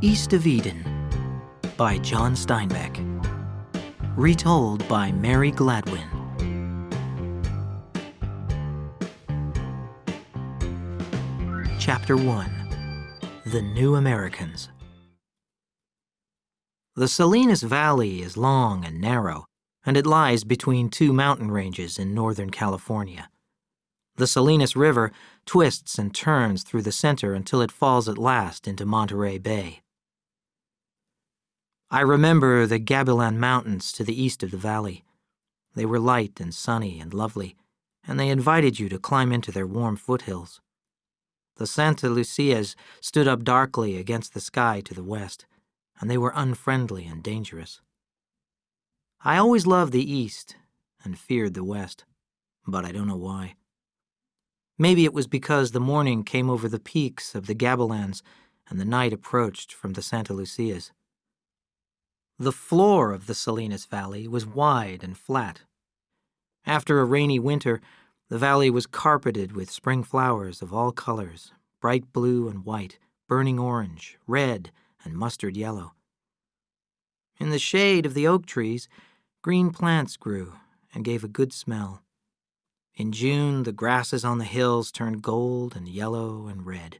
East of Eden by John Steinbeck. Retold by Mary Gladwin. Chapter 1. The New Americans. The Salinas Valley is long and narrow, and it lies between two mountain ranges in Northern California. The Salinas River twists and turns through the center until it falls at last into Monterey Bay. I remember the Gabilan Mountains to the east of the valley. They were light and sunny and lovely, and they invited you to climb into their warm foothills. The Santa Lucias stood up darkly against the sky to the west, and they were unfriendly and dangerous. I always loved the east and feared the west, but I don't know why. Maybe it was because the morning came over the peaks of the Gabilans and the night approached from the Santa Lucias. The floor of the Salinas Valley was wide and flat. After a rainy winter, the valley was carpeted with spring flowers of all colors, bright blue and white, burning orange, red, and mustard yellow. In the shade of the oak trees, green plants grew and gave a good smell. In June, the grasses on the hills turned gold and yellow and red.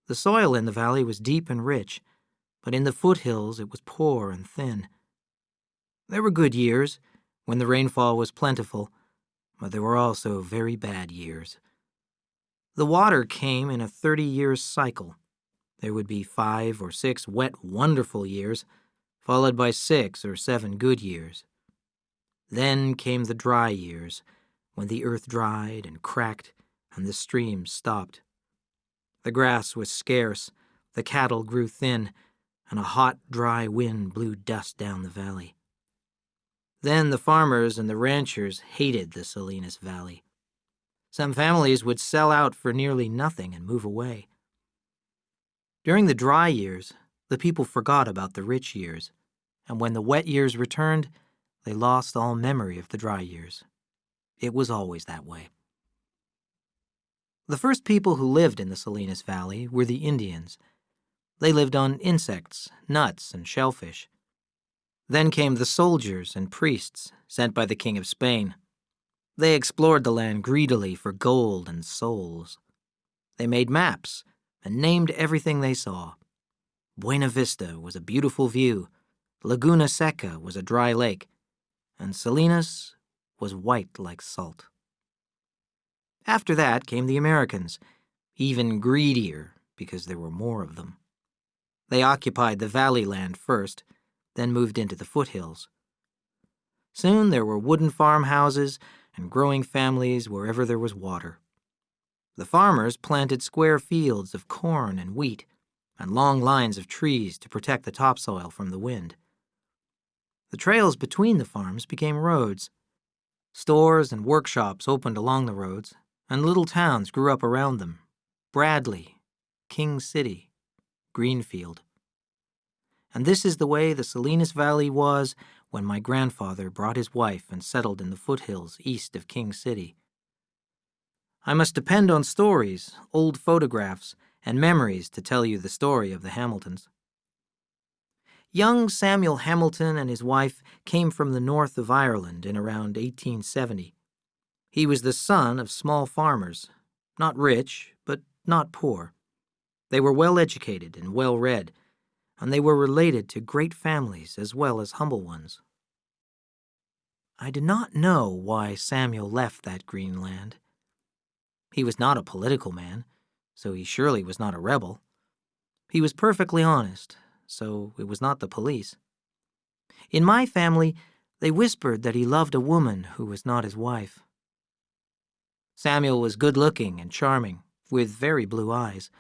The soil in the valley was deep and rich, but in the foothills it was poor and thin. There were good years, when the rainfall was plentiful, but there were also very bad years. The water came in a 30-year cycle. There would be 5 or 6 wet, wonderful years, followed by 6 or 7 good years. Then came the dry years, when the earth dried and cracked and the streams stopped. The grass was scarce, the cattle grew thin, and a hot, dry wind blew dust down the valley. Then the farmers and the ranchers hated the Salinas Valley. Some families would sell out for nearly nothing and move away. During the dry years, the people forgot about the rich years, and when the wet years returned, they lost all memory of the dry years. It was always that way. The first people who lived in the Salinas Valley were the Indians. They lived on insects, nuts, and shellfish. Then came the soldiers and priests sent by the King of Spain. They explored the land greedily for gold and souls. They made maps and named everything they saw. Buena Vista was a beautiful view, Laguna Seca was a dry lake, and Salinas was white like salt. After that came the Americans, even greedier because there were more of them. They occupied the valley land first, then moved into the foothills. Soon there were wooden farmhouses and growing families wherever there was water. The farmers planted square fields of corn and wheat and long lines of trees to protect the topsoil from the wind. The trails between the farms became roads. Stores and workshops opened along the roads, and little towns grew up around them. Bradley, King City, Greenfield. And this is the way the Salinas Valley was when my grandfather brought his wife and settled in the foothills east of King City. I must depend on stories, old photographs, and memories to tell you the story of the Hamiltons. Young Samuel Hamilton and his wife came from the north of Ireland in around 1870. He was the son of small farmers, not rich, but not poor. They were well educated and well read, and they were related to great families as well as humble ones. I do not know why Samuel left that green land. He was not a political man, so he surely was not a rebel. He was perfectly honest, so it was not the police. In my family, they whispered that he loved a woman who was not his wife. Samuel was good-looking and charming, with very blue eyes.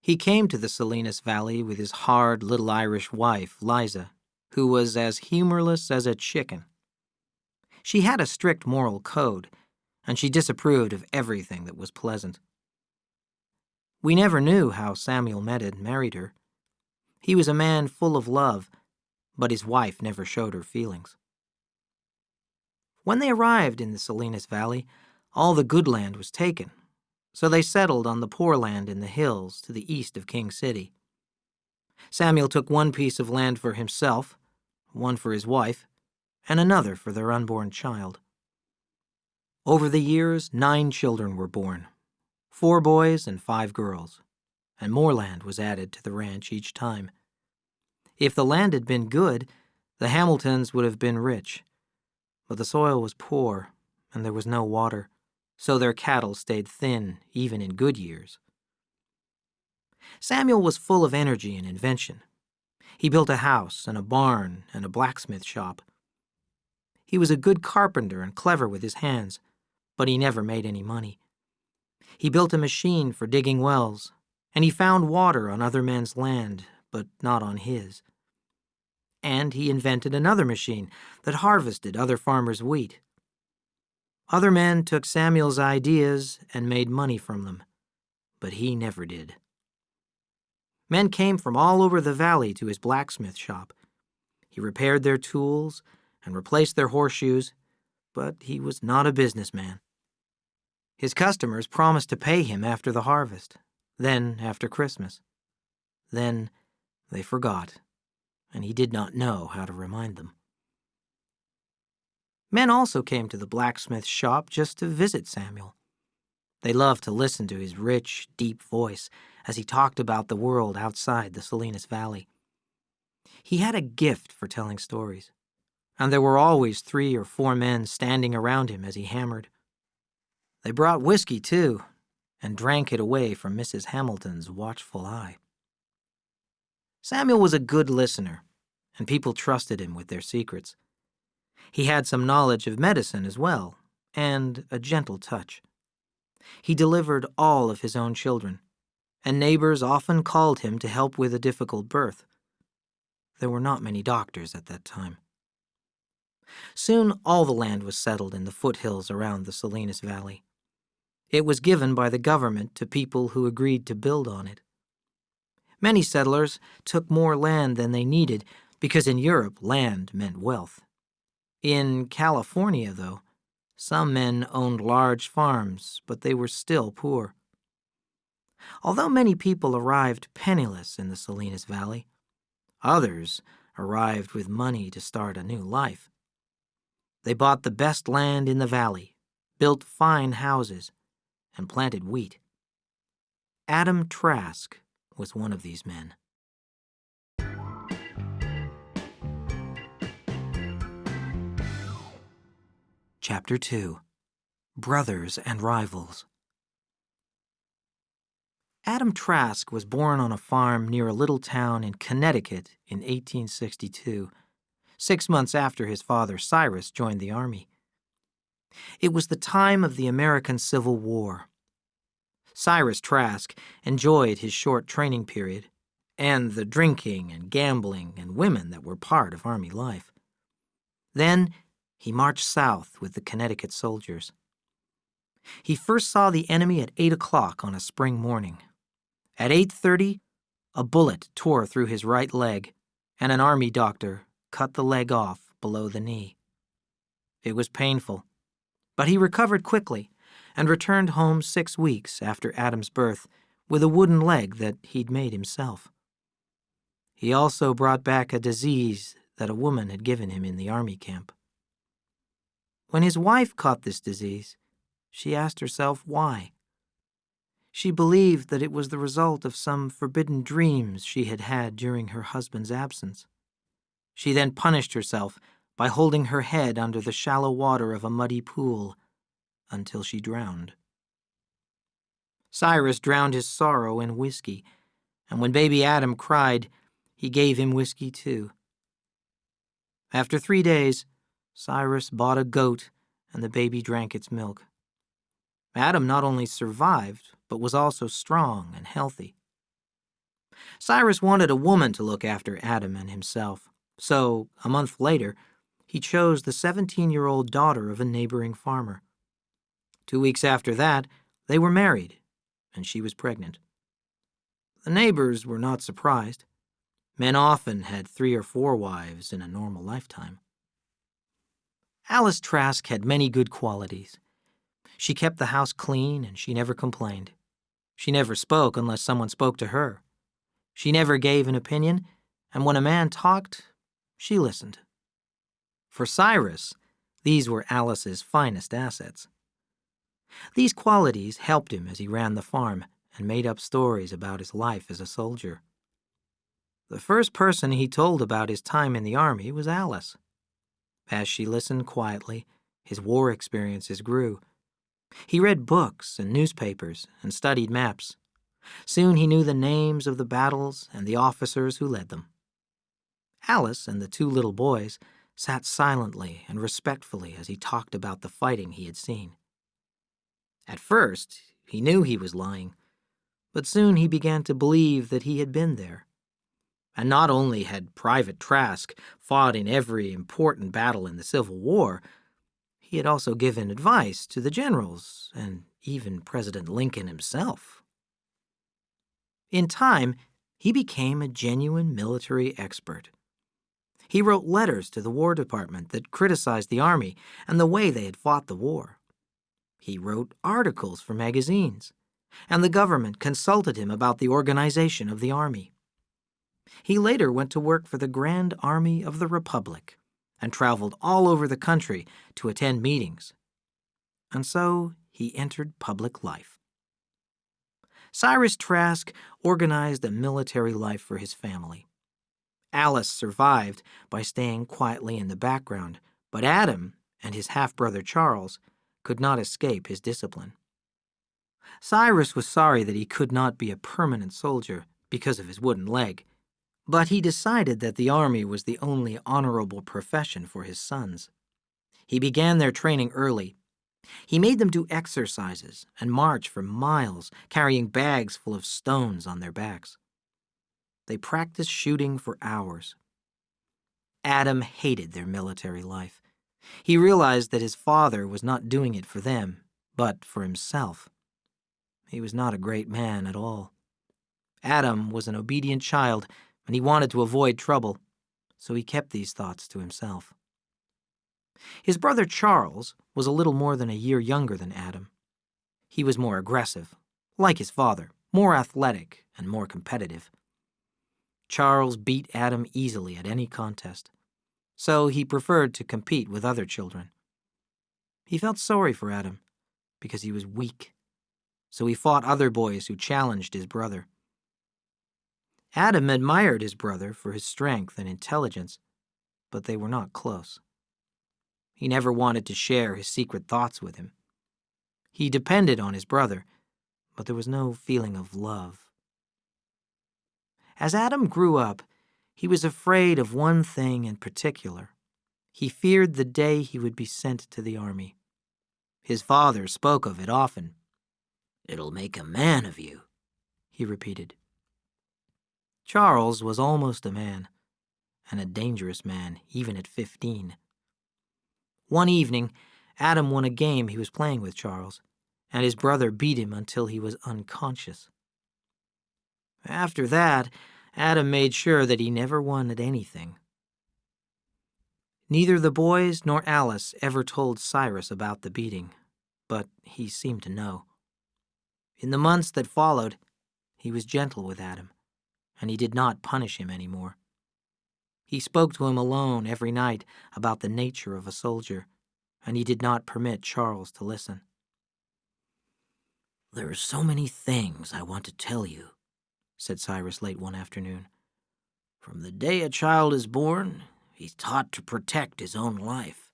He came to the Salinas Valley with his hard little Irish wife, Liza, who was as humorless as a chicken. She had a strict moral code, and she disapproved of everything that was pleasant. We never knew how Samuel met and married her. He was a man full of love, but his wife never showed her feelings. When they arrived in the Salinas Valley, all the good land was taken, so they settled on the poor land in the hills to the east of King City. Samuel took one piece of land for himself, one for his wife, and another for their unborn child. Over the years, 9 children were born, 4 boys and 5 girls, and more land was added to the ranch each time. If the land had been good, the Hamiltons would have been rich, but the soil was poor and there was no water, so their cattle stayed thin even in good years. Samuel was full of energy and invention. He built a house and a barn and a blacksmith shop. He was a good carpenter and clever with his hands, but he never made any money. He built a machine for digging wells, and he found water on other men's land, but not on his. And he invented another machine that harvested other farmers' wheat. Other men took Samuel's ideas and made money from them, but he never did. Men came from all over the valley to his blacksmith shop. He repaired their tools and replaced their horseshoes, but he was not a businessman. His customers promised to pay him after the harvest, then after Christmas. Then they forgot, and he did not know how to remind them. Men also came to the blacksmith's shop just to visit Samuel. They loved to listen to his rich, deep voice as he talked about the world outside the Salinas Valley. He had a gift for telling stories, and there were always 3 or 4 men standing around him as he hammered. They brought whiskey, too, and drank it away from Mrs. Hamilton's watchful eye. Samuel was a good listener, and people trusted him with their secrets. He had some knowledge of medicine as well, and a gentle touch. He delivered all of his own children, and neighbors often called him to help with a difficult birth. There were not many doctors at that time. Soon all the land was settled in the foothills around the Salinas Valley. It was given by the government to people who agreed to build on it. Many settlers took more land than they needed because in Europe land meant wealth. In California, though, some men owned large farms, but they were still poor. Although many people arrived penniless in the Salinas Valley, others arrived with money to start a new life. They bought the best land in the valley, built fine houses, and planted wheat. Adam Trask was one of these men. Chapter 2. Brothers and Rivals. Adam Trask was born on a farm near a little town in Connecticut in 1862, 6 months after his father Cyrus joined the army. It was the time of the American Civil War. Cyrus Trask enjoyed his short training period and the drinking and gambling and women that were part of Army life. Then he marched south with the Connecticut soldiers. He first saw the enemy at 8 o'clock on a spring morning. At 8:30, a bullet tore through his right leg, and an army doctor cut the leg off below the knee. It was painful, but he recovered quickly and returned home 6 weeks after Adam's birth with a wooden leg that he'd made himself. He also brought back a disease that a woman had given him in the army camp. When his wife caught this disease, she asked herself why. She believed that it was the result of some forbidden dreams she had had during her husband's absence. She then punished herself by holding her head under the shallow water of a muddy pool until she drowned. Cyrus drowned his sorrow in whiskey, and when baby Adam cried, he gave him whiskey too. After 3 days, Cyrus bought a goat, and the baby drank its milk. Adam not only survived, but was also strong and healthy. Cyrus wanted a woman to look after Adam and himself, so, a month later, he chose the 17-year-old daughter of a neighboring farmer. 2 weeks after that, they were married, and she was pregnant. The neighbors were not surprised. Men often had 3 or 4 wives in a normal lifetime. Alice Trask had many good qualities. She kept the house clean and she never complained. She never spoke unless someone spoke to her. She never gave an opinion, and when a man talked, she listened. For Cyrus, these were Alice's finest assets. These qualities helped him as he ran the farm and made up stories about his life as a soldier. The first person he told about his time in the army was Alice. As she listened quietly, his war experiences grew. He read books and newspapers and studied maps. Soon he knew the names of the battles and the officers who led them. Alice and the two little boys sat silently and respectfully as he talked about the fighting he had seen. At first, he knew he was lying, but soon he began to believe that he had been there. And not only had Private Trask fought in every important battle in the Civil War, he had also given advice to the generals and even President Lincoln himself. In time, he became a genuine military expert. He wrote letters to the War Department that criticized the Army and the way they had fought the war. He wrote articles for magazines, and the government consulted him about the organization of the Army. He later went to work for the Grand Army of the Republic and traveled all over the country to attend meetings. And so he entered public life. Cyrus Trask organized a military life for his family. Alice survived by staying quietly in the background, but Adam and his half-brother Charles could not escape his discipline. Cyrus was sorry that he could not be a permanent soldier because of his wooden leg, but he decided that the army was the only honorable profession for his sons. He began their training early. He made them do exercises and march for miles, carrying bags full of stones on their backs. They practiced shooting for hours. Adam hated their military life. He realized that his father was not doing it for them, but for himself. He was not a great man at all. Adam was an obedient child, and he wanted to avoid trouble, so he kept these thoughts to himself. His brother Charles was a little more than a year younger than Adam. He was more aggressive, like his father, more athletic, and more competitive. Charles beat Adam easily at any contest, so he preferred to compete with other children. He felt sorry for Adam because he was weak, so he fought other boys who challenged his brother. Adam admired his brother for his strength and intelligence, but they were not close. He never wanted to share his secret thoughts with him. He depended on his brother, but there was no feeling of love. As Adam grew up, he was afraid of one thing in particular. He feared the day he would be sent to the army. His father spoke of it often. "It'll make a man of you," he repeated. Charles was almost a man, and a dangerous man even at 15. One evening, Adam won a game he was playing with Charles, and his brother beat him until he was unconscious. After that, Adam made sure that he never won at anything. Neither the boys nor Alice ever told Cyrus about the beating, but he seemed to know. In the months that followed, he was gentle with Adam, and he did not punish him anymore. He spoke to him alone every night about the nature of a soldier, and he did not permit Charles to listen. "There are so many things I want to tell you," said Cyrus late one afternoon. "From the day a child is born, he's taught to protect his own life.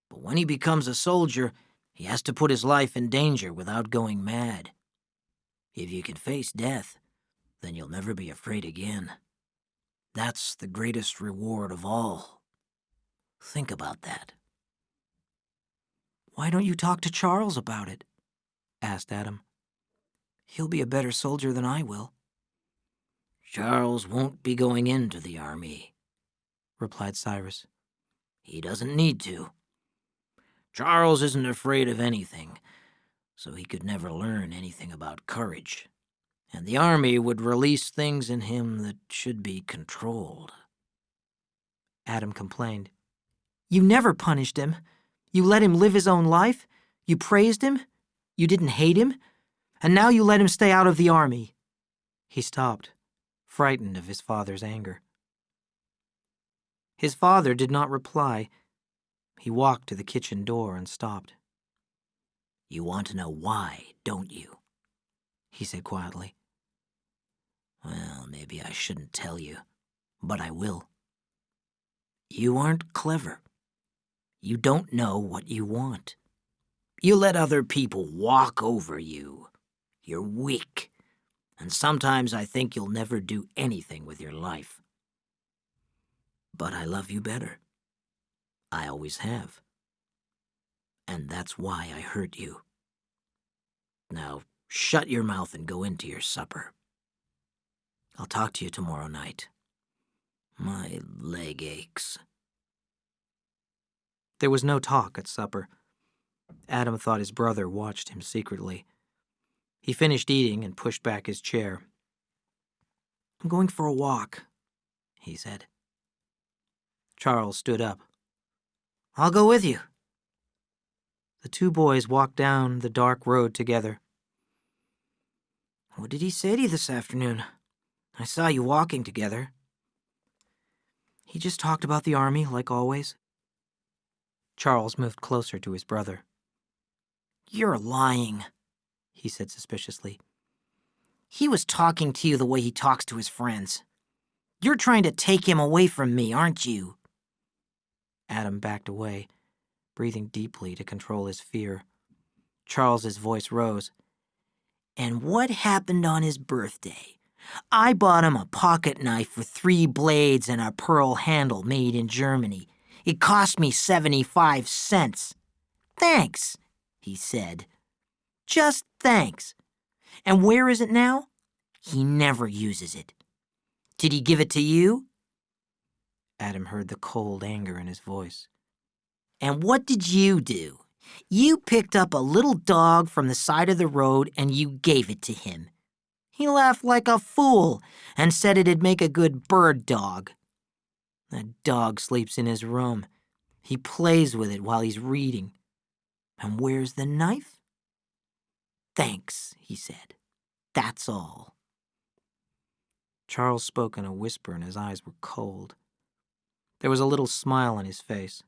But when he becomes a soldier, he has to put his life in danger without going mad. If you can face death, then you'll never be afraid again. That's the greatest reward of all. Think about that." "Why don't you talk to Charles about it?" asked Adam. "He'll be a better soldier than I will." "Charles won't be going into the army," replied Cyrus. "He doesn't need to. Charles isn't afraid of anything, so he could never learn anything about courage, and the army would release things in him that should be controlled." Adam complained. "You never punished him. You let him live his own life. You praised him. You didn't hate him. And now you let him stay out of the army." He stopped frightened of his father's anger. His father did not reply. He walked to the kitchen door and stopped. "You want to know why, don't you?" he said quietly. "Well, maybe I shouldn't tell you, but I will. You aren't clever. You don't know what you want. You let other people walk over you. You're weak, and sometimes I think you'll never do anything with your life. But I love you better. I always have. And that's why I hurt you. Now, shut your mouth and go into your supper. I'll talk to you tomorrow night. My leg aches." There was no talk at supper. Adam thought his brother watched him secretly. He finished eating and pushed back his chair. "I'm going for a walk," he said. Charles stood up. "I'll go with you." The two boys walked down the dark road together. "What did he say to you this afternoon? I saw you walking together." "He just talked about the army, like always." Charles moved closer to his brother. "You're lying," he said suspiciously. "He was talking to you the way he talks to his friends. You're trying to take him away from me, aren't you?" Adam backed away, breathing deeply to control his fear. Charles's voice rose. "And what happened on his birthday? I bought him a pocket knife with 3 blades and a pearl handle made in Germany. It cost me 75 cents. Thanks, he said. Just thanks. And where is it now? He never uses it. Did he give it to you?" Adam heard the cold anger in his voice. "And what did you do? You picked up a little dog from the side of the road and you gave it to him. He laughed like a fool and said it'd make a good bird dog. That dog sleeps in his room. He plays with it while he's reading. And where's the knife? Thanks, he said. That's all." Charles spoke in a whisper and his eyes were cold. There was a little smile on his face.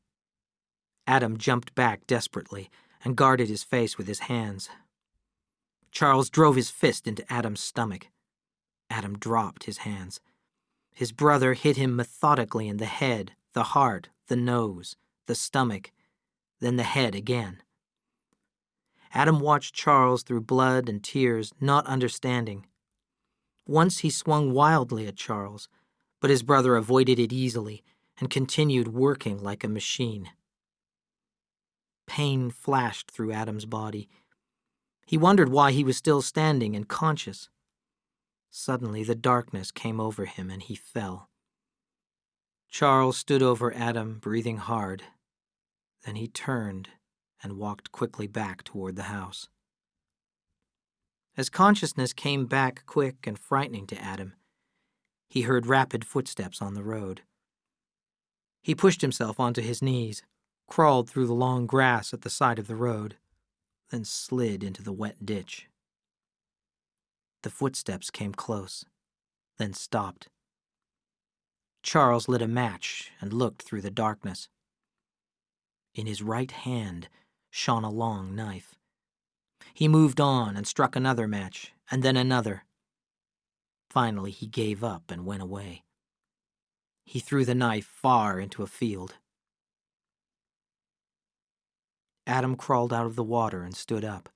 Adam jumped back desperately and guarded his face with his hands. Charles drove his fist into Adam's stomach. Adam dropped his hands. His brother hit him methodically in the head, the heart, the nose, the stomach, then the head again. Adam watched Charles through blood and tears, not understanding. Once he swung wildly at Charles, but his brother avoided it easily and continued working like a machine. Pain flashed through Adam's body. He wondered why he was still standing and conscious. Suddenly the darkness came over him and he fell. Charles stood over Adam, breathing hard. Then he turned and walked quickly back toward the house. As consciousness came back quick and frightening to Adam, he heard rapid footsteps on the road. He pushed himself onto his knees, crawled through the long grass at the side of the road, then slid into the wet ditch. The footsteps came close, then stopped. Charles lit a match and looked through the darkness. In his right hand shone a long knife. He moved on and struck another match, and then another. Finally, he gave up and went away. He threw the knife far into a field. Adam crawled out of the water and stood up.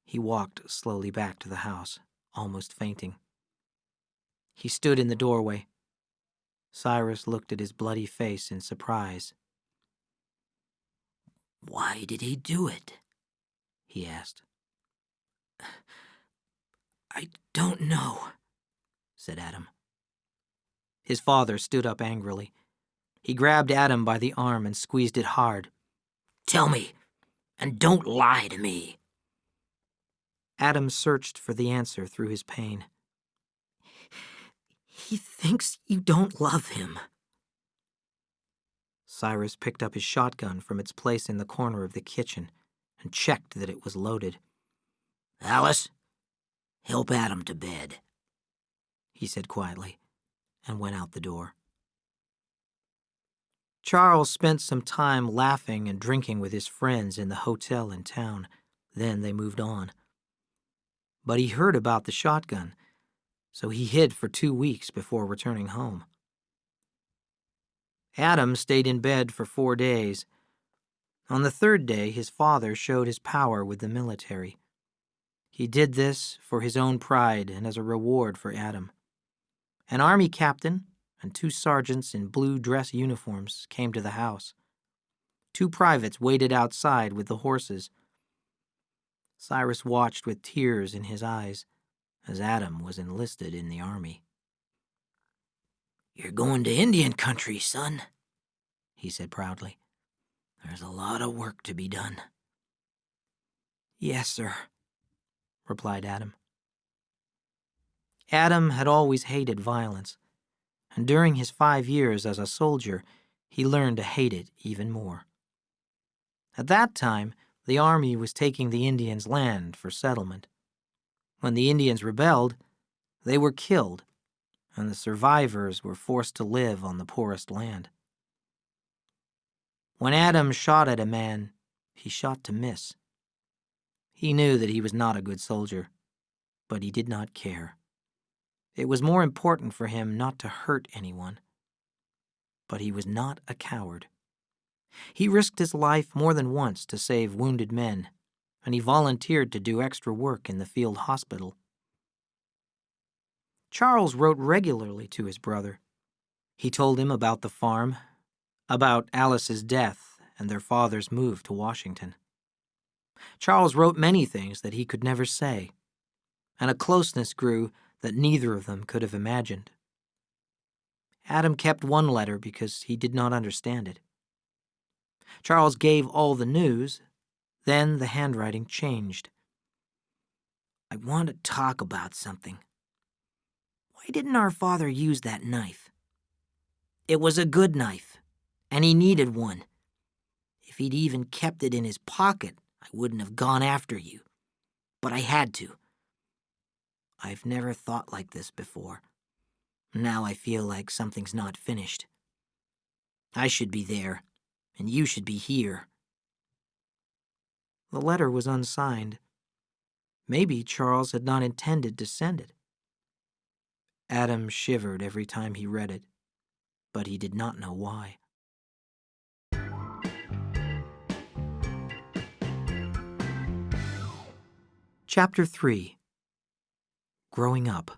He walked slowly back to the house, almost fainting. He stood in the doorway. Cyrus looked at his bloody face in surprise. "Why did he do it?" he asked. "I don't know," said Adam. His father stood up angrily. He grabbed Adam by the arm and squeezed it hard. "Tell me, and don't lie to me." Adam searched for the answer through his pain. "He thinks you don't love him." Cyrus picked up his shotgun from its place in the corner of the kitchen and checked that it was loaded. "Alice, help Adam to bed," he said quietly, and went out the door. Charles spent some time laughing and drinking with his friends in the hotel in town. Then they moved on. But he heard about the shotgun, so he hid for 2 weeks before returning home. Adam stayed in bed for 4 days. On the 3rd day, his father showed his power with the military. He did this for his own pride and as a reward for Adam. An army captain and 2 sergeants in blue dress uniforms came to the house. 2 privates waited outside with the horses. Cyrus watched with tears in his eyes as Adam was enlisted in the army. "You're going to Indian country, son," he said proudly. "There's a lot of work to be done." "Yes, sir," replied Adam. Adam had always hated violence, and during his 5 years as a soldier, he learned to hate it even more. At that time, the army was taking the Indians' land for settlement. When the Indians rebelled, they were killed, and the survivors were forced to live on the poorest land. When Adam shot at a man, he shot to miss. He knew that he was not a good soldier, but he did not care. It was more important for him not to hurt anyone. But he was not a coward. He risked his life more than once to save wounded men, and he volunteered to do extra work in the field hospital. Charles wrote regularly to his brother. He told him about the farm, about Alice's death and their father's move to Washington. Charles wrote many things that he could never say, and a closeness grew that neither of them could have imagined. Adam kept one letter because he did not understand it. Charles gave all the news, then the handwriting changed. "I want to talk about something. Why didn't our father use that knife? It was a good knife, and he needed one. If he'd even kept it in his pocket, I wouldn't have gone after you. But I had to. I've never thought like this before. Now I feel like something's not finished. I should be there, and you should be here." The letter was unsigned. Maybe Charles had not intended to send it. Adam shivered every time he read it, but he did not know why. Chapter 3. Growing Up.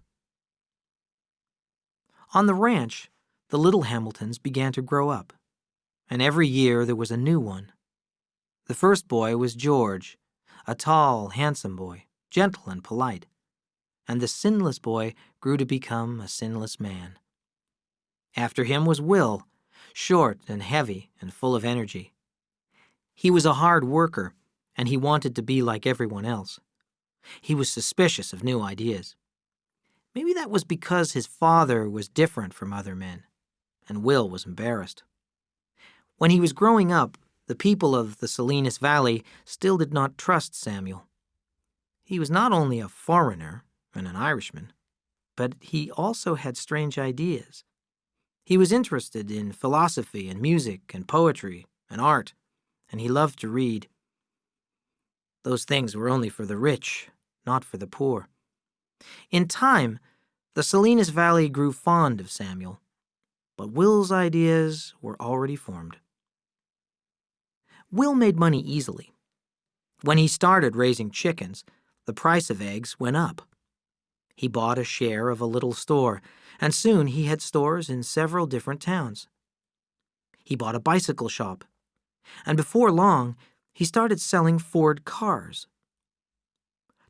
On the ranch, the little Hamiltons began to grow up, and every year there was a new one. The first boy was George, a tall, handsome boy, gentle and polite, and the sinless boy grew to become a sinless man. After him was Will, short and heavy and full of energy. He was a hard worker, and he wanted to be like everyone else. He was suspicious of new ideas. Maybe that was because his father was different from other men, and Will was embarrassed. When he was growing up, the people of the Salinas Valley still did not trust Samuel. He was not only a foreigner and an Irishman, but he also had strange ideas. He was interested in philosophy and music and poetry and art, and he loved to read. Those things were only for the rich, not for the poor. In time, the Salinas Valley grew fond of Samuel, but Will's ideas were already formed. Will made money easily. When he started raising chickens, the price of eggs went up. He bought a share of a little store, and soon he had stores in several different towns. He bought a bicycle shop, and before long, he started selling Ford cars.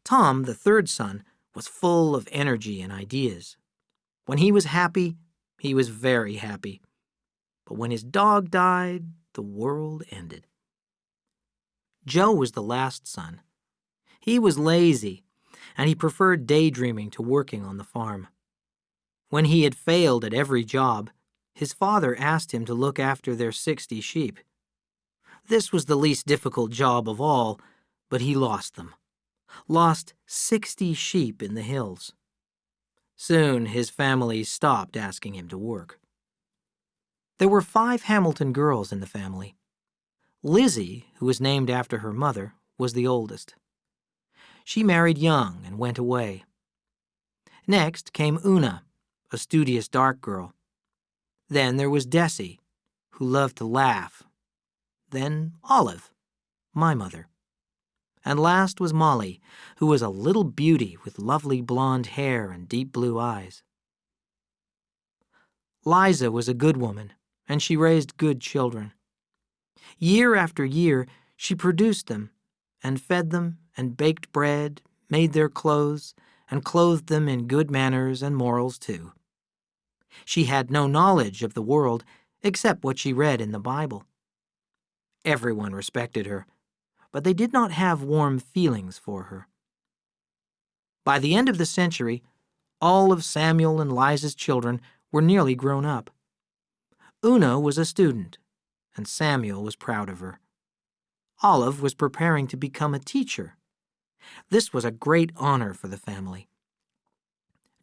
Tom, the third son, was full of energy and ideas. When he was happy, he was very happy. But when his dog died, the world ended. Joe was the last son. He was lazy, and he preferred daydreaming to working on the farm. When he had failed at every job, his father asked him to look after their 60 sheep. This was the least difficult job of all, but he lost them. Lost 60 sheep in the hills. Soon his family stopped asking him to work. There were 5 Hamilton girls in the family. Lizzie, who was named after her mother, was the oldest. She married young and went away. Next came Una, a studious dark girl. Then there was Desi, who loved to laugh. Then Olive, my mother. And last was Molly, who was a little beauty with lovely blonde hair and deep blue eyes. Liza was a good woman, and she raised good children. Year after year, she produced them, and fed them, and baked bread, made their clothes, and clothed them in good manners and morals too. She had no knowledge of the world except what she read in the Bible. Everyone respected her, but they did not have warm feelings for her. By the end of the century, all of Samuel and Liza's children were nearly grown up. Una was a student, and Samuel was proud of her. Olive was preparing to become a teacher. This was a great honor for the family.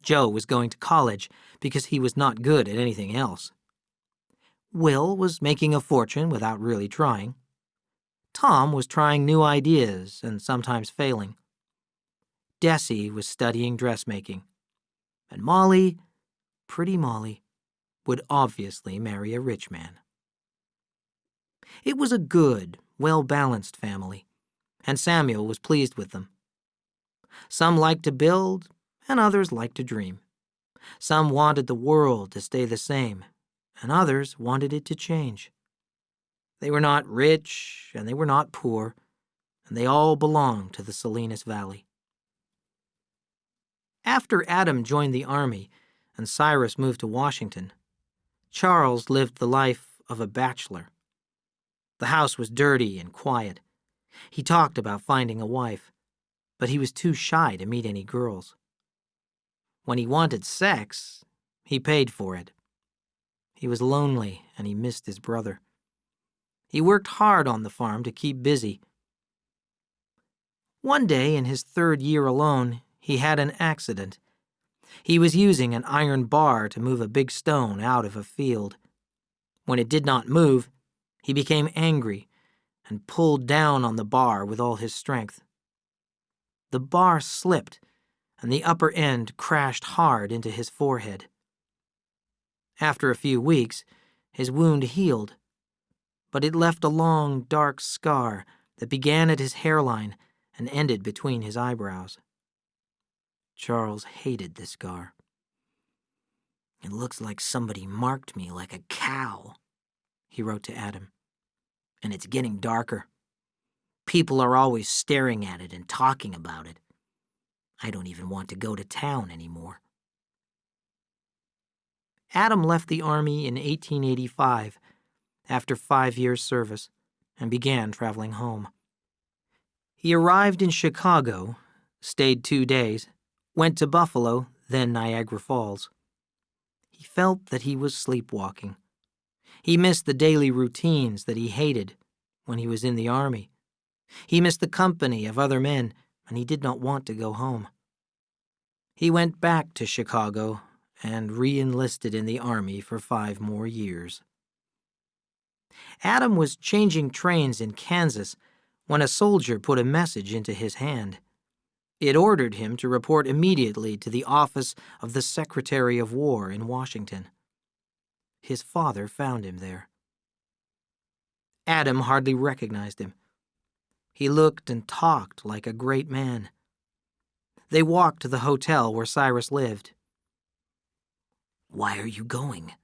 Joe was going to college because he was not good at anything else. Will was making a fortune without really trying. Tom was trying new ideas and sometimes failing. Desi was studying dressmaking. And Molly, pretty Molly, would obviously marry a rich man. It was a good, well-balanced family, and Samuel was pleased with them. Some liked to build, and others liked to dream. Some wanted the world to stay the same, and others wanted it to change. They were not rich, and they were not poor, and they all belonged to the Salinas Valley. After Adam joined the army and Cyrus moved to Washington, Charles lived the life of a bachelor. The house was dirty and quiet. He talked about finding a wife, but he was too shy to meet any girls. When he wanted sex, he paid for it. He was lonely and he missed his brother. He worked hard on the farm to keep busy. One day in his 3rd year alone, he had an accident. He was using an iron bar to move a big stone out of a field. When it did not move, he became angry and pulled down on the bar with all his strength. The bar slipped, and the upper end crashed hard into his forehead. After a few weeks, his wound healed, but it left a long, dark scar that began at his hairline and ended between his eyebrows. Charles hated this scar. "It looks like somebody marked me like a cow," he wrote to Adam. "And it's getting darker. People are always staring at it and talking about it. I don't even want to go to town anymore." Adam left the Army in 1885 after 5 years' service and began traveling home. He arrived in Chicago, stayed 2 days, went to Buffalo, then Niagara Falls. He felt that he was sleepwalking. He missed the daily routines that he hated when he was in the Army. He missed the company of other men, and he did not want to go home. He went back to Chicago and re-enlisted in the Army for 5 more years. Adam was changing trains in Kansas when a soldier put a message into his hand. It ordered him to report immediately to the office of the Secretary of War in Washington. His father found him there. Adam hardly recognized him. He looked and talked like a great man. They walked to the hotel where Cyrus lived. "Why are you going?"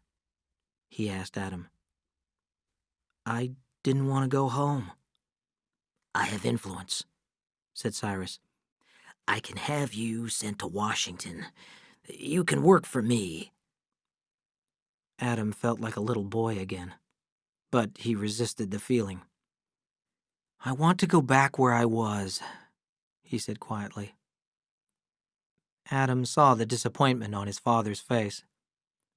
he asked Adam. "I didn't want to go home." "I have influence," said Cyrus. "I can have you sent to Washington. You can work for me." Adam felt like a little boy again, but he resisted the feeling. "I want to go back where I was," he said quietly. Adam saw the disappointment on his father's face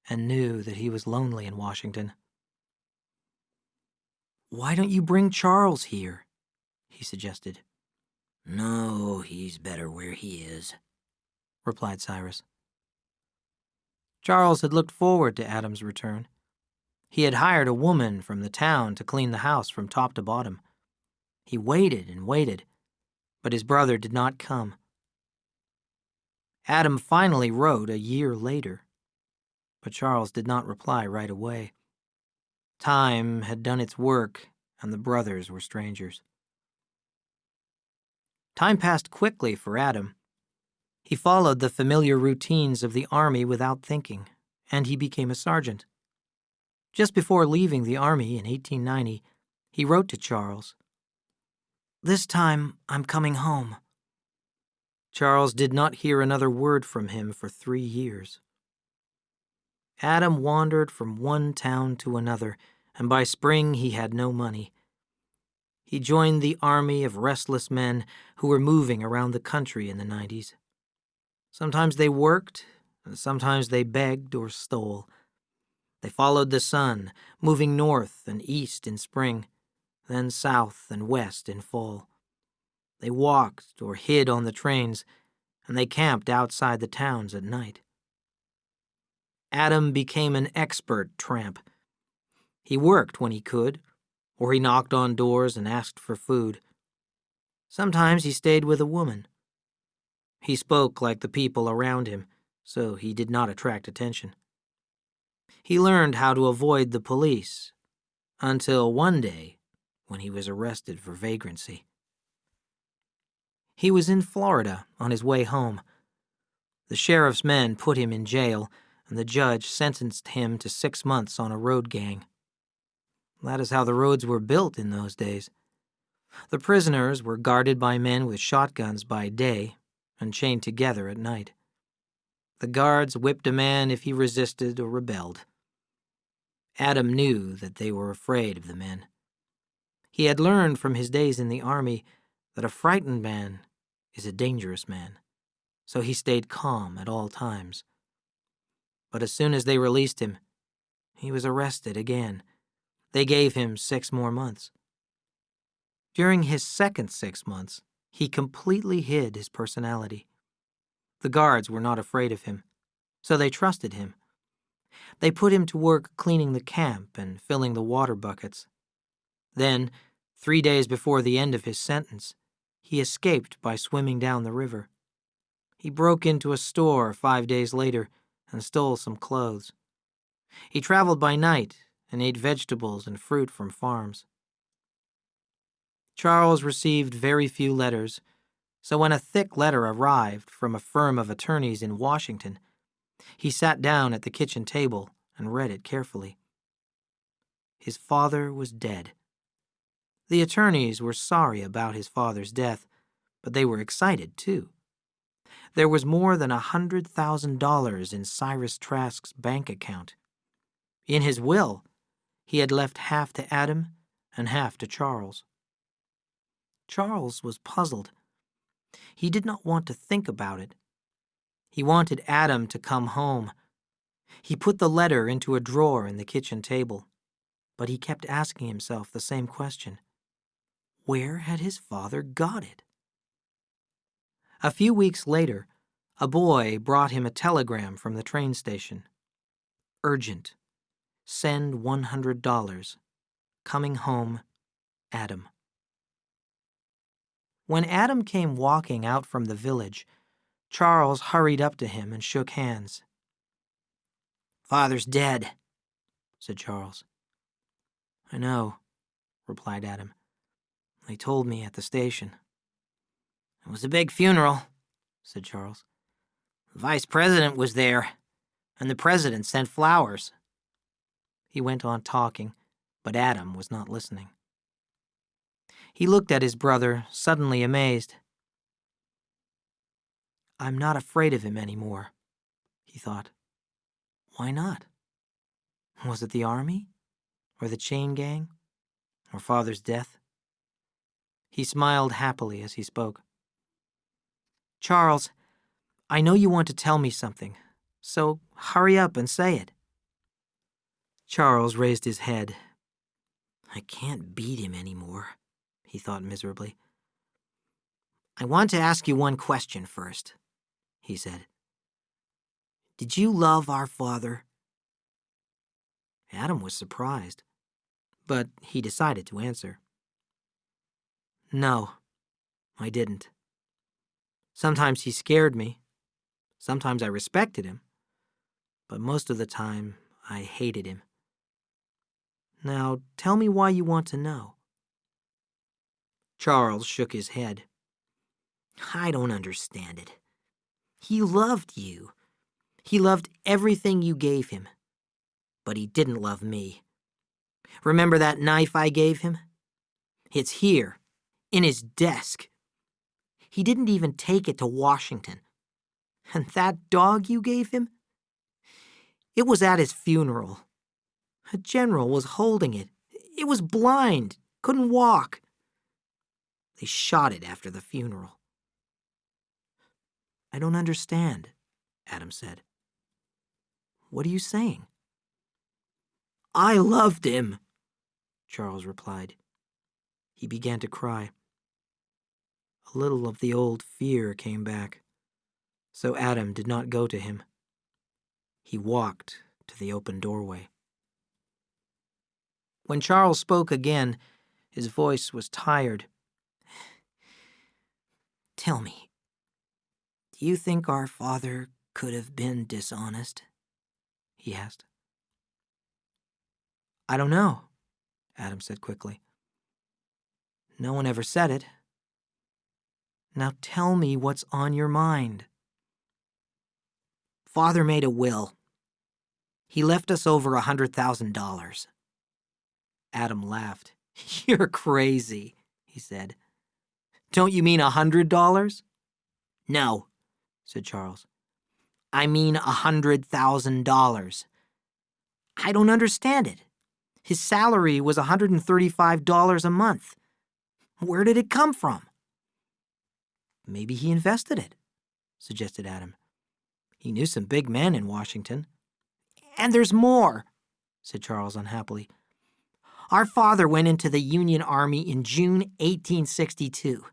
and knew that he was lonely in Washington. "Why don't you bring Charles here?" he suggested. "No, he's better where he is," replied Cyrus. Charles had looked forward to Adam's return. He had hired a woman from the town to clean the house from top to bottom. He waited and waited, but his brother did not come. Adam finally wrote a year later, but Charles did not reply right away. Time had done its work, and the brothers were strangers. Time passed quickly for Adam. He followed the familiar routines of the army without thinking, and he became a sergeant. Just before leaving the army in 1890, he wrote to Charles, "This time I'm coming home." Charles did not hear another word from him for 3 years. Adam wandered from one town to another, and by spring he had no money. He joined the army of restless men who were moving around the country in the 90s. Sometimes they worked, and sometimes they begged or stole. They followed the sun, moving north and east in spring, then south and west in fall. They walked or hid on the trains, and they camped outside the towns at night. Adam became an expert tramp. He worked when he could, or he knocked on doors and asked for food. Sometimes he stayed with a woman. He spoke like the people around him, so he did not attract attention. He learned how to avoid the police, until one day when he was arrested for vagrancy. He was in Florida on his way home. The sheriff's men put him in jail, and the judge sentenced him to 6 months on a road gang. That is how the roads were built in those days. The prisoners were guarded by men with shotguns by day and chained together at night. The guards whipped a man if he resisted or rebelled. Adam knew that they were afraid of the men. He had learned from his days in the army that a frightened man is a dangerous man, so he stayed calm at all times. But as soon as they released him, he was arrested again. They gave him 6 more months. During his second 6 months, he completely hid his personality. The guards were not afraid of him, so they trusted him. They put him to work cleaning the camp and filling the water buckets. Then, 3 days before the end of his sentence, he escaped by swimming down the river. He broke into a store 5 days later and stole some clothes. He traveled by night and ate vegetables and fruit from farms. Charles received very few letters, so when a thick letter arrived from a firm of attorneys in Washington, he sat down at the kitchen table and read it carefully. His father was dead. The attorneys were sorry about his father's death, but they were excited too. There was more than $100,000 in Cyrus Trask's bank account. In his will, he had left half to Adam and half to Charles. Charles was puzzled. He did not want to think about it. He wanted Adam to come home. He put the letter into a drawer in the kitchen table, but he kept asking himself the same question. Where had his father got it? A few weeks later, a boy brought him a telegram from the train station. Urgent. Send $100. Coming home, Adam. When Adam came walking out from the village, Charles hurried up to him and shook hands. "Father's dead," said Charles. "I know," replied Adam. "They told me at the station." "It was a big funeral," said Charles. "The vice president was there, and the president sent flowers." He went on talking, but Adam was not listening. He looked at his brother, suddenly amazed. "I'm not afraid of him anymore," he thought. Why not? Was it the army? Or the chain gang? Or father's death? He smiled happily as he spoke. "Charles, I know you want to tell me something, so hurry up and say it." Charles raised his head. "I can't beat him anymore," he thought miserably. "I want to ask you one question first," he said. Did you love our father?" Adam was surprised, but he decided to answer. "No, I didn't. Sometimes he scared me. Sometimes I respected him. But most of the time, I hated him. Now, tell me why you want to know." Charles shook his head. "I don't understand it. He loved you. He loved everything you gave him. But he didn't love me. Remember that knife I gave him? It's here, in his desk. He didn't even take it to Washington. And that dog you gave him? It was at his funeral. A general was holding it. It was blind, couldn't walk. They shot it after the funeral." "I don't understand," Adam said. "What are you saying?" "I loved him," Charles replied. He began to cry. A little of the old fear came back, so Adam did not go to him. He walked to the open doorway. When Charles spoke again, his voice was tired. "Tell me, do you think our father could have been dishonest?" he asked. "I don't know," Adam said quickly. "No one ever said it. Now tell me what's on your mind." "Father made a will. He left us over $100,000. Adam laughed. "You're crazy," he said. "Don't you mean $100? "No," said Charles. "I mean $100,000. I don't understand it. His salary was $135 a month. Where did it come from?" "Maybe he invested it," suggested Adam. "He knew some big men in Washington." "And there's more," said Charles unhappily. "Our father went into the Union Army in June 1862.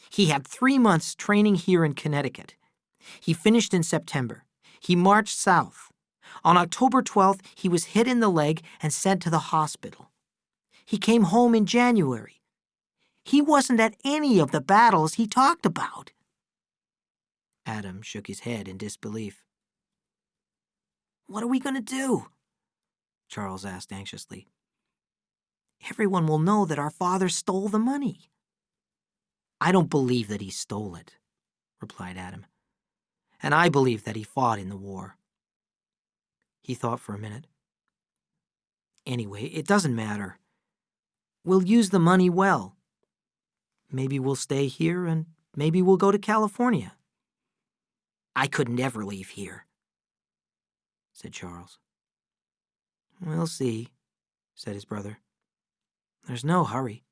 He had 3 months training here in Connecticut. He finished in September. He marched south. On October 12th, he was hit in the leg and sent to the hospital. He came home in January. He wasn't at any of the battles he talked about." Adam shook his head in disbelief. "What are we going to do?" Charles asked anxiously. "Everyone will know that our father stole the money." "I don't believe that he stole it," replied Adam. "And I believe that he fought in the war." He thought for a minute. "Anyway, it doesn't matter. We'll use the money well. Maybe we'll stay here and maybe we'll go to California." "I could never leave here," said Charles. "We'll see," said his brother. "There's no hurry."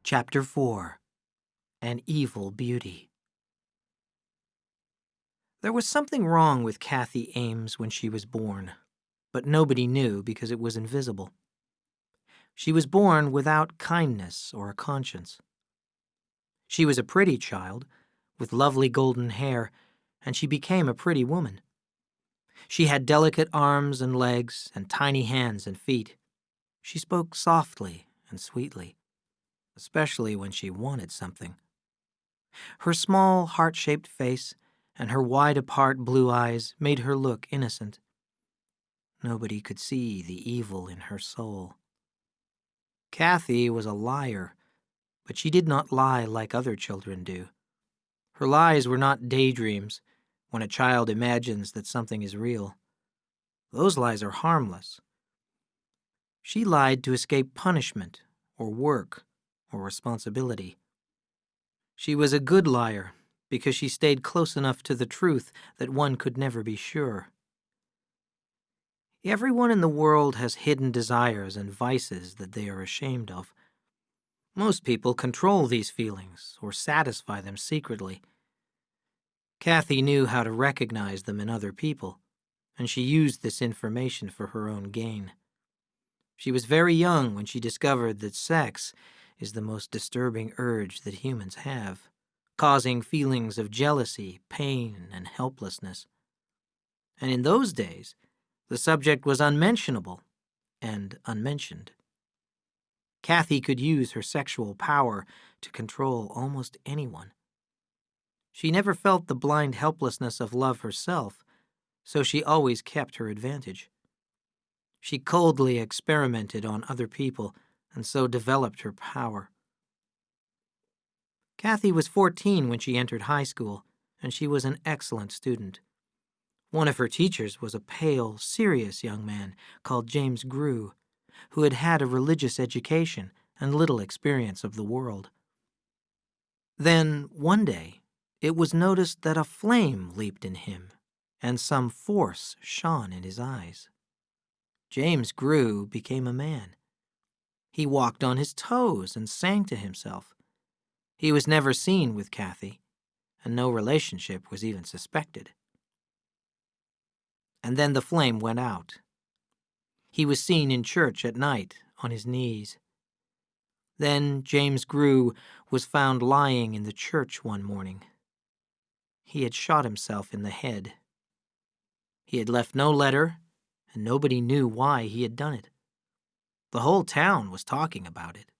Chapter 4. An Evil Beauty. There was something wrong with Kathy Ames when she was born, but nobody knew because it was invisible. She was born without kindness or a conscience. She was a pretty child, with lovely golden hair, and she became a pretty woman. She had delicate arms and legs and tiny hands and feet. She spoke softly and sweetly, especially when she wanted something. Her small, heart-shaped face and her wide-apart blue eyes made her look innocent. Nobody could see the evil in her soul. Kathy was a liar, but she did not lie like other children do. Her lies were not daydreams, when a child imagines that something is real. Those lies are harmless. She lied to escape punishment, or work, or responsibility. She was a good liar because she stayed close enough to the truth that one could never be sure. Everyone in the world has hidden desires and vices that they are ashamed of. Most people control these feelings or satisfy them secretly. Kathy knew how to recognize them in other people, and she used this information for her own gain. She was very young when she discovered that sex is the most disturbing urge that humans have, causing feelings of jealousy, pain, and helplessness. And in those days, the subject was unmentionable and unmentioned. Kathy could use her sexual power to control almost anyone. She never felt the blind helplessness of love herself, so she always kept her advantage. She coldly experimented on other people and so developed her power. Kathy was 14 when she entered high school, and she was an excellent student. One of her teachers was a pale, serious young man called James Grew, who had had a religious education and little experience of the world. Then, one day, it was noticed that a flame leaped in him, and some force shone in his eyes. James Grew became a man. He walked on his toes and sang to himself. He was never seen with Kathy, and no relationship was even suspected. And then the flame went out. He was seen in church at night on his knees. Then James Grew was found lying in the church one morning. He had shot himself in the head. He had left no letter, and nobody knew why he had done it. The whole town was talking about it.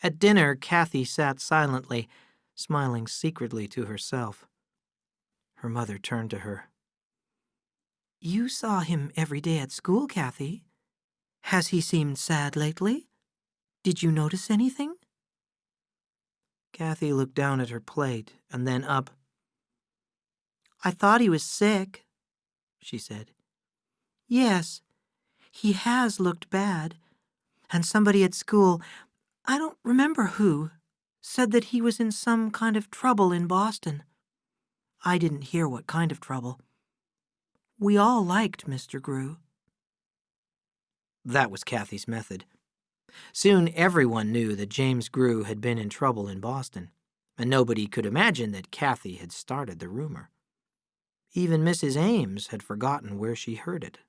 At dinner, Kathy sat silently, smiling secretly to herself. Her mother turned to her. "You saw him every day at school, Kathy. Has he seemed sad lately? Did you notice anything?" Kathy looked down at her plate and then up. "I thought he was sick," she said. "Yes, he has looked bad. And somebody at school, I don't remember who, said that he was in some kind of trouble in Boston. I didn't hear what kind of trouble. We all liked Mr. Grew." That was Kathy's method. Soon everyone knew that James Grew had been in trouble in Boston, and nobody could imagine that Kathy had started the rumor. Even Mrs. Ames had forgotten where she heard it.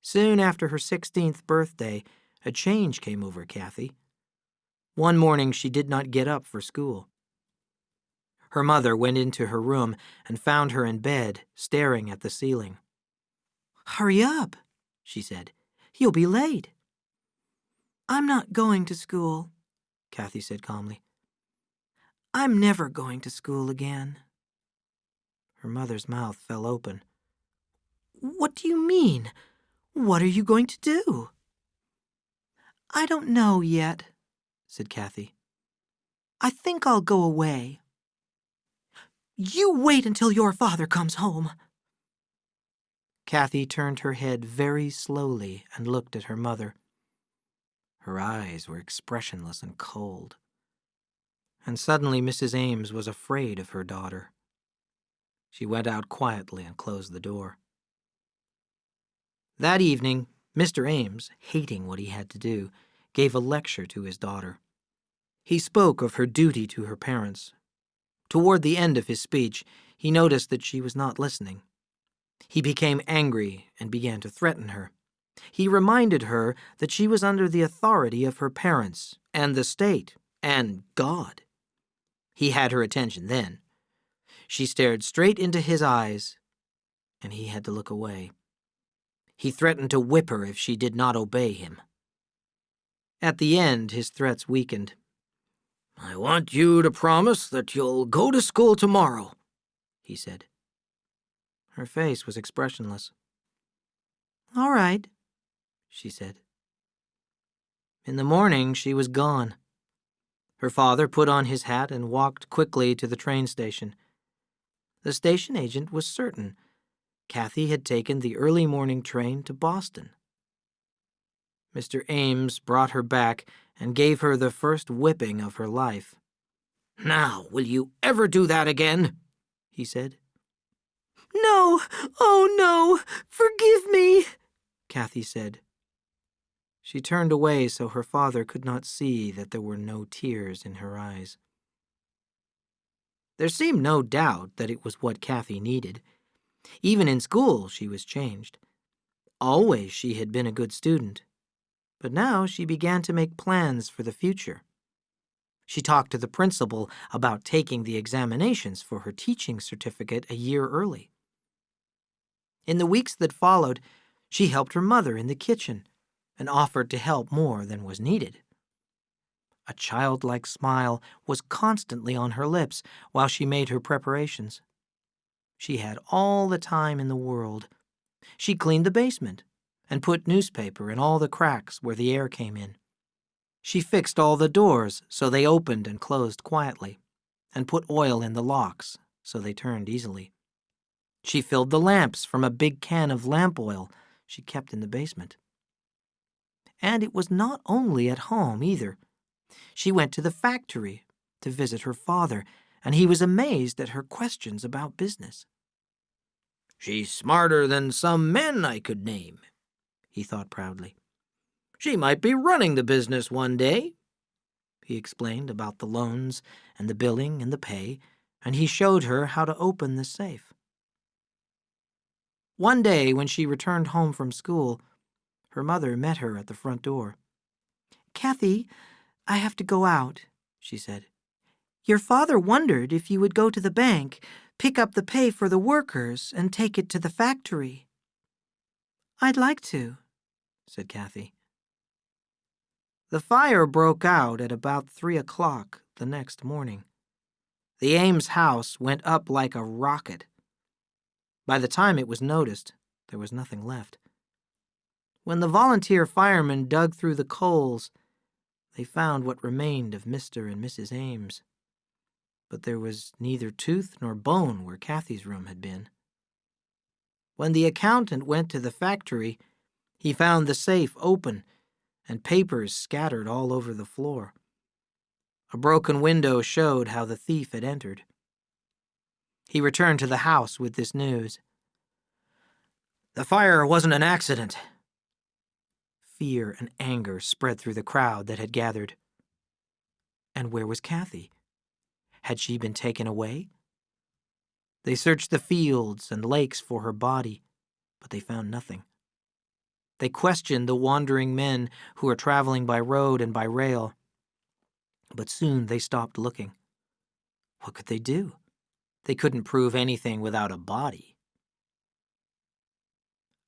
Soon after her 16th birthday, a change came over Kathy. One morning she did not get up for school. Her mother went into her room and found her in bed, staring at the ceiling. "Hurry up," she said. "You'll be late." "I'm not going to school," Kathy said calmly. "I'm never going to school again." Her mother's mouth fell open. "What do you mean? What are you going to do?" "I don't know yet," said Kathy. "I think I'll go away." "You wait until your father comes home." Kathy turned her head very slowly and looked at her mother. Her eyes were expressionless and cold. And suddenly Mrs. Ames was afraid of her daughter. She went out quietly and closed the door. That evening, Mr. Ames, hating what he had to do, gave a lecture to his daughter. He spoke of her duty to her parents. Toward the end of his speech, he noticed that she was not listening. He became angry and began to threaten her. He reminded her that she was under the authority of her parents and the state and God. He had her attention then. She stared straight into his eyes, and he had to look away. He threatened to whip her if she did not obey him. At the end, his threats weakened. "I want you to promise that you'll go to school tomorrow," he said. Her face was expressionless. "All right," she said. In the morning, she was gone. Her father put on his hat and walked quickly to the train station. The station agent was certain. Kathy had taken the early morning train to Boston. Mr. Ames brought her back and gave her the first whipping of her life. "Now, will you ever do that again?" he said. "No, oh no, forgive me," Kathy said. She turned away so her father could not see that there were no tears in her eyes. There seemed no doubt that it was what Kathy needed. Even in school, she was changed. Always she had been a good student. But now she began to make plans for the future. She talked to the principal about taking the examinations for her teaching certificate a year early. In the weeks that followed, she helped her mother in the kitchen and offered to help more than was needed. A childlike smile was constantly on her lips while she made her preparations. She had all the time in the world. She cleaned the basement and put newspaper in all the cracks where the air came in. She fixed all the doors so they opened and closed quietly, and put oil in the locks so they turned easily. She filled the lamps from a big can of lamp oil she kept in the basement. And it was not only at home either. She went to the factory to visit her father, and he was amazed at her questions about business. "She's smarter than some men I could name," he thought proudly. "She might be running the business one day." He explained about the loans and the billing and the pay, and he showed her how to open the safe. One day when she returned home from school, her mother met her at the front door. "Kathy, I have to go out," she said. "Your father wondered if you would go to the bank, pick up the pay for the workers, and take it to the factory." "I'd like to," said Kathy. The fire broke out at about 3 o'clock the next morning. The Ames house went up like a rocket. By the time it was noticed, there was nothing left. When the volunteer firemen dug through the coals, they found what remained of Mr. and Mrs. Ames. But there was neither tooth nor bone where Kathy's room had been. When the accountant went to the factory, he found the safe open and papers scattered all over the floor. A broken window showed how the thief had entered. He returned to the house with this news. "The fire wasn't an accident." Fear and anger spread through the crowd that had gathered. And where was Kathy? Had she been taken away? They searched the fields and lakes for her body, but they found nothing. They questioned the wandering men who were traveling by road and by rail, but soon they stopped looking. What could they do? They couldn't prove anything without a body.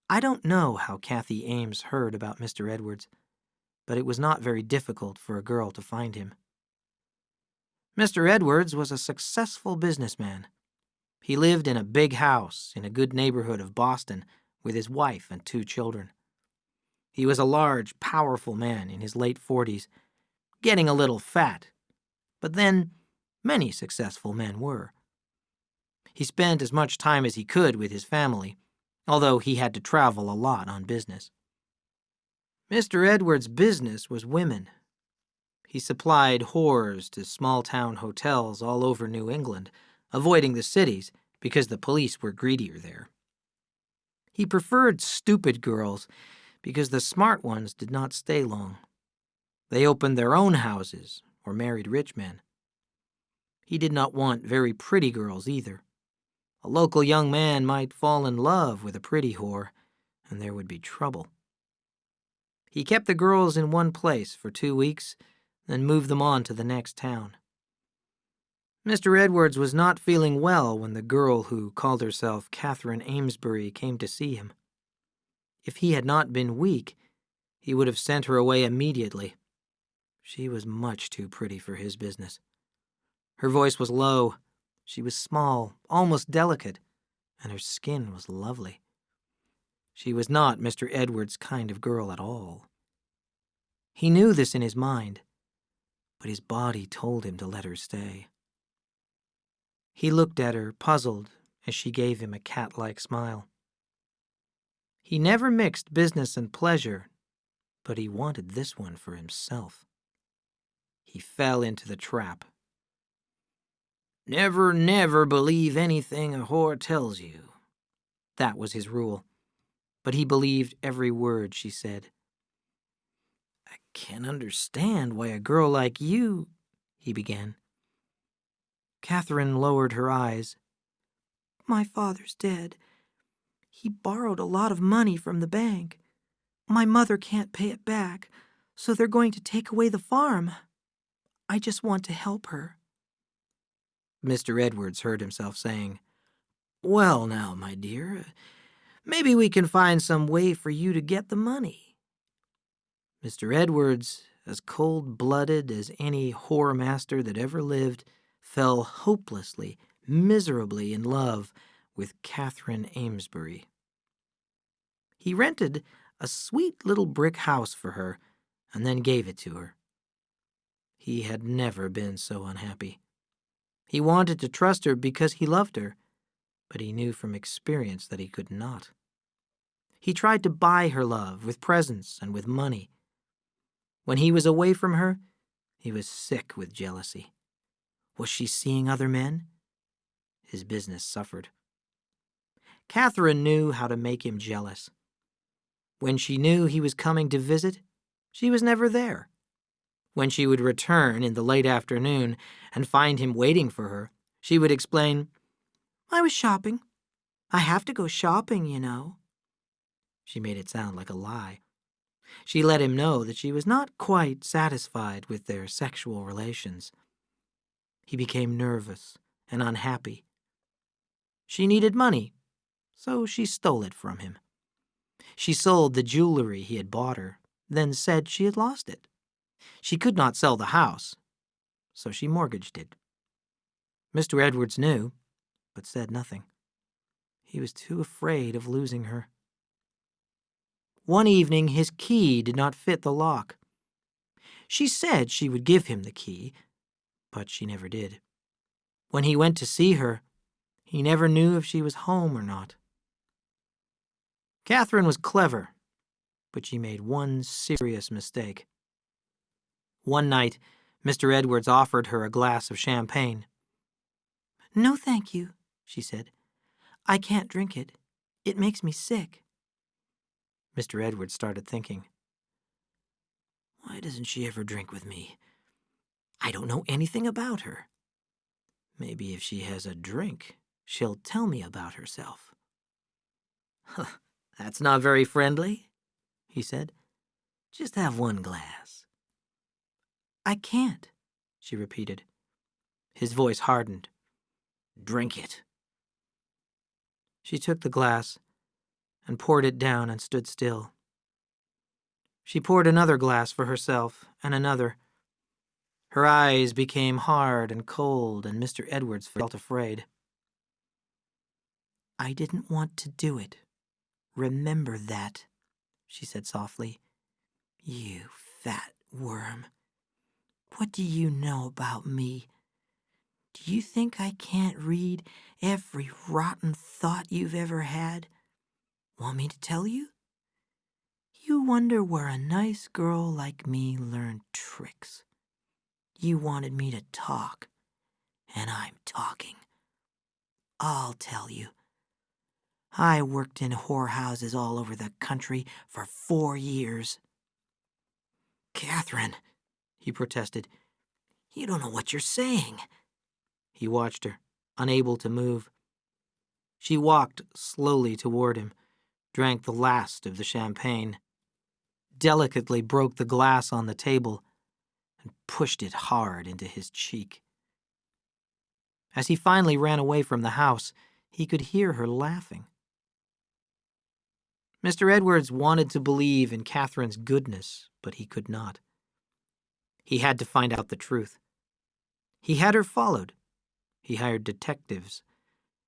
I don't know how Kathy Ames heard about Mr. Edwards, but it was not very difficult for a girl to find him. Mr. Edwards was a successful businessman. He lived in a big house in a good neighborhood of Boston with his wife and 2 children. He was a large, powerful man in his late 40s, getting a little fat, but then many successful men were. He spent as much time as he could with his family, although he had to travel a lot on business. Mr. Edwards' business was women. He supplied whores to small-town hotels all over New England, avoiding the cities because the police were greedier there. He preferred stupid girls because the smart ones did not stay long. They opened their own houses or married rich men. He did not want very pretty girls either. A local young man might fall in love with a pretty whore, and there would be trouble. He kept the girls in one place for 2 weeks, then moved them on to the next town. Mr. Edwards was not feeling well when the girl who called herself Catherine Amesbury came to see him. If he had not been weak, he would have sent her away immediately. She was much too pretty for his business. Her voice was low. She was small, almost delicate, and her skin was lovely. She was not Mr. Edwards' kind of girl at all. He knew this in his mind, but his body told him to let her stay. He looked at her, puzzled, as she gave him a cat-like smile. He never mixed business and pleasure, but he wanted this one for himself. He fell into the trap. "Never, never believe anything a whore tells you." That was his rule, but he believed every word she said. "I can't understand why a girl like you," he began. Catherine lowered her eyes. "My father's dead. He borrowed a lot of money from the bank. My mother can't pay it back, so they're going to take away the farm. I just want to help her." Mr. Edwards heard himself saying, "Well now, my dear, maybe we can find some way for you to get the money." Mr. Edwards, as cold-blooded as any whore-master that ever lived, fell hopelessly, miserably in love with Catherine Amesbury. He rented a sweet little brick house for her and then gave it to her. He had never been so unhappy. He wanted to trust her because he loved her, but he knew from experience that he could not. He tried to buy her love with presents and with money. When he was away from her, he was sick with jealousy. Was she seeing other men? His business suffered. Catherine knew how to make him jealous. When she knew he was coming to visit, she was never there. When she would return in the late afternoon and find him waiting for her, she would explain, "I was shopping. I have to go shopping, you know." She made it sound like a lie. She let him know that she was not quite satisfied with their sexual relations. He became nervous and unhappy. She needed money, so she stole it from him. She sold the jewelry he had bought her, then said she had lost it. She could not sell the house, so she mortgaged it. Mr. Edwards knew, but said nothing. He was too afraid of losing her. One evening, his key did not fit the lock. She said she would give him the key, but she never did. When he went to see her, he never knew if she was home or not. Catherine was clever, but she made one serious mistake. One night, Mr. Edwards offered her a glass of champagne. "No, thank you," she said. "I can't drink it. It makes me sick." Mr. Edwards started thinking, "Why doesn't she ever drink with me? I don't know anything about her. Maybe if she has a drink, she'll tell me about herself." "Huh, that's not very friendly," he said. "Just have one glass." "I can't," she repeated. His voice hardened. "Drink it." She took the glass and poured it down and stood still. She poured another glass for herself and another. Her eyes became hard and cold, and Mr. Edwards felt afraid. "I didn't want to do it. Remember that," she said softly. "You fat worm. What do you know about me? Do you think I can't read every rotten thought you've ever had? Want me to tell you? You wonder where a nice girl like me learned tricks. You wanted me to talk, and I'm talking. I'll tell you. I worked in whorehouses all over the country for 4 years. "Catherine," he protested, "You don't know what you're saying." He watched her, unable to move. She walked slowly toward him, drank the last of the champagne, delicately broke the glass on the table, and pushed it hard into his cheek. As he finally ran away from the house, he could hear her laughing. Mr. Edwards wanted to believe in Catherine's goodness, but he could not. He had to find out the truth. He had her followed. He hired detectives,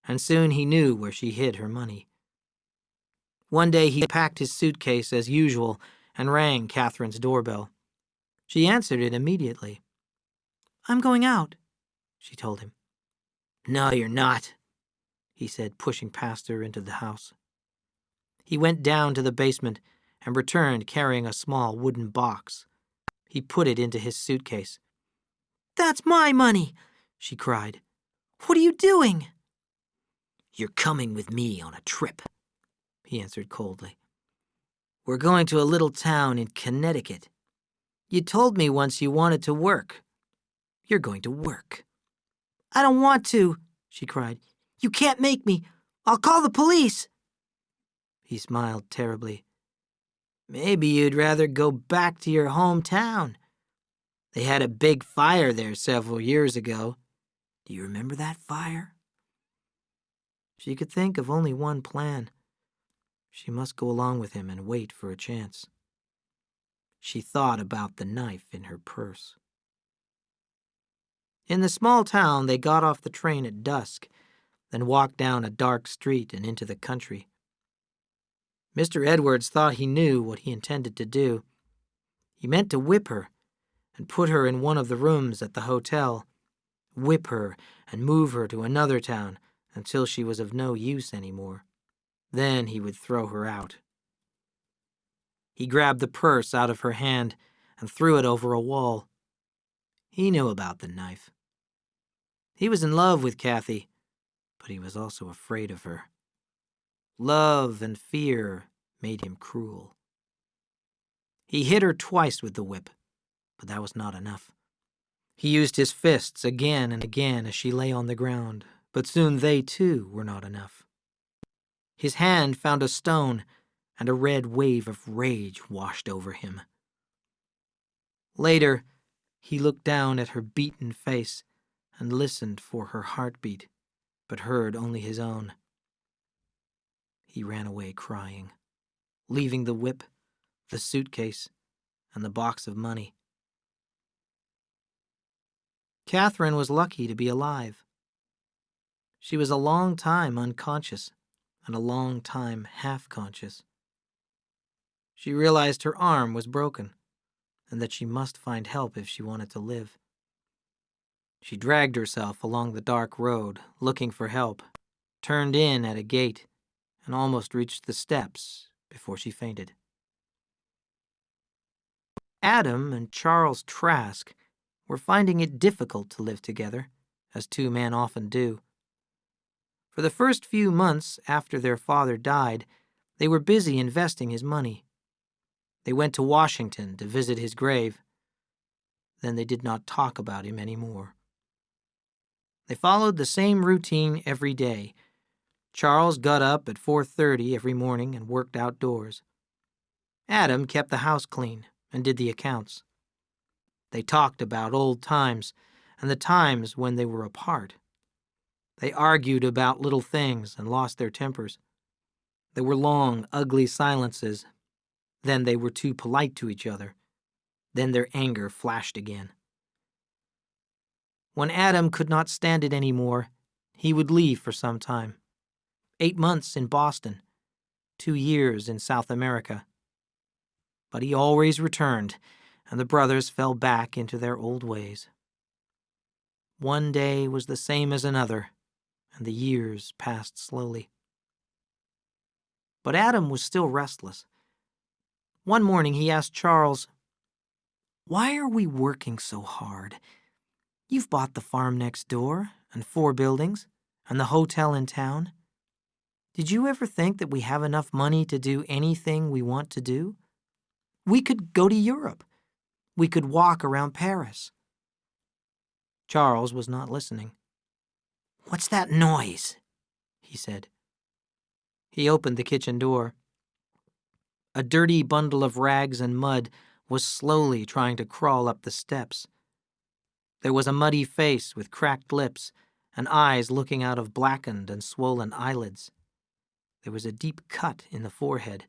and soon he knew where she hid her money. One day he packed his suitcase as usual and rang Catherine's doorbell. She answered it immediately. "I'm going out," she told him. "No, you're not," he said, pushing past her into the house. He went down to the basement and returned carrying a small wooden box. He put it into his suitcase. "That's my money," she cried. "What are you doing?" "You're coming with me on a trip," he answered coldly. "We're going to a little town in Connecticut. You told me once you wanted to work. You're going to work." "I don't want to," she cried. "You can't make me. I'll call the police." He smiled terribly. Maybe you'd rather go back to your hometown. They had a big fire there several years ago. Do you remember that fire? She could think of only one plan. She must go along with him and wait for a chance. She thought about the knife in her purse. In the small town, they got off the train at dusk, then walked down a dark street and into the country. Mr. Edwards thought he knew what he intended to do. He meant to whip her and put her in one of the rooms at the hotel, whip her and move her to another town until she was of no use anymore. Then he would throw her out. He grabbed the purse out of her hand and threw it over a wall. He knew about the knife. He was in love with Kathy, but he was also afraid of her. Love and fear made him cruel. He hit her twice with the whip, but that was not enough. He used his fists again and again as she lay on the ground, but soon they too were not enough. His hand found a stone, and a red wave of rage washed over him. Later, he looked down at her beaten face and listened for her heartbeat, but heard only his own. He ran away crying, leaving the whip, the suitcase, and the box of money. Catherine was lucky to be alive. She was a long time unconscious and a long time half-conscious. She realized her arm was broken and that she must find help if she wanted to live. She dragged herself along the dark road, looking for help, turned in at a gate, and almost reached the steps before she fainted. Adam and Charles Trask were finding it difficult to live together, as two men often do. For the first few months after their father died, they were busy investing his money. They went to Washington to visit his grave. Then they did not talk about him anymore. They followed the same routine every day. Charles got up at 4:30 every morning and worked outdoors. Adam kept the house clean and did the accounts. They talked about old times and the times when they were apart. They argued about little things and lost their tempers. There were long, ugly silences. Then they were too polite to each other. Then their anger flashed again. When Adam could not stand it anymore, he would leave for some time. 8 months in Boston, 2 years in South America. But he always returned, and the brothers fell back into their old ways. One day was the same as another, and the years passed slowly. But Adam was still restless. One morning he asked Charles, "Why are we working so hard? You've bought the farm next door, and 4 buildings, and the hotel in town. Did you ever think that we have enough money to do anything we want to do? We could go to Europe. We could walk around Paris." Charles was not listening. "What's that noise?" he said. He opened the kitchen door. A dirty bundle of rags and mud was slowly trying to crawl up the steps. There was a muddy face with cracked lips and eyes looking out of blackened and swollen eyelids. There was a deep cut in the forehead,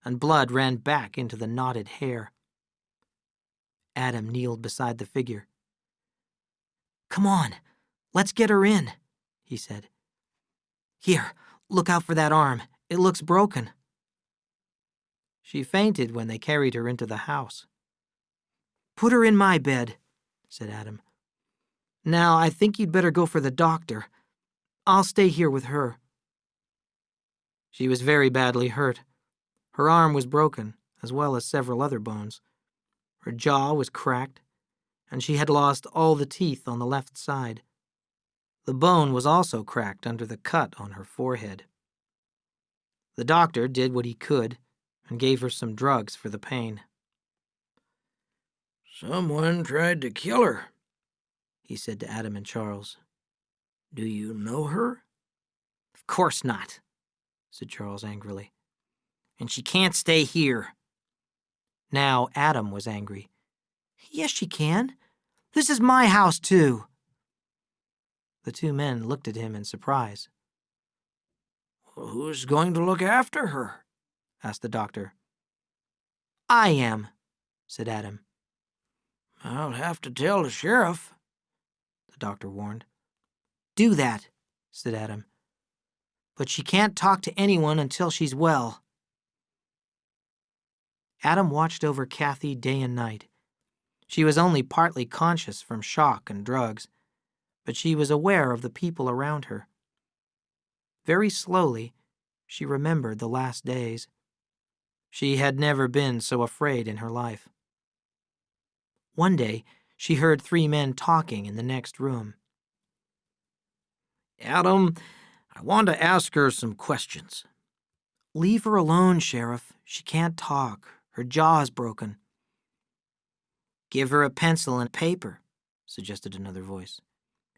and blood ran back into the knotted hair. Adam kneeled beside the figure. "Come on, let's get her in," he said. "Here, look out for that arm. It looks broken." She fainted when they carried her into the house. "Put her in my bed," said Adam. "Now, I think you'd better go for the doctor. I'll stay here with her." She was very badly hurt. Her arm was broken, as well as several other bones. Her jaw was cracked, and she had lost all the teeth on the left side. The bone was also cracked under the cut on her forehead. The doctor did what he could and gave her some drugs for the pain. "Someone tried to kill her," he said to Adam and Charles. "Do you know her?" "Of course not," said Charles angrily. "And she can't stay here." Now Adam was angry. Yes, she can. This is my house, too. The two men looked at him in surprise. "Who's going to look after her?" asked the doctor. I am, said Adam. "I'll have to tell the sheriff," the doctor warned. Do that, said Adam. but she can't talk to anyone until she's well. Adam watched over Kathy day and night. She was only partly conscious from shock and drugs, but she was aware of the people around her. Very slowly, she remembered the last days. She had never been so afraid in her life. One day, she heard three men talking in the next room. "Adam, I want to ask her some questions." Leave her alone, Sheriff. She can't talk. Her jaw is broken. Give her a pencil and paper, suggested another voice.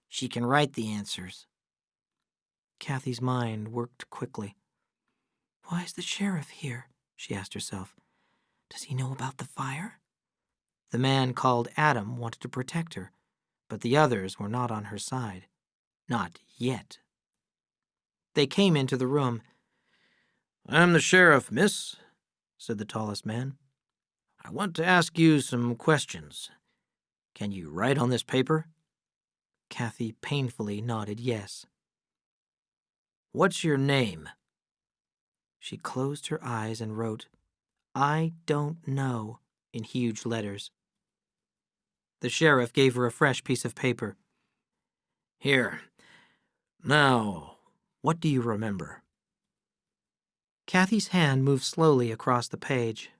She can write the answers. Kathy's mind worked quickly. Why is the sheriff here? She asked herself. Does he know about the fire? The man called Adam wanted to protect her, but the others were not on her side. Not yet. They came into the room. "I'm the sheriff, miss," said the tallest man. "I want to ask you some questions. Can you write on this paper?" Kathy painfully nodded yes. "What's your name?" She closed her eyes and wrote, "I don't know," in huge letters. The sheriff gave her a fresh piece of paper. "Here. Now, what do you remember?" Kathy's hand moved slowly across the page.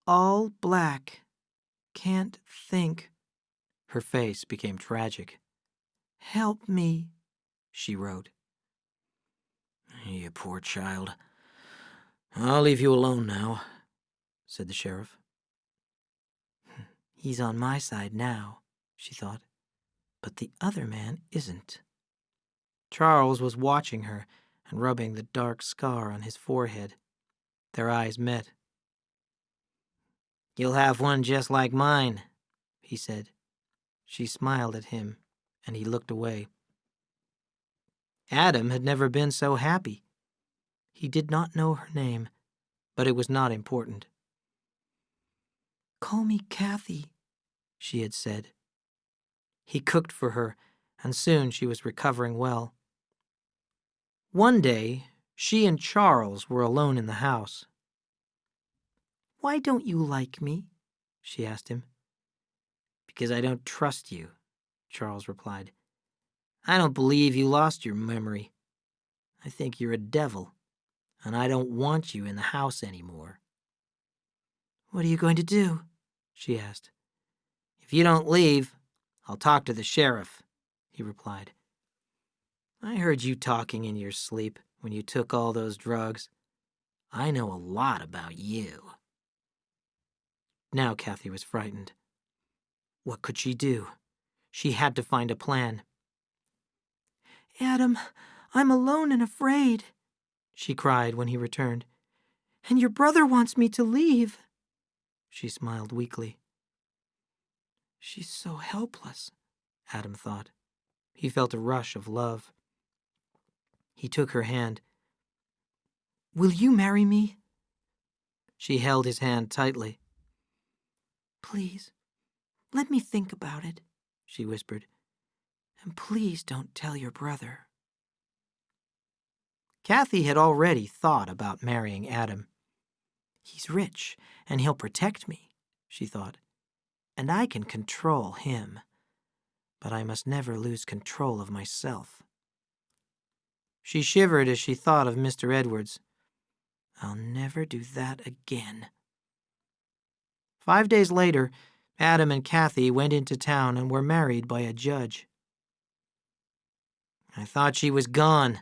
All black. Can't think. Her face became tragic. Help me, she wrote. "You poor child. I'll leave you alone now," said the sheriff. He's on my side now, she thought, but the other man isn't. Charles was watching her and rubbing the dark scar on his forehead. Their eyes met. "You'll have one just like mine," he said. She smiled at him, and he looked away. Adam had never been so happy. He did not know her name, but it was not important. Call me Kathy, she had said. He cooked for her, and soon she was recovering well. One day, she and Charles were alone in the house. Why don't you like me? She asked him. Because I don't trust you, Charles replied. I don't believe you lost your memory. I think you're a devil, and I don't want you in the house anymore. What are you going to do? She asked. If you don't leave, I'll talk to the sheriff, he replied. I heard you talking in your sleep when you took all those drugs. I know a lot about you. Now Kathy was frightened. What could she do? She had to find a plan. Adam, I'm alone and afraid, she cried when he returned. And your brother wants me to leave. She smiled weakly. She's so helpless, Adam thought. He felt a rush of love. He took her hand. Will you marry me? She held his hand tightly. Please, let me think about it, she whispered. And please don't tell your brother. Kathy had already thought about marrying Adam. He's rich, and he'll protect me, she thought. And I can control him. But I must never lose control of myself. She shivered as she thought of Mr. Edwards. I'll never do that again. 5 days later, Adam and Kathy went into town and were married by a judge. I thought she was gone,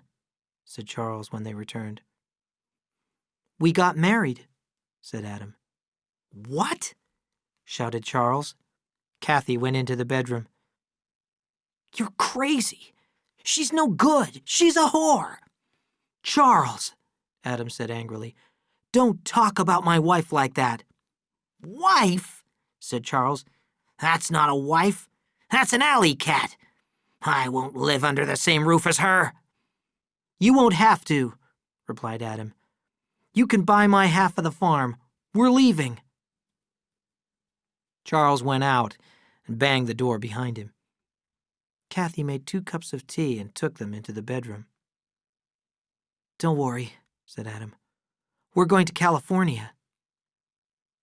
said Charles when they returned. We got married, said Adam. What? Shouted Charles. Kathy went into the bedroom. You're crazy. She's no good. She's a whore. Charles, Adam said angrily, don't talk about my wife like that. Wife? Said Charles. That's not a wife. That's an alley cat. I won't live under the same roof as her. You won't have to, replied Adam. You can buy my half of the farm. We're leaving. Charles went out and banged the door behind him. Kathy made 2 cups of tea and took them into the bedroom. Don't worry, said Adam. We're going to California.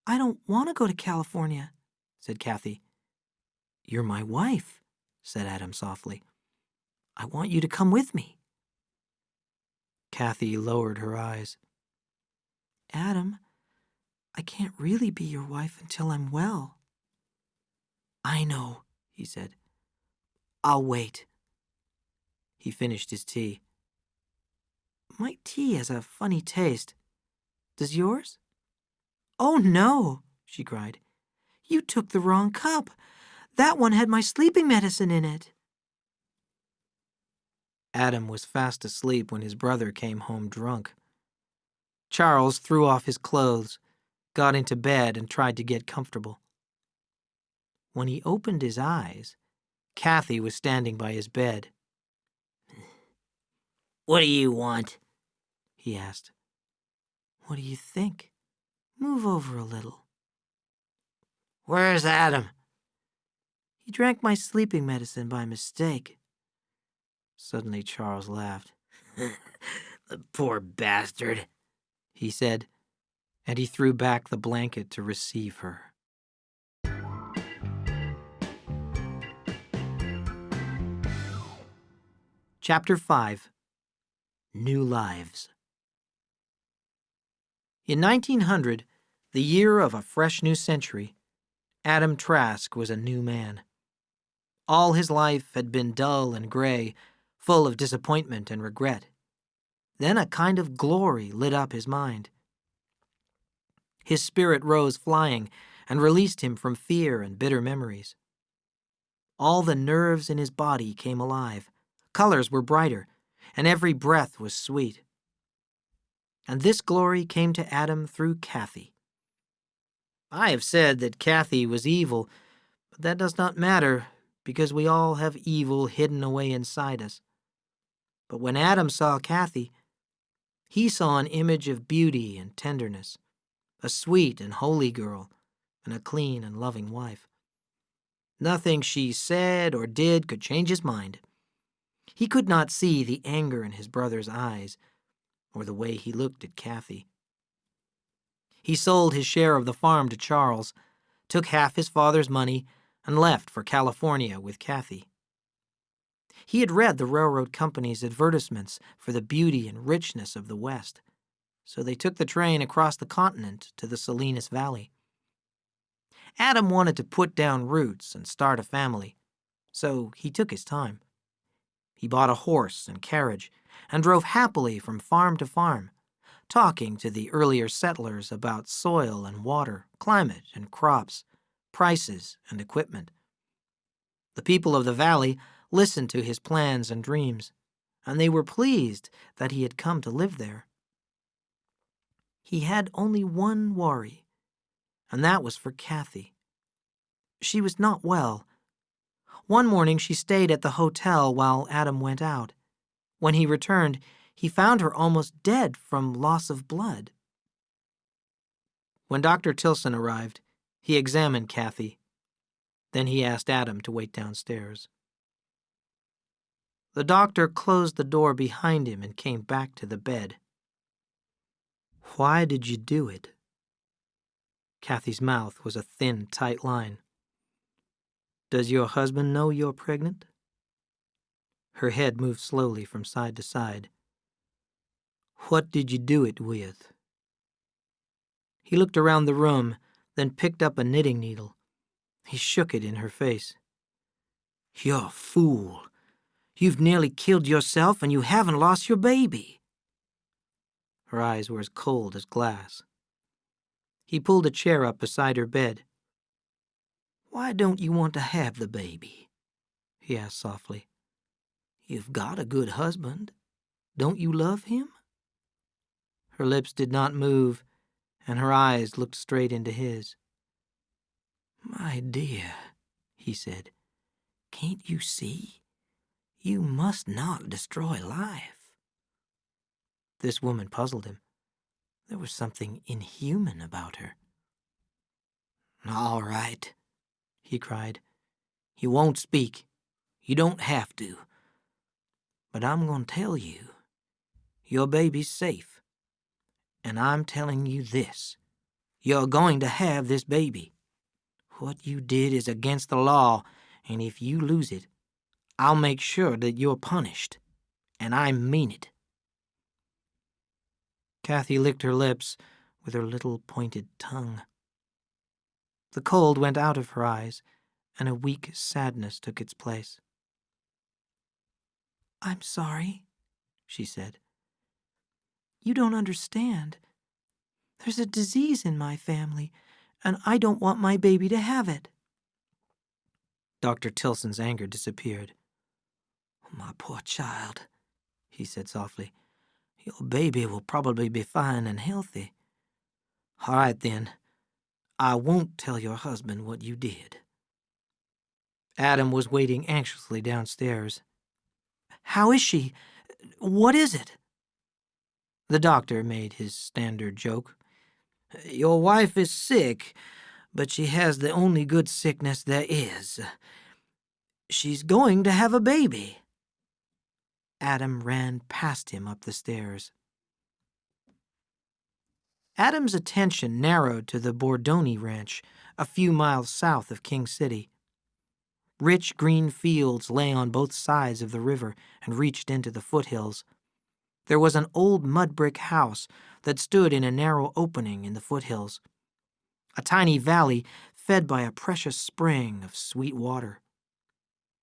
I don't want to go to California, said Kathy. You're my wife, said Adam softly. I want you to come with me. Kathy lowered her eyes. Adam, I can't really be your wife until I'm well. I know, he said. I'll wait. He finished his tea. My tea has a funny taste. Does yours? Oh, no, she cried. You took the wrong cup. That one had my sleeping medicine in it. Adam was fast asleep when his brother came home drunk. Charles threw off his clothes, got into bed, and tried to get comfortable. When he opened his eyes, Kathy was standing by his bed. What do you want? He asked. What do you think? Move over a little. Where's Adam? He drank my sleeping medicine by mistake. Suddenly Charles laughed. The poor bastard, he said, and he threw back the blanket to receive her. Chapter 5. New Lives. In 1900, the year of a fresh new century, Adam Trask was a new man. All his life had been dull and gray, full of disappointment and regret. Then a kind of glory lit up his mind. His spirit rose flying and released him from fear and bitter memories. All the nerves in his body came alive. Colors were brighter, and every breath was sweet. And this glory came to Adam through Kathy. I have said that Kathy was evil, but that does not matter because we all have evil hidden away inside us. But when Adam saw Kathy, he saw an image of beauty and tenderness, a sweet and holy girl, and a clean and loving wife. Nothing she said or did could change his mind. He could not see the anger in his brother's eyes or the way he looked at Kathy. He sold his share of the farm to Charles, took half his father's money, and left for California with Kathy. He had read the railroad company's advertisements for the beauty and richness of the West, so they took the train across the continent to the Salinas Valley. Adam wanted to put down roots and start a family, so he took his time. He bought a horse and carriage and drove happily from farm to farm, talking to the earlier settlers about soil and water, climate and crops, prices and equipment. The people of the valley listened to his plans and dreams, and they were pleased that he had come to live there. He had only one worry, and that was for Kathy. She was not well. One morning she stayed at the hotel while Adam went out. When he returned, he found her almost dead from loss of blood. When Dr. Tilson arrived, he examined Kathy. Then he asked Adam to wait downstairs. The doctor closed the door behind him and came back to the bed. Why did you do it? Kathy's mouth was a thin, tight line. Does your husband know you're pregnant? Her head moved slowly from side to side. What did you do it with? He looked around the room, then picked up a knitting needle. He shook it in her face. You're a fool. You've nearly killed yourself and you haven't lost your baby. Her eyes were as cold as glass. He pulled a chair up beside her bed. Why don't you want to have the baby? He asked softly. You've got a good husband. Don't you love him? Her lips did not move, and her eyes looked straight into his. My dear, he said, can't you see? You must not destroy life. This woman puzzled him. There was something inhuman about her. All right, he cried. You won't speak. You don't have to. But I'm going to tell you, your baby's safe. And I'm telling you this, you're going to have this baby. What you did is against the law, and if you lose it, I'll make sure that you're punished. And I mean it. Kathy licked her lips with her little pointed tongue. The cold went out of her eyes, and a weak sadness took its place. I'm sorry, she said. You don't understand. There's a disease in my family, and I don't want my baby to have it. Dr. Tilson's anger disappeared. My poor child, he said softly. Your baby will probably be fine and healthy. All right, then. I won't tell your husband what you did. Adam was waiting anxiously downstairs. How is she? What is it? The doctor made his standard joke. Your wife is sick, but she has the only good sickness there is. She's going to have a baby. Adam ran past him up the stairs. Adam's attention narrowed to the Bordoni Ranch, a few miles south of King City. Rich green fields lay on both sides of the river and reached into the foothills. There was an old mud brick house that stood in a narrow opening in the foothills. A tiny valley fed by a precious spring of sweet water.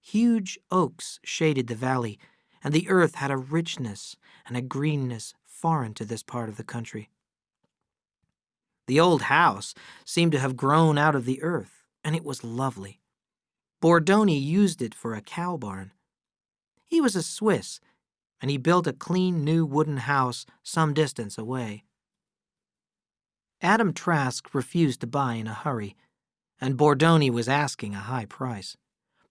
Huge oaks shaded the valley, and the earth had a richness and a greenness foreign to this part of the country. The old house seemed to have grown out of the earth, and it was lovely. Bordoni used it for a cow barn. He was a Swiss, and he built a clean new wooden house some distance away. Adam Trask refused to buy in a hurry, and Bordoni was asking a high price,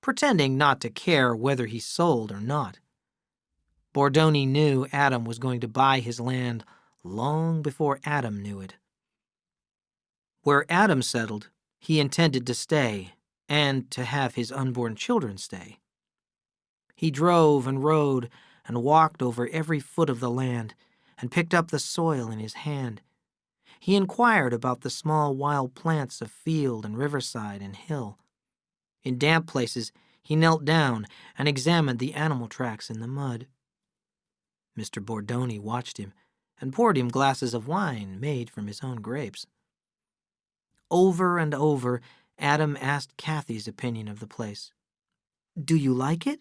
pretending not to care whether he sold or not. Bordoni knew Adam was going to buy his land long before Adam knew it. Where Adam settled, he intended to stay and to have his unborn children stay. He drove and rode and walked over every foot of the land and picked up the soil in his hand. He inquired about the small wild plants of field and riverside and hill. In damp places, he knelt down and examined the animal tracks in the mud. Mr. Bordoni watched him and poured him glasses of wine made from his own grapes. Over and over, Adam asked Kathy's opinion of the place. Do you like it?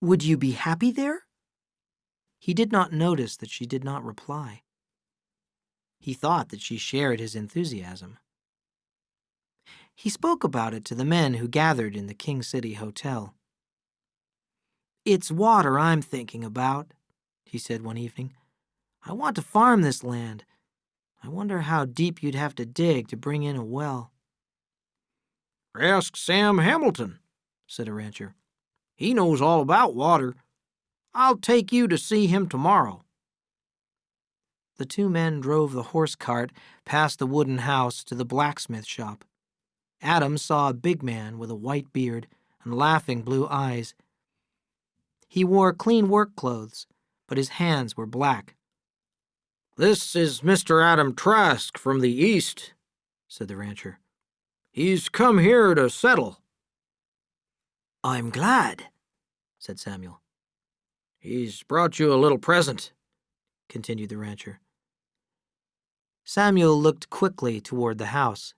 Would you be happy there? He did not notice that she did not reply. He thought that she shared his enthusiasm. He spoke about it to the men who gathered in the King City Hotel. It's water I'm thinking about, he said one evening. I want to farm this land. I wonder how deep you'd have to dig to bring in a well. Ask Sam Hamilton, said a rancher. He knows all about water. I'll take you to see him tomorrow. The two men drove the horse cart past the wooden house to the blacksmith shop. Adam saw a big man with a white beard and laughing blue eyes. He wore clean work clothes, but his hands were black. This is Mr. Adam Trask from the East, said the rancher. He's come here to settle. I'm glad, said Samuel. He's brought you a little present, continued the rancher. Samuel looked quickly toward the house.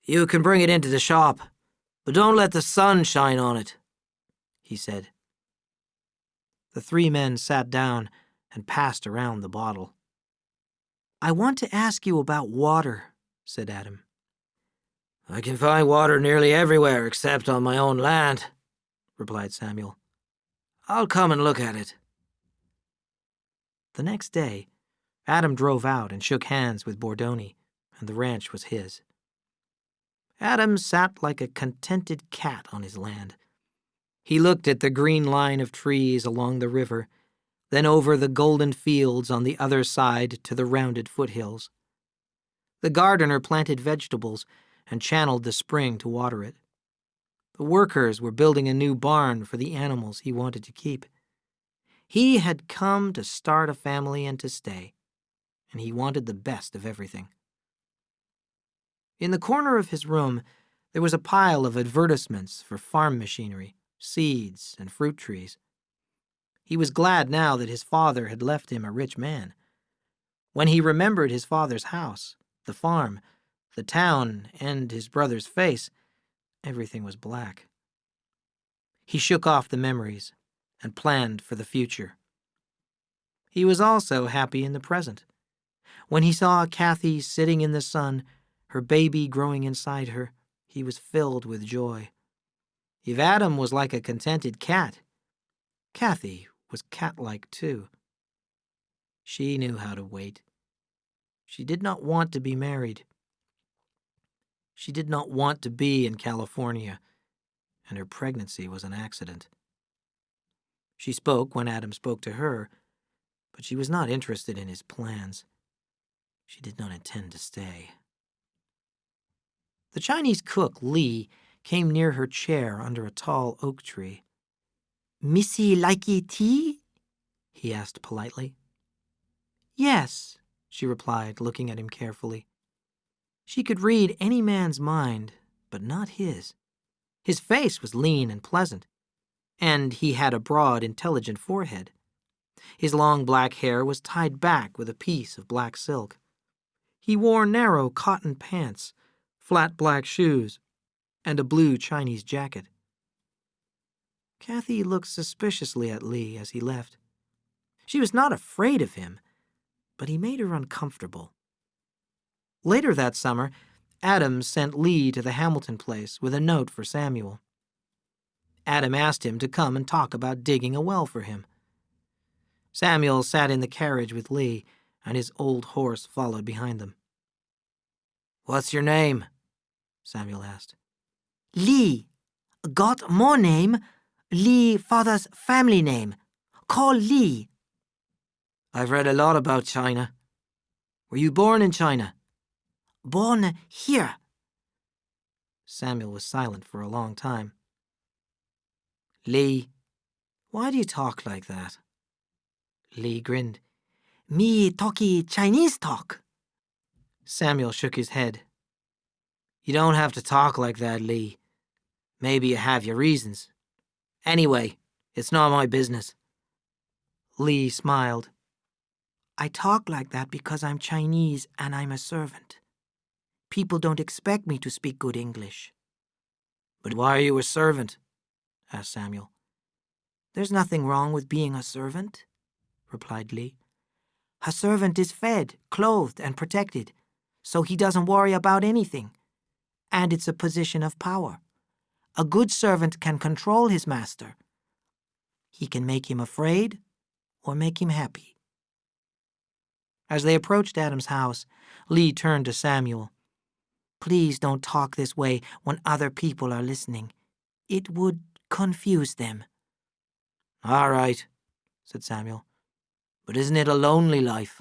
You can bring it into the shop, but don't let the sun shine on it, he said. The three men sat down and passed around the bottle. I want to ask you about water, said Adam. I can find water nearly everywhere except on my own land, replied Samuel. I'll come and look at it. The next day, Adam drove out and shook hands with Bordoni, and the ranch was his. Adam sat like a contented cat on his land. He looked at the green line of trees along the river, then over the golden fields on the other side to the rounded foothills. The gardener planted vegetables and channeled the spring to water it. The workers were building a new barn for the animals he wanted to keep. He had come to start a family and to stay, and he wanted the best of everything. In the corner of his room, there was a pile of advertisements for farm machinery, seeds, and fruit trees. He was glad now that his father had left him a rich man. When he remembered his father's house, the farm, the town, and his brother's face, everything was black. He shook off the memories and planned for the future. He was also happy in the present. When he saw Kathy sitting in the sun, her baby growing inside her, he was filled with joy. If Adam was like a contented cat, Kathy was cat-like too. She knew how to wait. She did not want to be married. She did not want to be in California, and her pregnancy was an accident. She spoke when Adam spoke to her, but she was not interested in his plans. She did not intend to stay. The Chinese cook, Lee, came near her chair under a tall oak tree. "Missy likey tea?" he asked politely. "Yes," she replied, looking at him carefully. She could read any man's mind, but not his. His face was lean and pleasant, and he had a broad, intelligent forehead. His long black hair was tied back with a piece of black silk. He wore narrow cotton pants, flat black shoes, and a blue Chinese jacket. Kathy looked suspiciously at Lee as he left. She was not afraid of him, but he made her uncomfortable. Later that summer, Adam sent Lee to the Hamilton place with a note for Samuel. Adam asked him to come and talk about digging a well for him. Samuel sat in the carriage with Lee, and his old horse followed behind them. "What's your name?" Samuel asked. "Lee. Got more name. Lee father's family name. Call Lee." "I've read a lot about China. Were you born in China?" "Born here." Samuel was silent for a long time. "Lee, why do you talk like that?" Lee grinned. "Me talkie Chinese talk." Samuel shook his head. "You don't have to talk like that, Lee. Maybe you have your reasons. Anyway, it's not my business." Lee smiled. "I talk like that because I'm Chinese and I'm a servant. People don't expect me to speak good English." "But why are you a servant?" asked Samuel. "There's nothing wrong with being a servant," replied Lee. "A servant is fed, clothed, and protected, so he doesn't worry about anything. And it's a position of power. A good servant can control his master. He can make him afraid or make him happy." As they approached Adam's house, Lee turned to Samuel. "Please don't talk this way when other people are listening. It would confuse them." "All right," said Samuel. "But isn't it a lonely life?"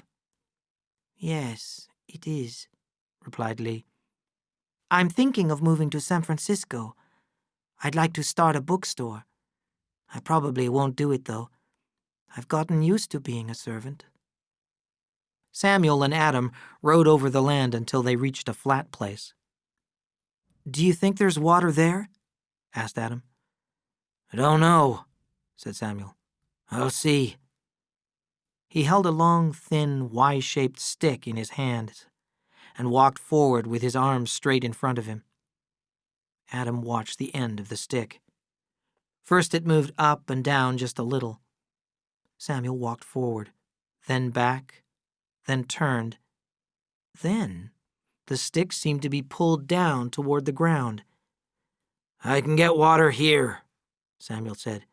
"Yes, it is," replied Lee. "I'm thinking of moving to San Francisco. I'd like to start a bookstore. I probably won't do it, though. I've gotten used to being a servant." Samuel and Adam rode over the land until they reached a flat place. "Do you think there's water there?" asked Adam. "I don't know," said Samuel. "I'll see." He held a long, thin, Y-shaped stick in his hand and walked forward with his arms straight in front of him. Adam watched the end of the stick. First it moved up and down just a little. Samuel walked forward, then back, then turned. Then the stick seemed to be pulled down toward the ground. "I can get water here," Samuel said,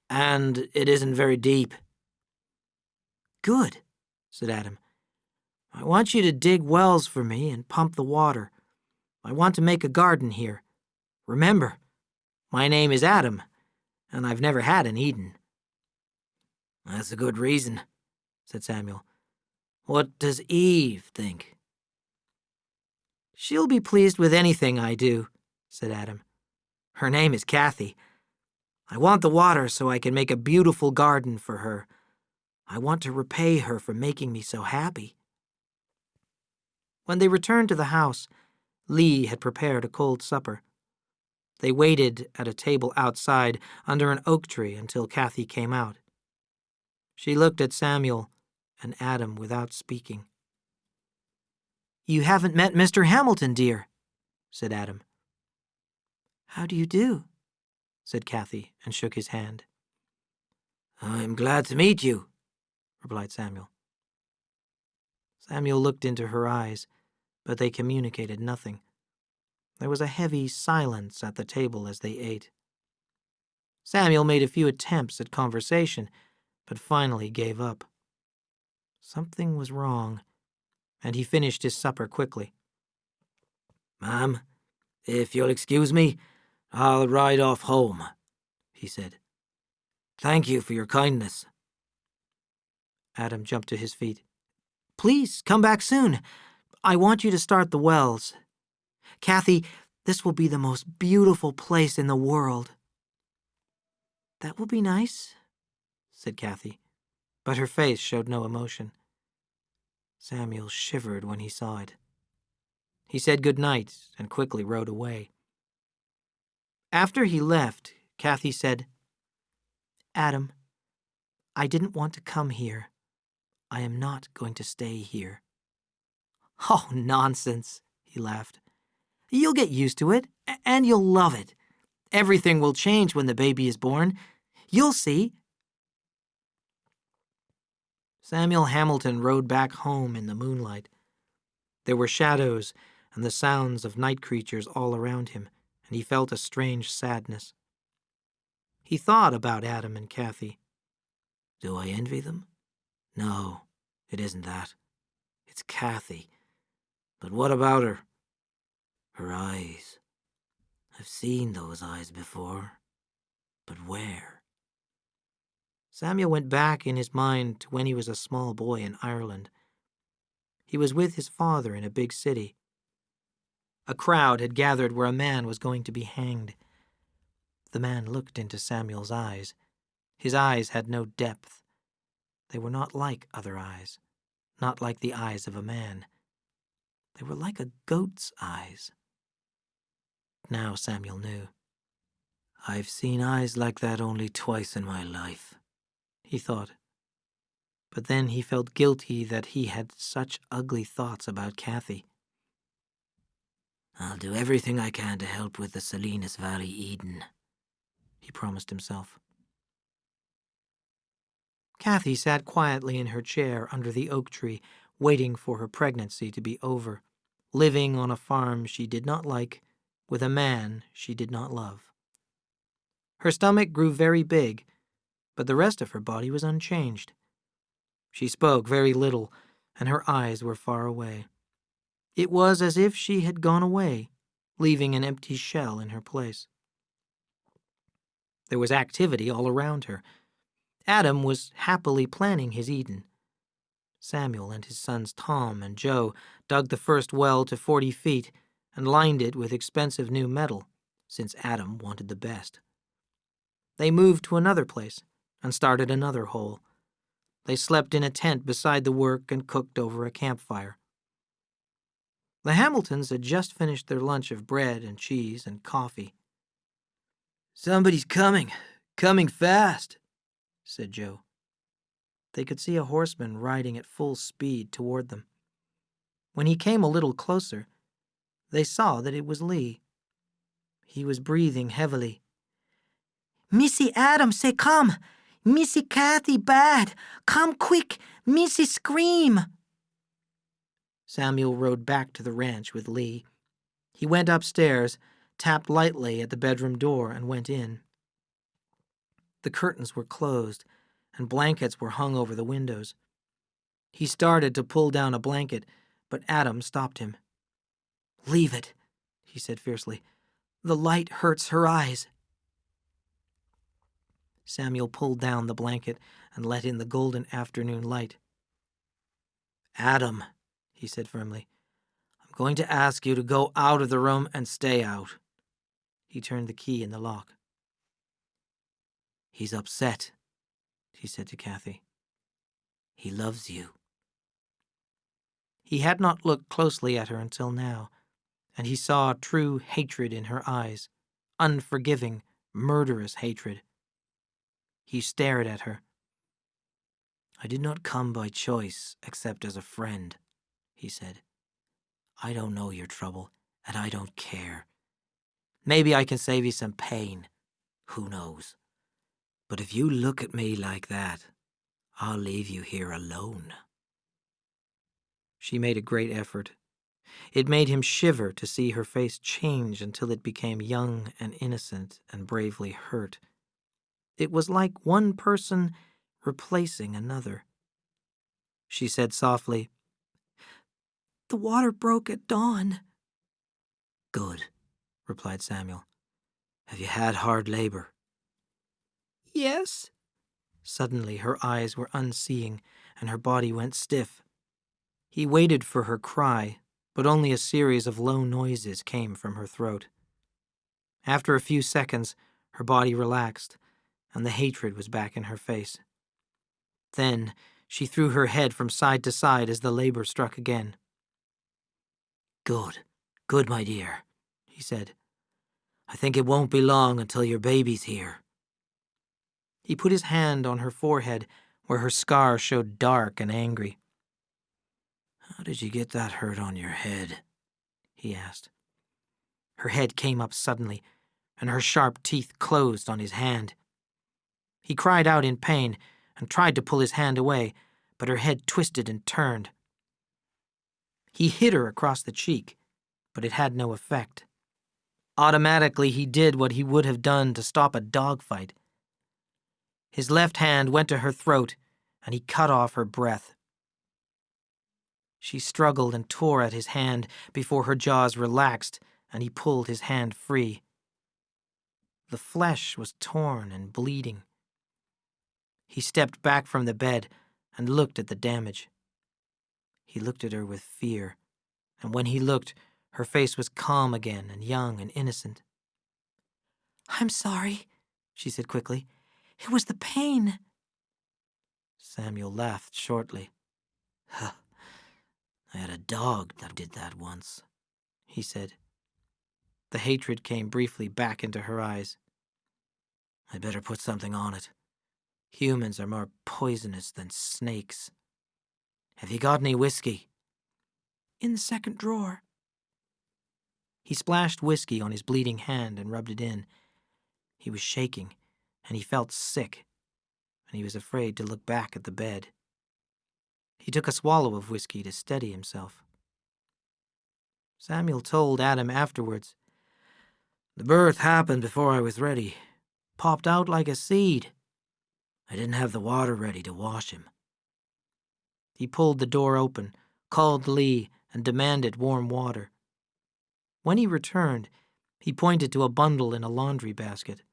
"and it isn't very deep." "Good," said Adam. "I want you to dig wells for me and pump the water. I want to make a garden here. Remember, my name is Adam, and I've never had an Eden." "That's a good reason," said Samuel. "What does Eve think?" "She'll be pleased with anything I do," said Adam. "Her name is Kathy. I want the water so I can make a beautiful garden for her. I want to repay her for making me so happy." When they returned to the house, Lee had prepared a cold supper. They waited at a table outside under an oak tree until Kathy came out. She looked at Samuel and Adam without speaking. "You haven't met Mr. Hamilton, dear," said Adam. "How do you do?" said Kathy, and shook his hand. "I'm glad to meet you," replied Samuel. Samuel looked into her eyes, but they communicated nothing. There was a heavy silence at the table as they ate. Samuel made a few attempts at conversation, but finally gave up. Something was wrong, and he finished his supper quickly. "Ma'am, if you'll excuse me, I'll ride off home," he said. "Thank you for your kindness." Adam jumped to his feet. "Please, come back soon. I want you to start the wells. Kathy, this will be the most beautiful place in the world." "That will be nice," said Kathy, but her face showed no emotion. Samuel shivered when he saw it. He said good night and quickly rode away. After he left, Kathy said, "Adam, I didn't want to come here. I am not going to stay here." "Oh, nonsense," he laughed. "You'll get used to it, and you'll love it. Everything will change when the baby is born. You'll see." Samuel Hamilton rode back home in the moonlight. There were shadows and the sounds of night creatures all around him, and he felt a strange sadness. He thought about Adam and Kathy. Do I envy them? No, it isn't that. It's Kathy. But what about her? Her eyes. I've seen those eyes before. But where? Samuel went back in his mind to when he was a small boy in Ireland. He was with his father in a big city. A crowd had gathered where a man was going to be hanged. The man looked into Samuel's eyes. His eyes had no depth. They were not like other eyes, not like the eyes of a man. They were like a goat's eyes. Now Samuel knew. I've seen eyes like that only twice in my life, he thought. But then he felt guilty that he had such ugly thoughts about Kathy. I'll do everything I can to help with the Salinas Valley Eden, he promised himself. Kathy sat quietly in her chair under the oak tree, waiting for her pregnancy to be over, living on a farm she did not like, with a man she did not love. Her stomach grew very big, but the rest of her body was unchanged. She spoke very little, and her eyes were far away. It was as if she had gone away, leaving an empty shell in her place. There was activity all around her. Adam was happily planning his Eden. Samuel and his sons Tom and Joe dug the first well to 40 feet and lined it with expensive new metal, since Adam wanted the best. They moved to another place and started another hole. They slept in a tent beside the work and cooked over a campfire. The Hamiltons had just finished their lunch of bread and cheese and coffee. Somebody's coming fast, said Joe. They could see a horseman riding at full speed toward them. When he came a little closer, they saw that it was Lee. He was breathing heavily. Missy Adam say come! Missy Kathy bad! Come quick! Missy scream! Samuel rode back to the ranch with Lee. He went upstairs, tapped lightly at the bedroom door, and went in. The curtains were closed, and blankets were hung over the windows. He started to pull down a blanket, but Adam stopped him. Leave it. he said fiercely. "The light hurts her eyes." Samuel pulled down the blanket and let in the golden afternoon light. "Adam," he said firmly, "I'm going to ask you to go out of the room and stay out." He turned the key in the lock. "He's upset," he said to Kathy. "He loves you." He had not looked closely at her until now, and he saw true hatred in her eyes, unforgiving, murderous hatred. He stared at her. "I did not come by choice except as a friend," he said. "I don't know your trouble, and I don't care. Maybe I can save you some pain. Who knows? But if you look at me like that, I'll leave you here alone." She made a great effort. It made him shiver to see her face change until it became young and innocent and bravely hurt. It was like one person replacing another. She said softly, "The water broke at dawn." "Good," replied Samuel. "Have you had hard labor?" "Yes." Suddenly her eyes were unseeing and her body went stiff. He waited for her cry, but only a series of low noises came from her throat. After a few seconds, her body relaxed, and the hatred was back in her face. Then she threw her head from side to side as the labor struck again. "Good, good, my dear," he said. "I think it won't be long until your baby's here." He put his hand on her forehead, where her scar showed dark and angry. "How did you get that hurt on your head?" he asked. Her head came up suddenly, and her sharp teeth closed on his hand. He cried out in pain and tried to pull his hand away, but her head twisted and turned. He hit her across the cheek, but it had no effect. Automatically, he did what he would have done to stop a dogfight. His left hand went to her throat, and he cut off her breath. She struggled and tore at his hand before her jaws relaxed, and he pulled his hand free. The flesh was torn and bleeding. He stepped back from the bed and looked at the damage. He looked at her with fear, and when he looked, her face was calm again and young and innocent. "I'm sorry," she said quickly. "It was the pain." Samuel laughed shortly. "Huh, I had a dog that did that once," he said. The hatred came briefly back into her eyes. "I'd better put something on it. Humans are more poisonous than snakes. Have you got any whiskey?" "In the second drawer." He splashed whiskey on his bleeding hand and rubbed it in. He was shaking, and he felt sick, and he was afraid to look back at the bed. He took a swallow of whiskey to steady himself. Samuel told Adam afterwards, "The birth happened before I was ready. Popped out like a seed. I didn't have the water ready to wash him." He pulled the door open, called Lee, and demanded warm water. When he returned, he pointed to a bundle in a laundry basket.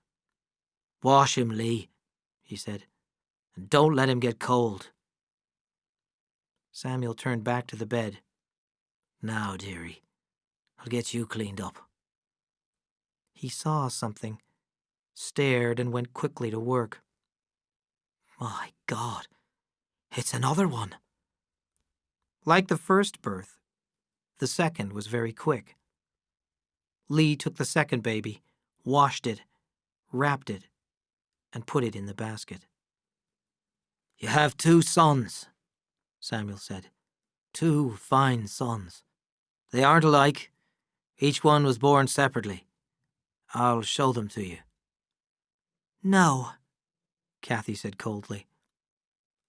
"Wash him, Lee," he said, "and don't let him get cold." Samuel turned back to the bed. "Now, dearie, I'll get you cleaned up." He saw something, stared, and went quickly to work. My God, it's another one. Like the first birth, the second was very quick. Lee took the second baby, washed it, wrapped it, and put it in the basket. "You have 2 sons," Samuel said. "2 fine sons. They aren't alike. Each one was born separately. I'll show them to you." "No," Kathy said coldly.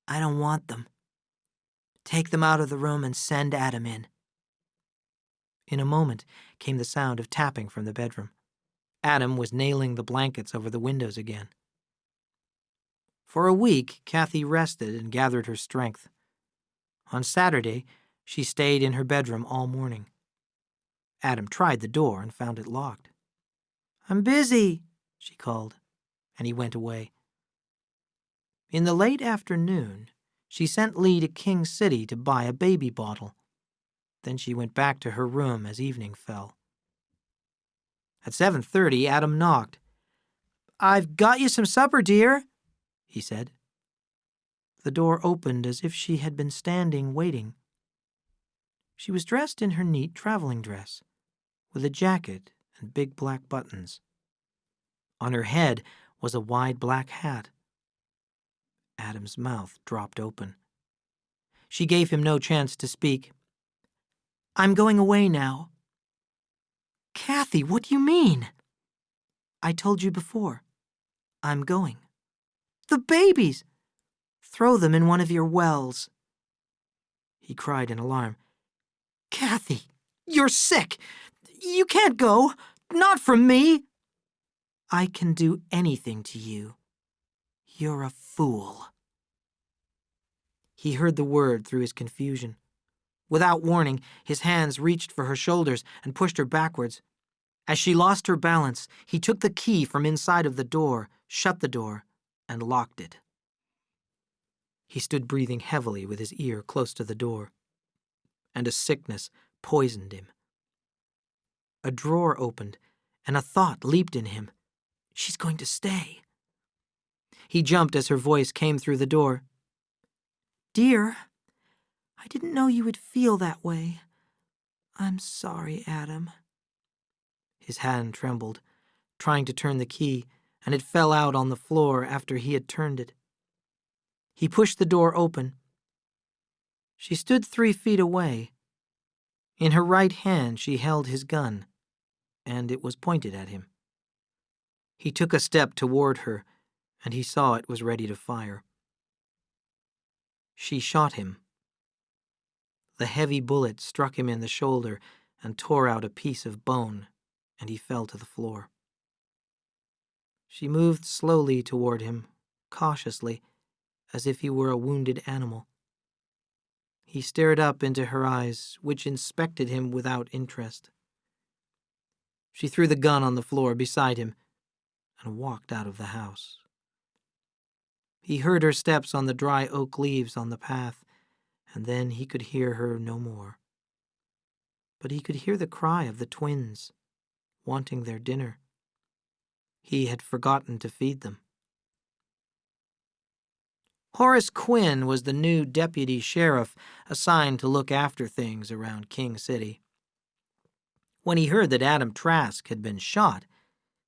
"I don't want them. Take them out of the room and send Adam in." In a moment came the sound of tapping from the bedroom. Adam was nailing the blankets over the windows again. For a week, Kathy rested and gathered her strength. On Saturday, she stayed in her bedroom all morning. Adam tried the door and found it locked. "I'm busy," she called, and he went away. In the late afternoon, she sent Lee to King City to buy a baby bottle. Then she went back to her room as evening fell. At 7:30, Adam knocked. "I've got you some supper, dear," he said. The door opened as if she had been standing waiting. She was dressed in her neat traveling dress, with a jacket and big black buttons. On her head was a wide black hat. Adam's mouth dropped open. She gave him no chance to speak. "I'm going away now." "Kathy, what do you mean?" "I told you before. I'm going." "The babies!" "Throw them in one of your wells." He cried in alarm. "Kathy, you're sick. You can't go. Not from me." "I can do anything to you. You're a fool." He heard the word through his confusion. Without warning, his hands reached for her shoulders and pushed her backwards. As she lost her balance, he took the key from inside of the door, shut the door, and locked it. He stood breathing heavily with his ear close to the door, and a sickness poisoned him. A drawer opened, and a thought leaped in him. She's going to stay. He jumped as her voice came through the door. "Dear, I didn't know you would feel that way. I'm sorry, Adam." His hand trembled, trying to turn the key, and it fell out on the floor after he had turned it. He pushed the door open. She stood 3 feet away. In her right hand she held his gun, and it was pointed at him. He took a step toward her, and he saw it was ready to fire. She shot him. The heavy bullet struck him in the shoulder and tore out a piece of bone, and he fell to the floor. She moved slowly toward him, cautiously, as if he were a wounded animal. He stared up into her eyes, which inspected him without interest. She threw the gun on the floor beside him and walked out of the house. He heard her steps on the dry oak leaves on the path, and then he could hear her no more. But he could hear the cry of the twins, wanting their dinner. He had forgotten to feed them. Horace Quinn was the new deputy sheriff assigned to look after things around King City. When he heard that Adam Trask had been shot,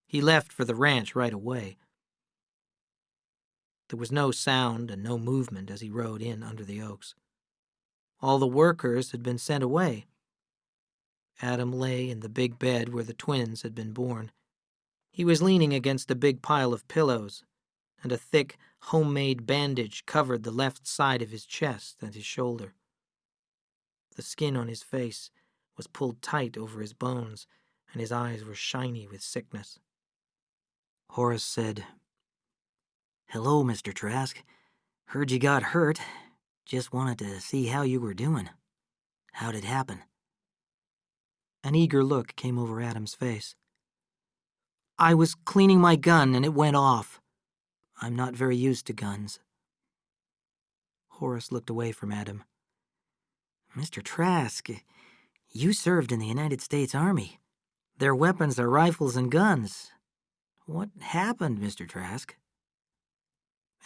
he left for the ranch right away. There was no sound and no movement as he rode in under the oaks. All the workers had been sent away. Adam lay in the big bed where the twins had been born. He was leaning against a big pile of pillows, and a thick, homemade bandage covered the left side of his chest and his shoulder. The skin on his face was pulled tight over his bones, and his eyes were shiny with sickness. Horace said, "Hello, Mr. Trask. Heard you got hurt. Just wanted to see how you were doing. How'd it happen?" An eager look came over Adam's face. "I was cleaning my gun and it went off. I'm not very used to guns." Horace looked away from Adam. "Mr. Trask, you served in the United States Army. Their weapons are rifles and guns. What happened, Mr. Trask?"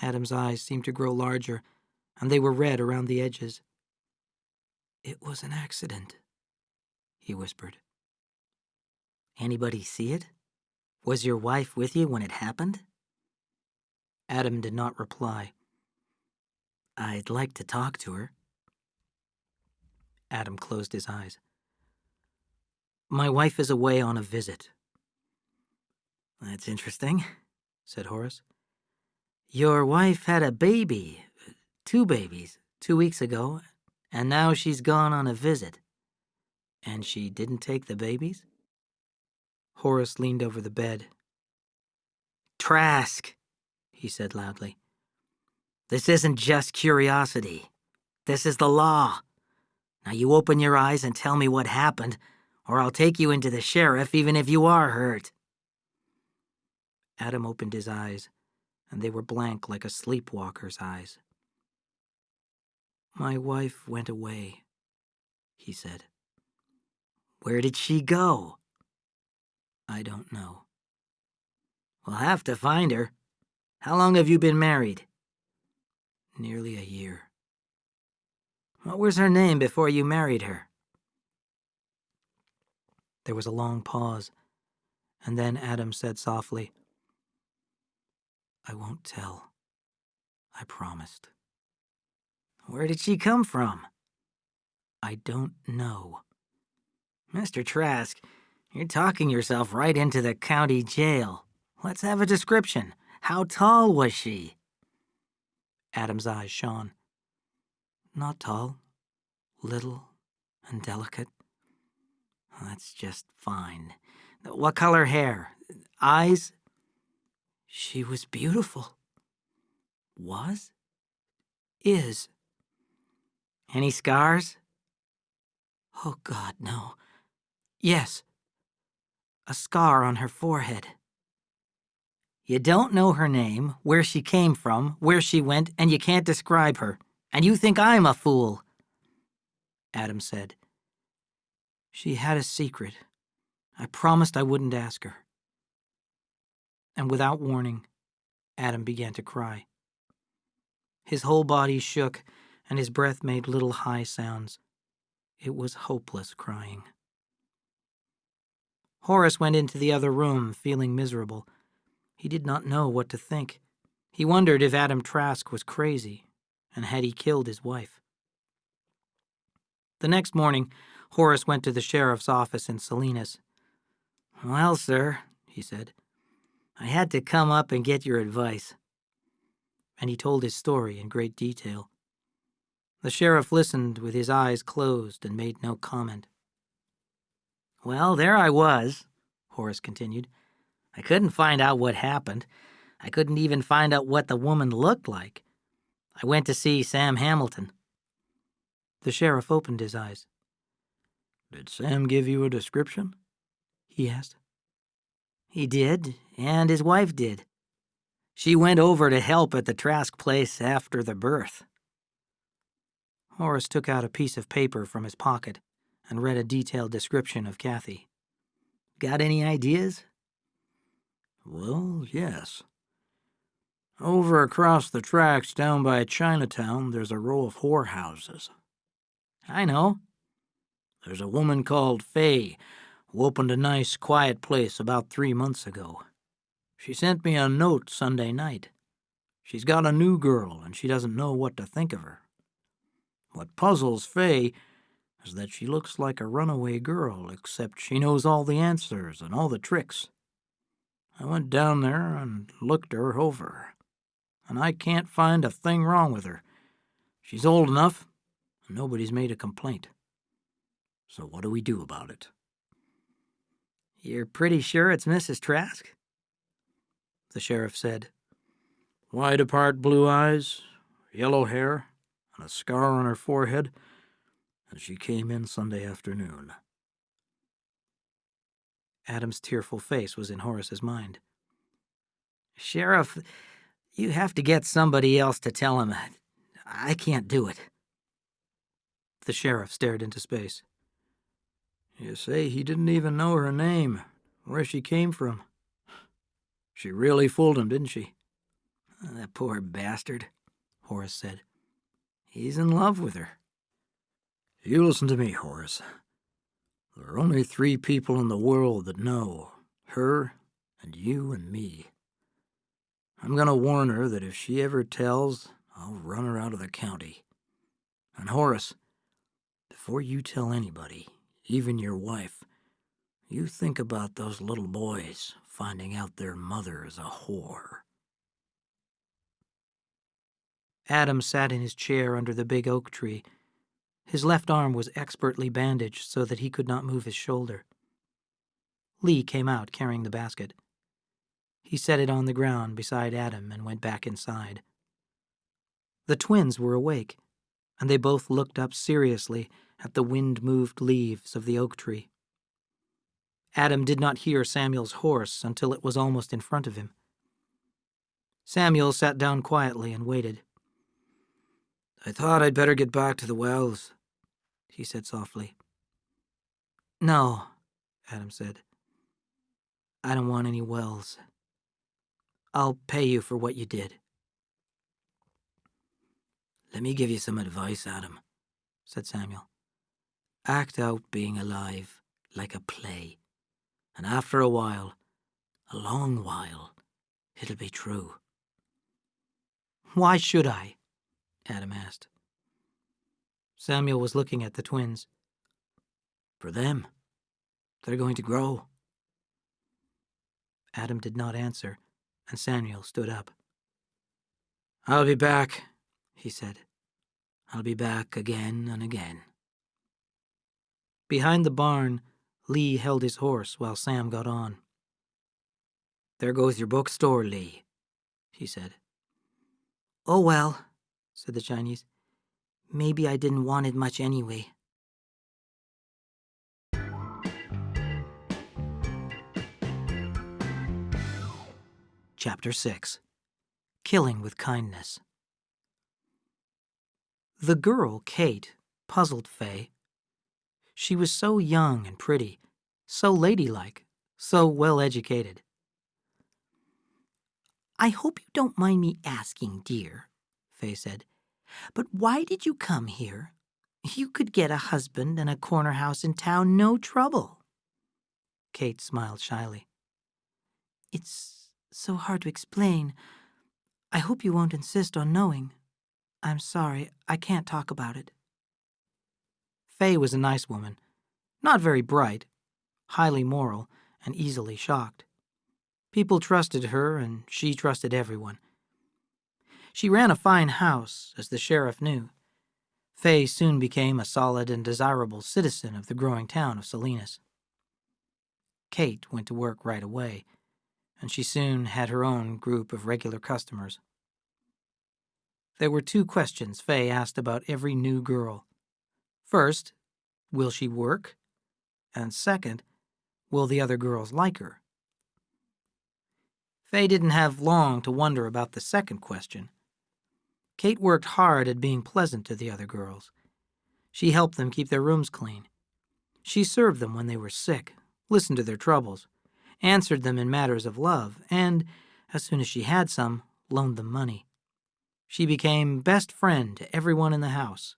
Adam's eyes seemed to grow larger, and they were red around the edges. "It was an accident," he whispered. "Anybody see it? Was your wife with you when it happened?" Adam did not reply. "I'd like to talk to her." Adam closed his eyes. "My wife is away on a visit." "That's interesting," said Horace. "Your wife had a baby, 2 babies, 2 weeks ago, and now she's gone on a visit. And she didn't take the babies?" Horace leaned over the bed. "Trask," he said loudly, "this isn't just curiosity. This is the law. Now you open your eyes and tell me what happened, or I'll take you into the sheriff even if you are hurt." Adam opened his eyes, and they were blank like a sleepwalker's eyes. "My wife went away," he said. "Where did she go?" "I don't know." "We'll have to find her. How long have you been married?" "Nearly a year." "What was her name before you married her?" There was a long pause, and then Adam said softly, "I won't tell. I promised." "Where did she come from?" "I don't know." "Mr. Trask, you're talking yourself right into the county jail. Let's have a description. How tall was she?" Adam's eyes shone. "Not tall. Little and delicate." "That's just fine. What color hair? Eyes?" "She was beautiful." Was? "Is." Any scars?" "Oh, God, no. Yes. A scar on her forehead." "You don't know her name, where she came from, where she went, and you can't describe her. And you think I'm a fool." Adam said, "She had a secret. I promised I wouldn't ask her." And without warning, Adam began to cry. His whole body shook, and his breath made little high sounds. It was hopeless crying. Horace went into the other room, feeling miserable. He did not know what to think. He wondered if Adam Trask was crazy, and had he killed his wife. The next morning, Horace went to the sheriff's office in Salinas. "Well, sir," he said, "I had to come up and get your advice." And he told his story in great detail. The sheriff listened with his eyes closed and made no comment. "Well, there I was," Horace continued. "I couldn't find out what happened. I couldn't even find out what the woman looked like. I went to see Sam Hamilton." The sheriff opened his eyes. "Did Sam give you a description?" he asked. "He did, and his wife did. She went over to help at the Trask place after the birth." Horace took out a piece of paper from his pocket and read a detailed description of Kathy. "Got any ideas?" "Well, yes. Over across the tracks down by Chinatown, there's a row of whorehouses." "I know." "There's a woman called Fay who opened a nice, quiet place about 3 months ago. She sent me a note Sunday night. She's got a new girl, and she doesn't know what to think of her. What puzzles Fay is that she looks like a runaway girl, except she knows all the answers and all the tricks. I went down there and looked her over, and I can't find a thing wrong with her. She's old enough, and nobody's made a complaint. So what do we do about it?" "You're pretty sure it's Mrs. Trask?" The sheriff said, "Wide apart blue eyes, yellow hair, and a scar on her forehead, and she came in Sunday afternoon." Adam's tearful face was in Horace's mind. "Sheriff, you have to get somebody else to tell him. I can't do it." The sheriff stared into space. "You say he didn't even know her name, where she came from. She really fooled him, didn't she?" "That poor bastard," Horace said. "He's in love with her." "You listen to me, Horace. There are only 3 people in the world that know, her and you and me. I'm going to warn her that if she ever tells, I'll run her out of the county. And Horace, before you tell anybody, even your wife, you think about those little boys finding out their mother is a whore." Adam sat in his chair under the big oak tree. His left arm was expertly bandaged so that he could not move his shoulder. Lee came out carrying the basket. He set it on the ground beside Adam and went back inside. The twins were awake, and they both looked up seriously at the wind-moved leaves of the oak tree. Adam did not hear Samuel's horse until it was almost in front of him. Samuel sat down quietly and waited. "I thought I'd better get back to the wells," he said softly. "No," Adam said. "I don't want any wells. I'll pay you for what you did." "Let me give you some advice, Adam," said Samuel. "Act out being alive like a play, and after a while, a long while, it'll be true." "Why should I?" Adam asked. Samuel was looking at the twins. "For them. They're going to grow." Adam did not answer, and Samuel stood up. "I'll be back," he said. "I'll be back again and again." Behind the barn, Lee held his horse while Sam got on. "There goes your bookstore, Lee," he said. "Oh well," said the Chinese. "Maybe I didn't want it much anyway." Chapter 6. Killing with Kindness. The girl, Kate, puzzled Faye. She was so young and pretty, so ladylike, so well-educated. "I hope you don't mind me asking, dear," Faye said, "but why did you come here? You could get a husband and a corner house in town, no trouble." Kate smiled shyly. "It's so hard to explain. I hope you won't insist on knowing. I'm sorry, I can't talk about it." Faye was a nice woman, not very bright, highly moral, and easily shocked. People trusted her, and she trusted everyone. She ran a fine house, as the sheriff knew. Faye soon became a solid and desirable citizen of the growing town of Salinas. Kate went to work right away, and she soon had her own group of regular customers. There were 2 questions Faye asked about every new girl. First, will she work? And second, will the other girls like her? Faye didn't have long to wonder about the second question. Kate worked hard at being pleasant to the other girls. She helped them keep their rooms clean. She served them when they were sick, listened to their troubles, answered them in matters of love, and, as soon as she had some, loaned them money. She became best friend to everyone in the house.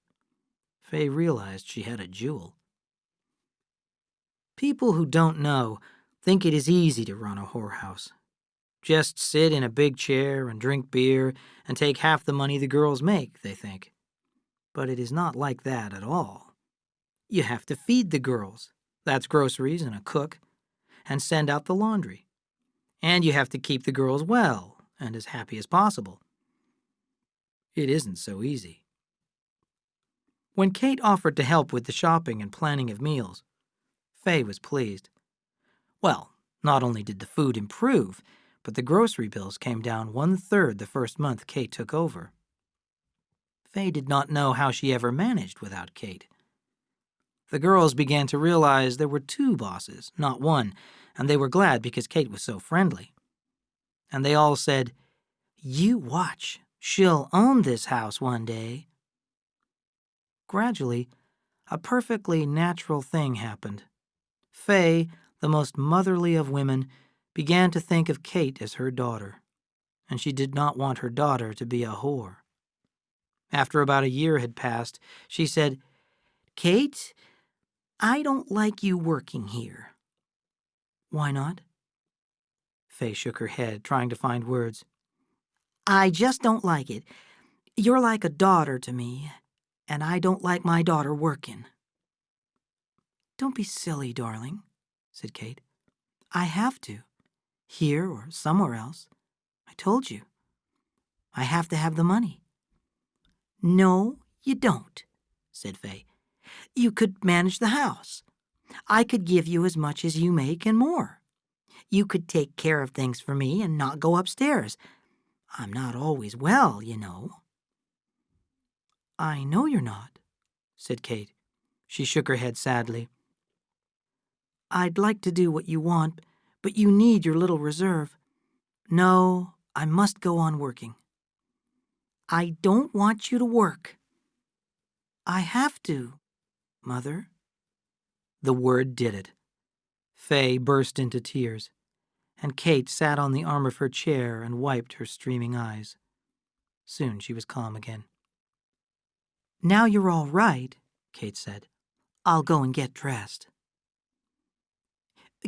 Faye realized she had a jewel. People who don't know think it is easy to run a whorehouse. Just sit in a big chair and drink beer and take half the money the girls make, they think. But it is not like that at all. You have to feed the girls, that's groceries and a cook, and send out the laundry. And you have to keep the girls well and as happy as possible. It isn't so easy. When Kate offered to help with the shopping and planning of meals, Faye was pleased. Well, not only did the food improve, but the grocery bills came down 1/3 the first month Kate took over. Faye did not know how she ever managed without Kate. The girls began to realize there were 2 bosses, not one, and they were glad because Kate was so friendly. And they all said, "You watch, she'll own this house one day." Gradually, a perfectly natural thing happened. Faye, the most motherly of women, began to think of Kate as her daughter, and she did not want her daughter to be a whore. After about a year had passed, she said, "Kate, I don't like you working here." "Why not?" Faye shook her head, trying to find words. "I just don't like it. You're like a daughter to me, and I don't like my daughter working." "Don't be silly, darling," said Kate. "I have to. Here or somewhere else. I told you. I have to have the money." "No, you don't," said Faye. "You could manage the house. I could give you as much as you make and more. You could take care of things for me and not go upstairs. I'm not always well, you know." "I know you're not," said Kate. She shook her head sadly. I'd like to do what you want, but you need your little reserve. No, I must go on working. I don't want you to work. I have to, Mother. The word did it. Fay burst into tears, and Kate sat on the arm of her chair and wiped her streaming eyes. Soon she was calm again. Now you're all right, Kate said. I'll go and get dressed.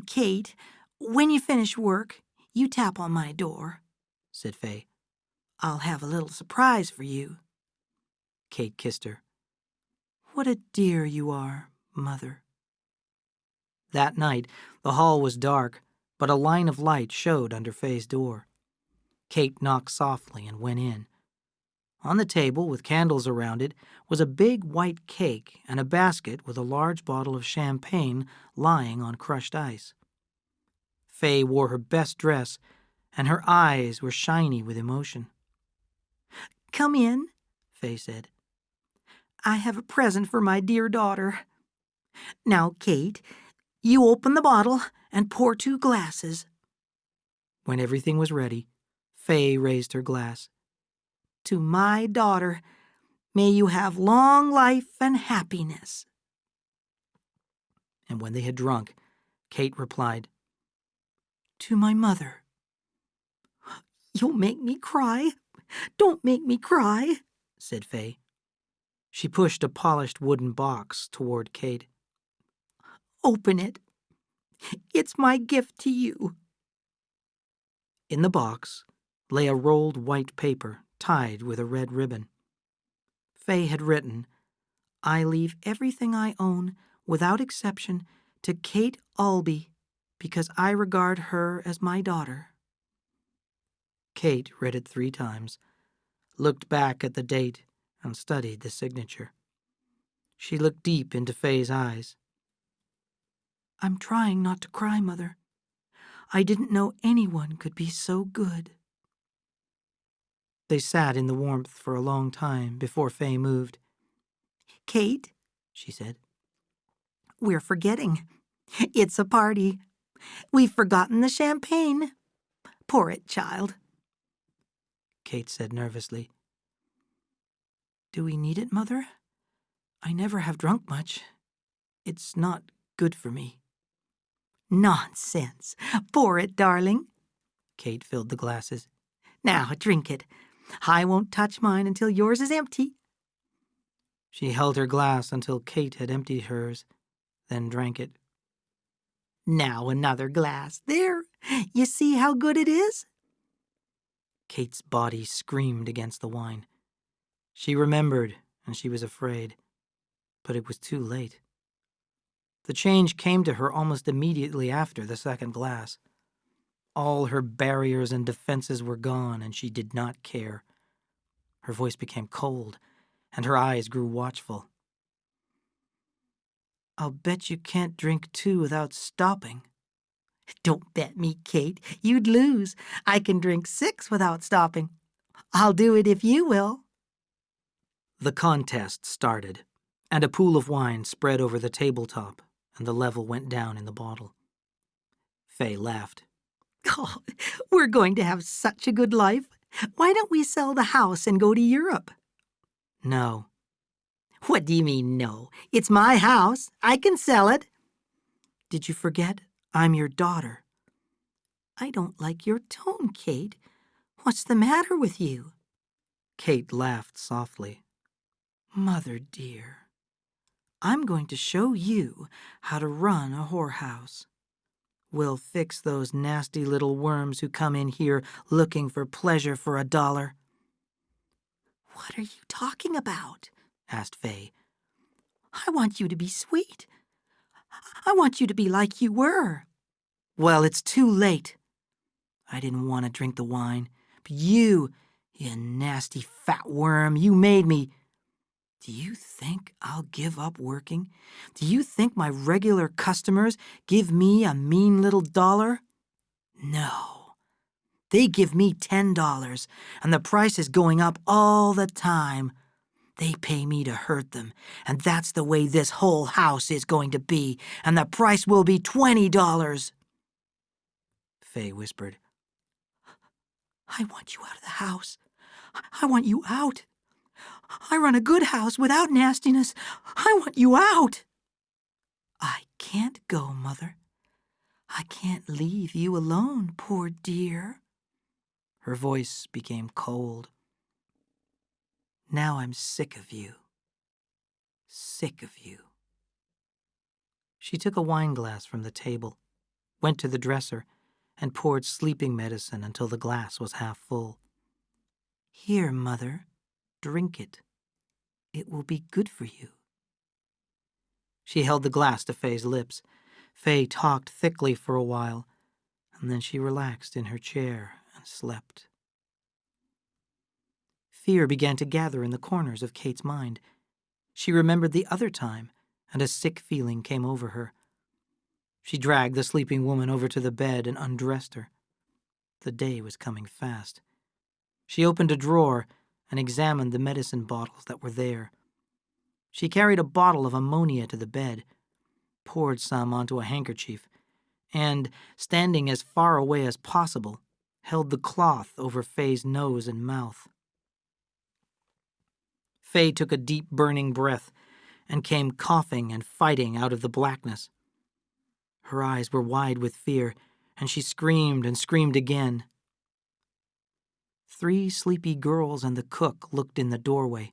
Kate, when you finish work, you tap on my door, said Fay. I'll have a little surprise for you. Kate kissed her. What a dear you are, Mother. That night, the hall was dark, but a line of light showed under Fay's door. Kate knocked softly and went in. On the table, with candles around it, was a big white cake and a basket with a large bottle of champagne lying on crushed ice. Fay wore her best dress, and her eyes were shiny with emotion. Come in, Fay said. I have a present for my dear daughter. Now, Kate, you open the bottle and pour 2 glasses. When everything was ready, Fay raised her glass. To my daughter, may you have long life and happiness. And when they had drunk, Kate replied, To my mother. You'll make me cry. Don't make me cry, said Fay. She pushed a polished wooden box toward Kate. Open it. It's my gift to you. In the box lay a rolled white paper tied with a red ribbon. Fay had written, I leave everything I own, without exception, to Kate Albee, because I regard her as my daughter. Kate read it 3 times, looked back at the date, and studied the signature. She looked deep into Fay's eyes. I'm trying not to cry, Mother. I didn't know anyone could be so good. They sat in the warmth for a long time before Fay moved. Kate, she said, we're forgetting. It's a party. We've forgotten the champagne. Pour it, child. Kate said nervously. Do we need it, Mother? I never have drunk much. It's not good for me. Nonsense. Pour it, darling. Kate filled the glasses. Now, drink it. I won't touch mine until yours is empty. She held her glass until Kate had emptied hers, then drank it. Now another glass. There. You see how good it is? Kate's body screamed against the wine. She remembered, and she was afraid. But it was too late. The change came to her almost immediately after the second glass. All her barriers and defenses were gone, and she did not care. Her voice became cold, and her eyes grew watchful. I'll bet you can't drink 2 without stopping. Don't bet me, Kate. You'd lose. I can drink 6 without stopping. I'll do it if you will. The contest started, and a pool of wine spread over the tabletop, and the level went down in the bottle. Fay laughed. Oh, we're going to have such a good life. Why don't we sell the house and go to Europe? No. What do you mean, no? It's my house. I can sell it. Did you forget? I'm your daughter. I don't like your tone, Kate. What's the matter with you? Kate laughed softly. Mother dear, I'm going to show you how to run a whorehouse. We'll fix those nasty little worms who come in here looking for pleasure for $1. What are you talking about? Asked Fay. I want you to be sweet. I want you to be like you were. Well, it's too late. I didn't want to drink the wine, but you nasty fat worm, you made me. Do you think I'll give up working? Do you think my regular customers give me a mean little $1? No. They give me $10, and the price is going up all the time. They pay me to hurt them, and that's the way this whole house is going to be, and the price will be $20. Faye whispered. I want you out of the house. I want you out. I run a good house without nastiness. I want you out. I can't go, Mother. I can't leave you alone, poor dear. Her voice became cold. Now I'm sick of you. Sick of you. She took a wineglass from the table, went to the dresser, and poured sleeping medicine until the glass was half full. Here, Mother, drink it. It will be good for you. She held the glass to Faye's lips. Faye talked thickly for a while, and then she relaxed in her chair and slept. Fear began to gather in the corners of Kate's mind. She remembered the other time, and a sick feeling came over her. She dragged the sleeping woman over to the bed and undressed her. The day was coming fast. She opened a drawer and examined the medicine bottles that were there. She carried a bottle of ammonia to the bed, poured some onto a handkerchief, and, standing as far away as possible, held the cloth over Faye's nose and mouth. Faye took a deep, burning breath and came coughing and fighting out of the blackness. Her eyes were wide with fear, and she screamed and screamed again. 3 sleepy girls and the cook looked in the doorway.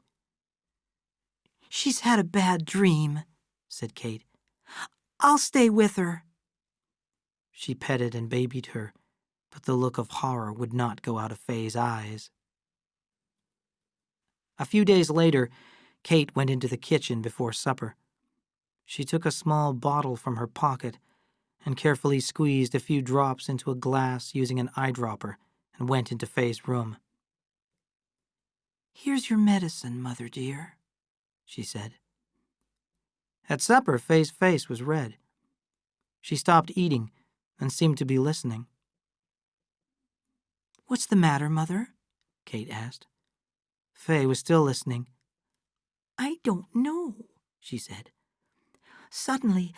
She's had a bad dream, said Kate. I'll stay with her. She petted and babied her, but the look of horror would not go out of Faye's eyes. A few days later, Kate went into the kitchen before supper. She took a small bottle from her pocket and carefully squeezed a few drops into a glass using an eyedropper and went into Faye's room. Here's your medicine, Mother dear, she said. At supper, Faye's face was red. She stopped eating and seemed to be listening. What's the matter, Mother? Kate asked. Faye was still listening. I don't know, she said. Suddenly,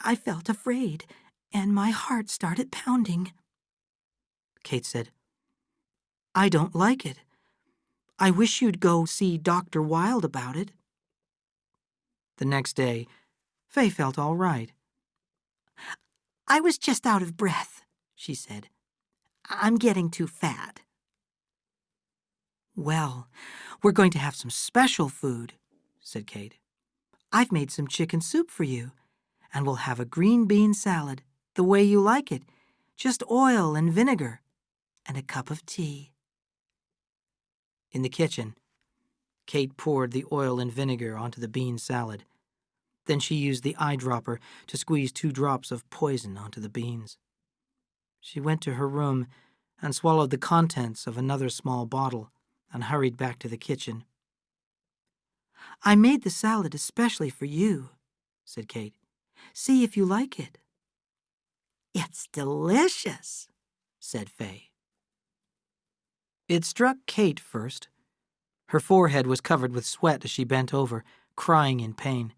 I felt afraid, and my heart started pounding. Kate said, I don't like it. I wish you'd go see Dr. Wilde about it. The next day, Faye felt all right. I was just out of breath, she said. I'm getting too fat. Well, we're going to have some special food, said Kate. I've made some chicken soup for you, and we'll have a green bean salad, the way you like it, just oil and vinegar, and a cup of tea. In the kitchen, Kate poured the oil and vinegar onto the bean salad. Then she used the eyedropper to squeeze 2 drops of poison onto the beans. She went to her room and swallowed the contents of another small bottle and hurried back to the kitchen. I made the salad especially for you, said Kate. See if you like it. It's delicious, said Faye. It struck Kate first. Her forehead was covered with sweat as she bent over, crying in pain.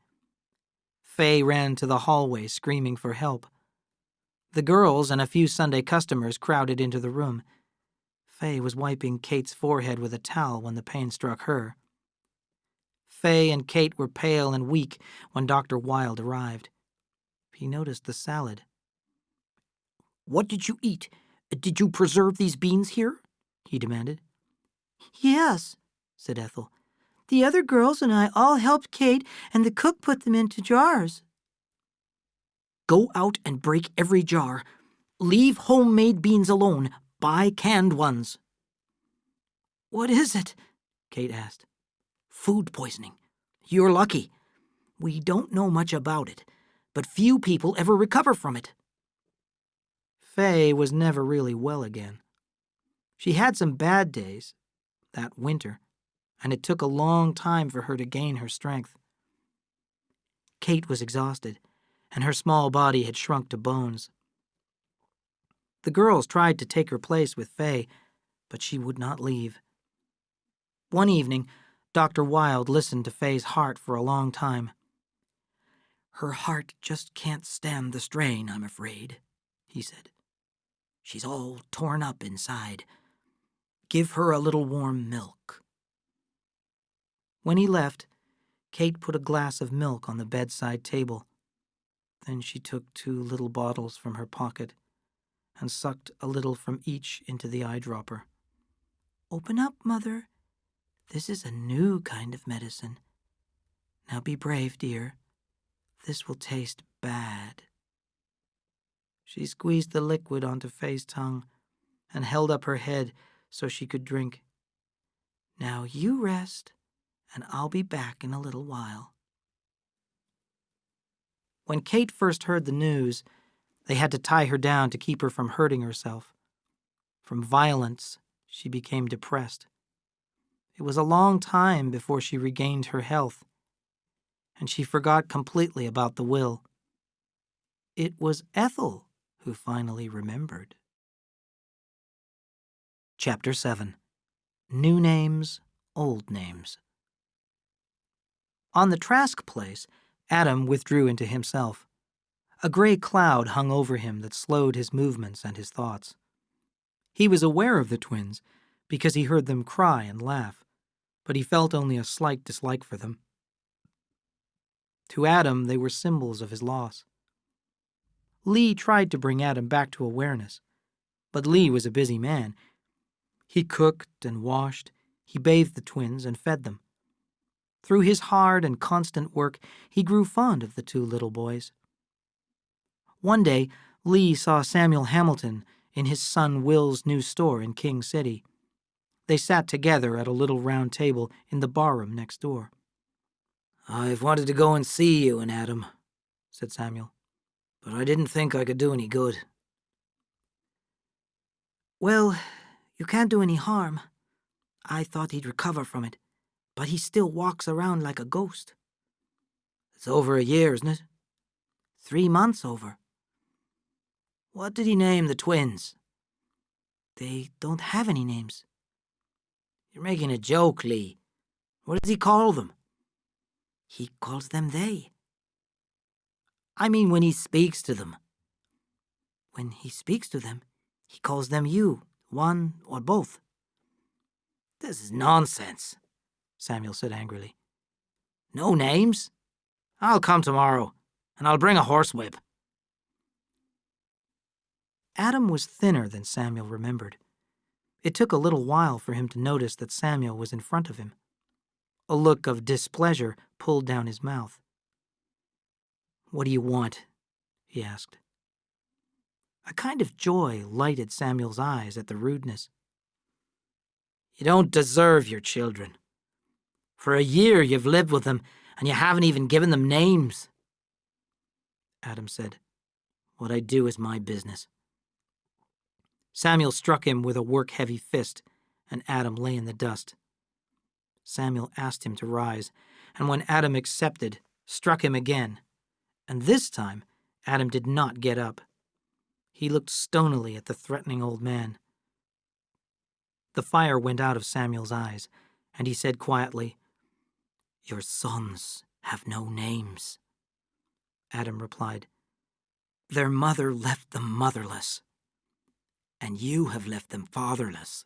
Faye ran to the hallway, screaming for help. The girls and a few Sunday customers crowded into the room. Faye was wiping Kate's forehead with a towel when the pain struck her. Faye and Kate were pale and weak when Dr. Wilde arrived. He noticed the salad. What did you eat? Did you preserve these beans here? He demanded. Yes, said Ethel. The other girls and I all helped Kate, and the cook put them into jars. Go out and break every jar. Leave homemade beans alone. Buy canned ones. What is it? Kate asked. Food poisoning. You're lucky. We don't know much about it, but few people ever recover from it. Faye was never really well again. She had some bad days, that winter, and it took a long time for her to gain her strength. Kate was exhausted, and her small body had shrunk to bones. The girls tried to take her place with Faye, but she would not leave. One evening, Dr. Wilde listened to Faye's heart for a long time. "Her heart just can't stand the strain, I'm afraid," he said. "She's all torn up inside. Give her a little warm milk." When he left, Kate put a glass of milk on the bedside table. Then she took 2 little bottles from her pocket and sucked a little from each into the eyedropper. "Open up, Mother. This is a new kind of medicine. Now be brave, dear. This will taste bad." She squeezed the liquid onto Faye's tongue and held up her head so she could drink. "Now you rest, and I'll be back in a little while." When Kate first heard the news, they had to tie her down to keep her from hurting herself. From violence, she became depressed. It was a long time before she regained her health, and she forgot completely about the will. It was Ethel who finally remembered. Chapter 7. New Names, Old Names. On the Trask place, Adam withdrew into himself. A gray cloud hung over him that slowed his movements and his thoughts. He was aware of the twins because he heard them cry and laugh, but he felt only a slight dislike for them. To Adam, they were symbols of his loss. Lee tried to bring Adam back to awareness, but Lee was a busy man. He cooked and washed, he bathed the twins and fed them. Through his hard and constant work, he grew fond of the 2 little boys. One day, Lee saw Samuel Hamilton in his son Will's new store in King City. They sat together at a little round table in the barroom next door. "I've wanted to go and see you and Adam," said Samuel, "but I didn't think I could do any good." "Well, you can't do any harm. I thought he'd recover from it, but he still walks around like a ghost." "It's over a year, isn't it?" 3 months over. "What did he name the twins?" "They don't have any names." "You're making a joke, Lee. What does he call them?" "He calls them they." "I mean when he speaks to them." "When he speaks to them, he calls them you, one or both." "This is nonsense," Samuel said angrily. "No names? I'll come tomorrow, and I'll bring a horsewhip." Adam was thinner than Samuel remembered. It took a little while for him to notice that Samuel was in front of him. A look of displeasure pulled down his mouth. "What do you want?" he asked. A kind of joy lighted Samuel's eyes at the rudeness. "You don't deserve your children. For a year you've lived with them, and you haven't even given them names." Adam said, "What I do is my business." Samuel struck him with a work-heavy fist, and Adam lay in the dust. Samuel asked him to rise, and when Adam accepted, struck him again, and this time Adam did not get up. He looked stonily at the threatening old man. The fire went out of Samuel's eyes, and he said quietly, "Your sons have no names." Adam replied, "Their mother left them motherless, and you have left them fatherless."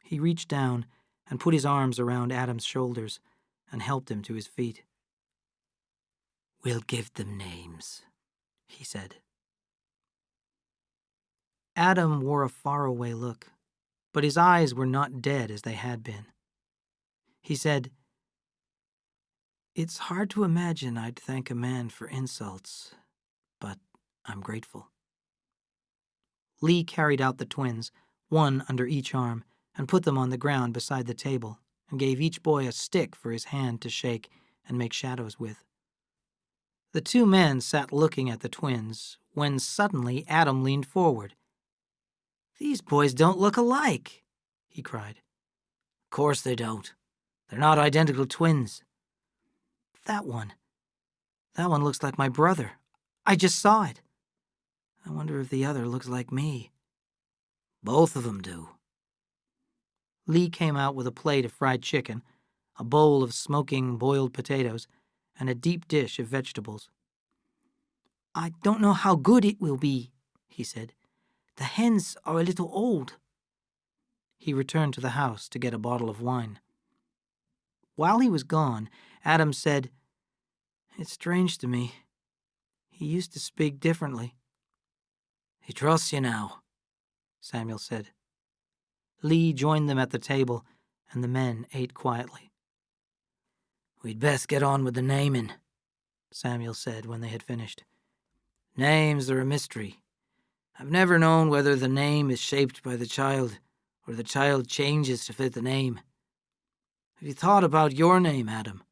He reached down and put his arms around Adam's shoulders and helped him to his feet. "We'll give them names," he said. Adam wore a faraway look, but his eyes were not dead as they had been. He said, "It's hard to imagine I'd thank a man for insults, but I'm grateful." Lee carried out the twins, one under each arm, and put them on the ground beside the table, and gave each boy a stick for his hand to shake and make shadows with. The 2 men sat looking at the twins, when suddenly Adam leaned forward. "These boys don't look alike," he cried. "Of course they don't. They're not identical twins." That one looks like my brother. I just saw it. I wonder if the other looks like me." "Both of them do." Lee came out with a plate of fried chicken, a bowl of smoking boiled potatoes, and a deep dish of vegetables. "I don't know how good it will be," he said. "The hens are a little old." He returned to the house to get a bottle of wine. While he was gone, Adam said, "It's strange to me. He used to speak differently." "He trusts you now," Samuel said. Lee joined them at the table, and the men ate quietly. "We'd best get on with the naming," Samuel said when they had finished. "Names are a mystery. I've never known whether the name is shaped by the child or the child changes to fit the name. Have you thought about your name, Adam?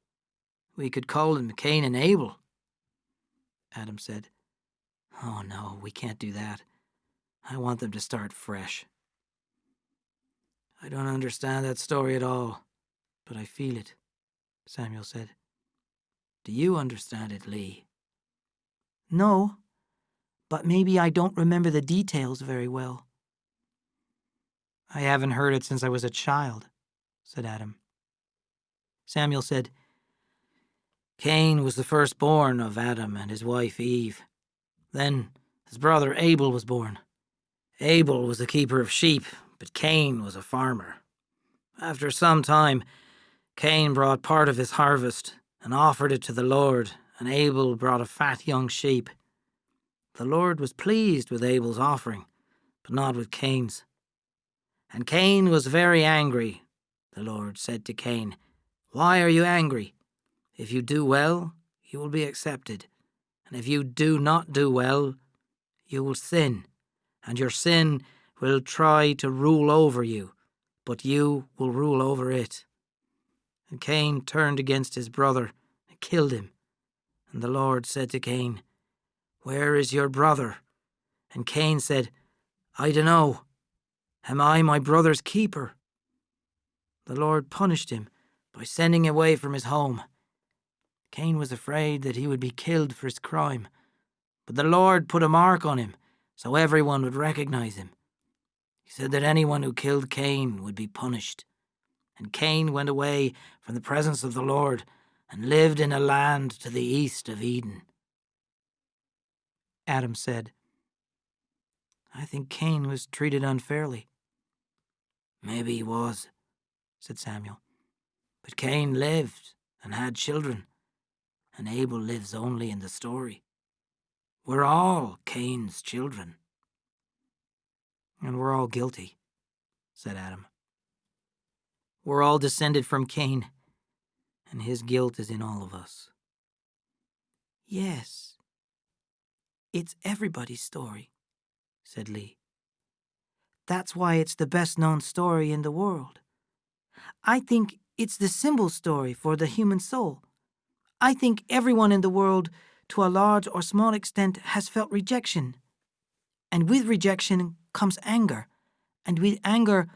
We could call him Cain and Abel." Adam said, "Oh no, we can't do that. I want them to start fresh." "I don't understand that story at all." "But I feel it," Samuel said. "Do you understand it, Lee?" "No, but maybe I don't remember the details very well." "I haven't heard it since I was a child," said Adam. Samuel said, "Cain was the firstborn of Adam and his wife Eve. Then his brother Abel was born. Abel was a keeper of sheep, but Cain was a farmer. After some time, Cain brought part of his harvest and offered it to the Lord, and Abel brought a fat young sheep. The Lord was pleased with Abel's offering, but not with Cain's. And Cain was very angry. The Lord said to Cain, 'Why are you angry? If you do well, you will be accepted. And if you do not do well, you will sin. And your sin will try to rule over you, but you will rule over it.' And Cain turned against his brother and killed him. And the Lord said to Cain, 'Where is your brother?' And Cain said, 'I dunno. Am I my brother's keeper?' The Lord punished him by sending him away from his home. Cain was afraid that he would be killed for his crime, but the Lord put a mark on him so everyone would recognize him. He said that anyone who killed Cain would be punished. And Cain went away from the presence of the Lord and lived in a land to the east of Eden." Adam said, "I think Cain was treated unfairly." "Maybe he was," said Samuel. "but Cain lived and had children, and Abel lives only in the story. We're all Cain's children." "And we're all guilty," said Adam. "We're all descended from Cain, and his guilt is in all of us." "Yes, it's everybody's story," said Lee. "That's why it's the best-known story in the world. I think it's the symbol story for the human soul. I think everyone in the world, to a large or small extent, has felt rejection. And with rejection comes anger, and with anger,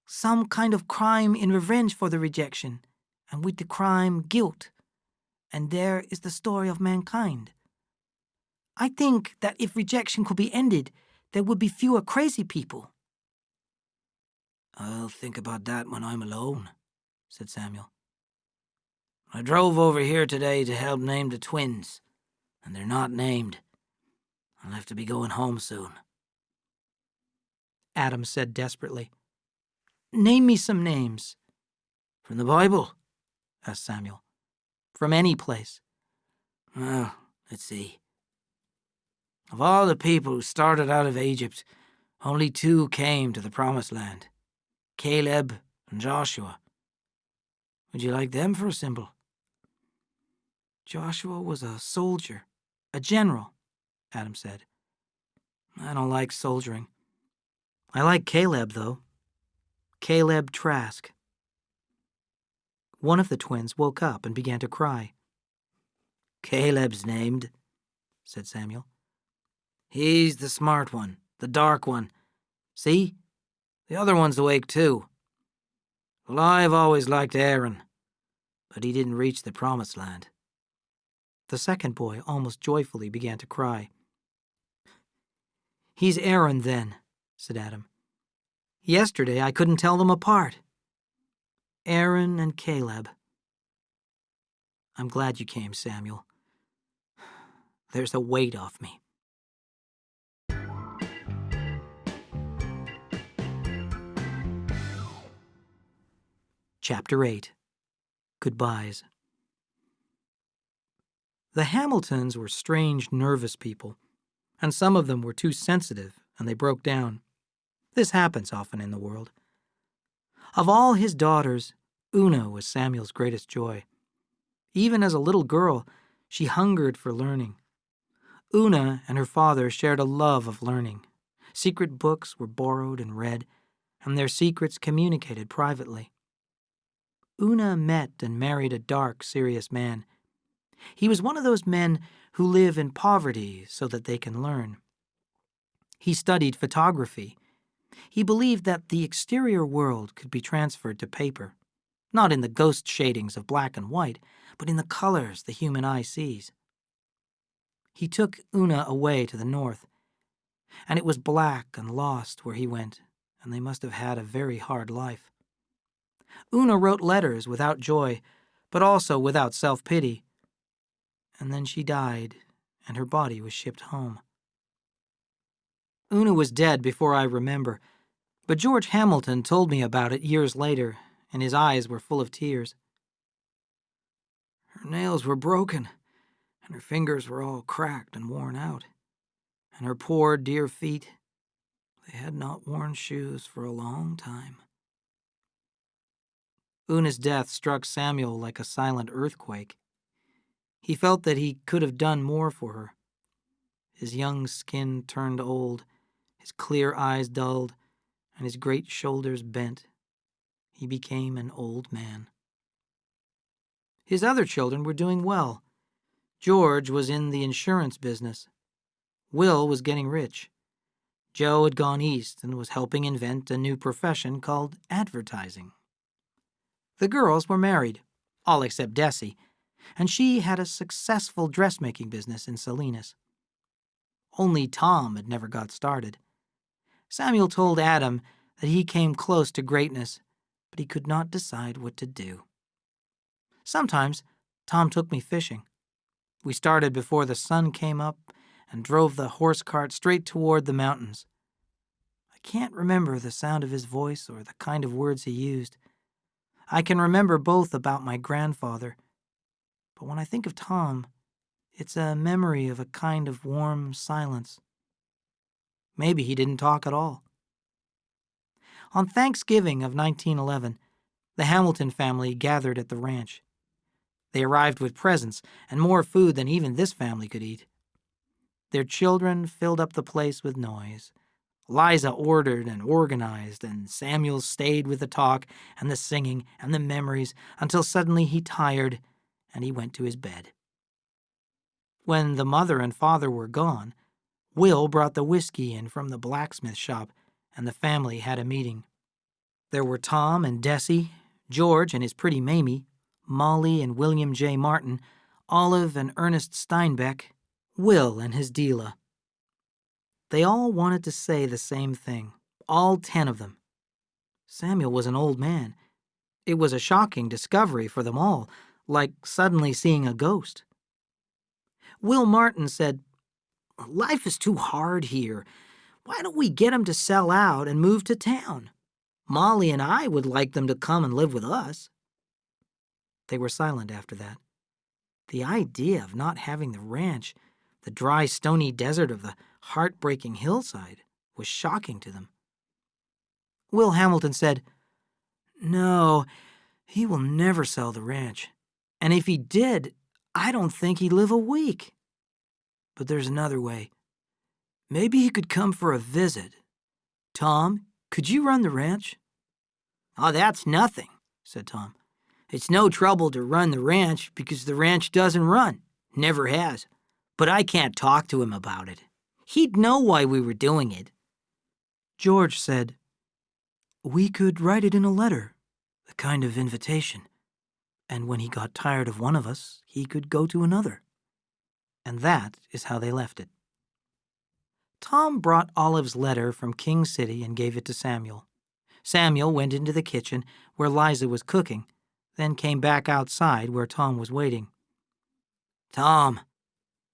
some kind of crime in revenge for the rejection, and with the crime, guilt. And there is the story of mankind. I think that if rejection could be ended, there would be fewer crazy people." "I'll think about that when I'm alone," said Samuel. "I drove over here today to help name the twins, and they're not named. I'll have to be going home soon." Adam said desperately, "Name me some names." "From the Bible?" asked Samuel. "From any place." "Well, let's see. Of all the people who started out of Egypt, only 2 came to the Promised Land, Caleb and Joshua. Would you like them for a symbol?" "Joshua was a soldier, a general," Adam said. "I don't like soldiering. I like Caleb, though. Caleb Trask." One of the twins woke up and began to cry. "Caleb's named," said Samuel. "He's the smart one, the dark one. See? The other one's awake too. Well, I've always liked Aaron, but he didn't reach the Promised Land." The second boy almost joyfully began to cry. "He's Aaron, then," said Adam. "Yesterday I couldn't tell them apart." Aaron and Caleb, I'm glad you came, Samuel. There's a weight off me. Chapter 8. Goodbyes. The Hamiltons were strange, nervous people, and some of them were too sensitive, and they broke down. This happens often in the world. Of all his daughters, Una was Samuel's greatest joy. Even as a little girl, she hungered for learning. Una and her father shared a love of learning. Secret books were borrowed and read, and their secrets communicated privately. Una met and married a dark, serious man. He was one of those men who live in poverty so that they can learn. He studied photography. He believed that the exterior world could be transferred to paper, not in the ghost shadings of black and white, but in the colors the human eye sees. He took Una away to the north, and it was black and lost where he went, and they must have had a very hard life. Una wrote letters without joy, but also without self-pity. And then she died, and her body was shipped home. Una was dead before I remember, but George Hamilton told me about it years later, and his eyes were full of tears. Her nails were broken, and her fingers were all cracked and worn out, and her poor, dear feet, they had not worn shoes for a long time. Una's death struck Samuel like a silent earthquake. He felt that he could have done more for her. His young skin turned old, his clear eyes dulled, and his great shoulders bent. He became an old man. His other children were doing well. George was in the insurance business. Will was getting rich. Joe had gone east and was helping invent a new profession called advertising. The girls were married, all except Desi, and she had a successful dressmaking business in Salinas. Only Tom had never got started. Samuel told Adam that he came close to greatness, but he could not decide what to do. Sometimes Tom took me fishing. We started before the sun came up and drove the horse cart straight toward the mountains. I can't remember the sound of his voice or the kind of words he used. I can remember both about my grandfather, but when I think of Tom, it's a memory of a kind of warm silence. Maybe he didn't talk at all. On Thanksgiving of 1911, the Hamilton family gathered at the ranch. They arrived with presents and more food than even this family could eat. Their children filled up the place with noise. Liza ordered and organized, and Samuel stayed with the talk and the singing and the memories until suddenly he tired and he went to his bed. When the mother and father were gone, Will brought the whiskey in from the blacksmith shop, and the family had a meeting. There were Tom and Desi, George and his pretty Mamie, Molly and William J. Martin, Olive and Ernest Steinbeck, Will and his Deela. They all wanted to say the same thing, all 10 of them. Samuel was an old man. It was a shocking discovery for them all, like suddenly seeing a ghost. Will Martin said, "Life is too hard here. Why don't we get 'em to sell out and move to town? Molly and I would like them to come and live with us." They were silent after that. The idea of not having the ranch, the dry, stony desert of the heartbreaking hillside, was shocking to them. Will Hamilton said, "No, he will never sell the ranch. And if he did, I don't think he'd live a week. But there's another way. Maybe he could come for a visit. Tom, could you run the ranch?" "Oh, that's nothing," said Tom. "It's no trouble to run the ranch because the ranch doesn't run. Never has. But I can't talk to him about it. He'd know why we were doing it." George said, "We could write it in a letter, a kind of invitation. And when he got tired of one of us, he could go to another." And that is how they left it. Tom brought Olive's letter from King City and gave it to Samuel. Samuel went into the kitchen where Liza was cooking, then came back outside where Tom was waiting. Tom,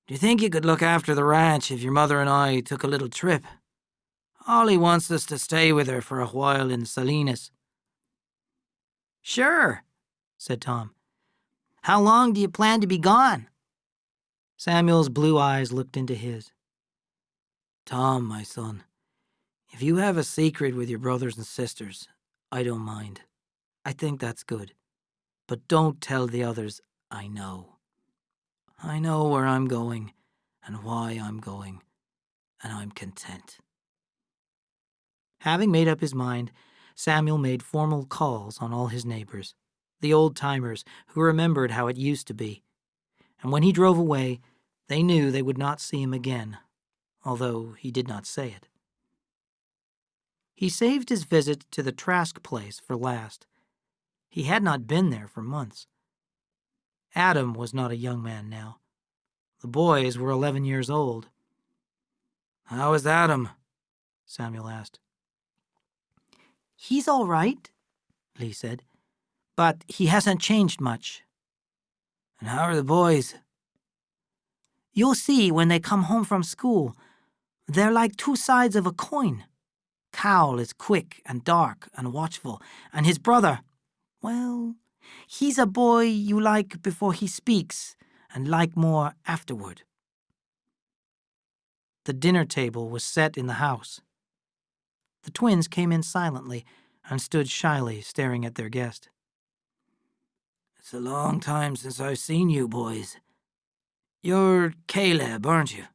do you think you could look after the ranch if your mother and I took a little trip? Ollie wants us to stay with her for a while in Salinas." "Sure," said Tom. "How long do you plan to be gone?" Samuel's blue eyes looked into his. "Tom, my son, if you have a secret with your brothers and sisters, I don't mind. I think that's good. But don't tell the others I know. I know where I'm going and why I'm going, and I'm content." Having made up his mind, Samuel made formal calls on all his neighbors, the old-timers who remembered how it used to be. And when he drove away, they knew they would not see him again, although he did not say it. He saved his visit to the Trask place for last. He had not been there for months. Adam was not a young man now. The boys were 11 years old. "How is Adam?" Samuel asked. "He's all right," Lee said, "but he hasn't changed much." "And how are the boys?" "You'll see when they come home from school. They're like two sides of a coin. Cal is quick and dark and watchful, and his brother, well, he's a boy you like before he speaks and like more afterward." The dinner table was set in the house. The twins came in silently and stood shyly staring at their guest. "It's a long time since I've seen you boys. You're Caleb, aren't you?"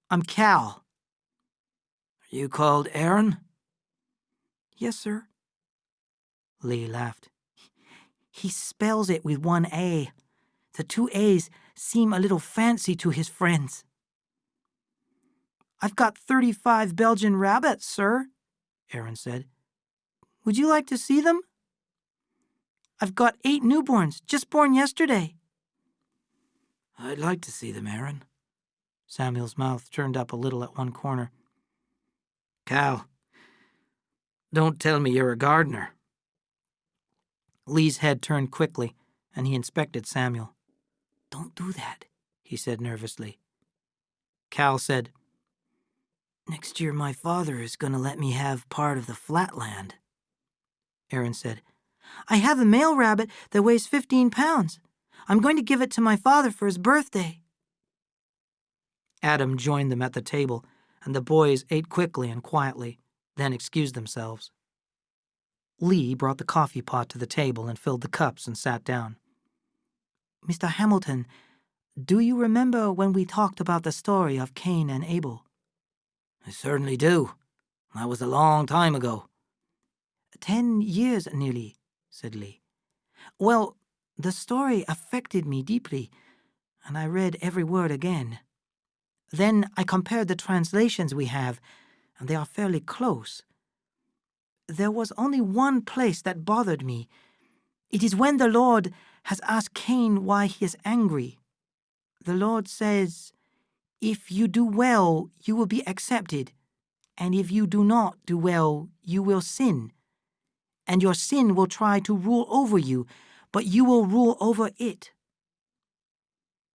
"I'm Cal." "Are you called Aaron?" "Yes, sir." Lee laughed. "He spells it with one A. The two A's seem a little fancy to his friends." "I've got 35 Belgian rabbits, sir," Aaron said. "Would you like to see them? I've got 8 newborns, just born yesterday." "I'd like to see them, Aaron." Samuel's mouth turned up a little at one corner. "Cal, don't tell me you're a gardener." Lee's head turned quickly, and he inspected Samuel. "Don't do that," he said nervously. Cal said, "Next year my father is going to let me have part of the flatland." Aaron said, "I have a male rabbit that weighs 15 pounds. I'm going to give it to my father for his birthday." Adam joined them at the table, and the boys ate quickly and quietly, then excused themselves. Lee brought the coffee pot to the table and filled the cups and sat down. "Mr. Hamilton, do you remember when we talked about the story of Cain and Abel?" "I certainly do. That was a long time ago." 10 years nearly," said Lee. "Well, the story affected me deeply, and I read every word again. Then I compared the translations we have, and they are fairly close. There was only one place that bothered me. It is when the Lord has asked Cain why he is angry. The Lord says, 'If you do well, you will be accepted, and if you do not do well, you will sin. And your sin will try to rule over you, but you will rule over it.'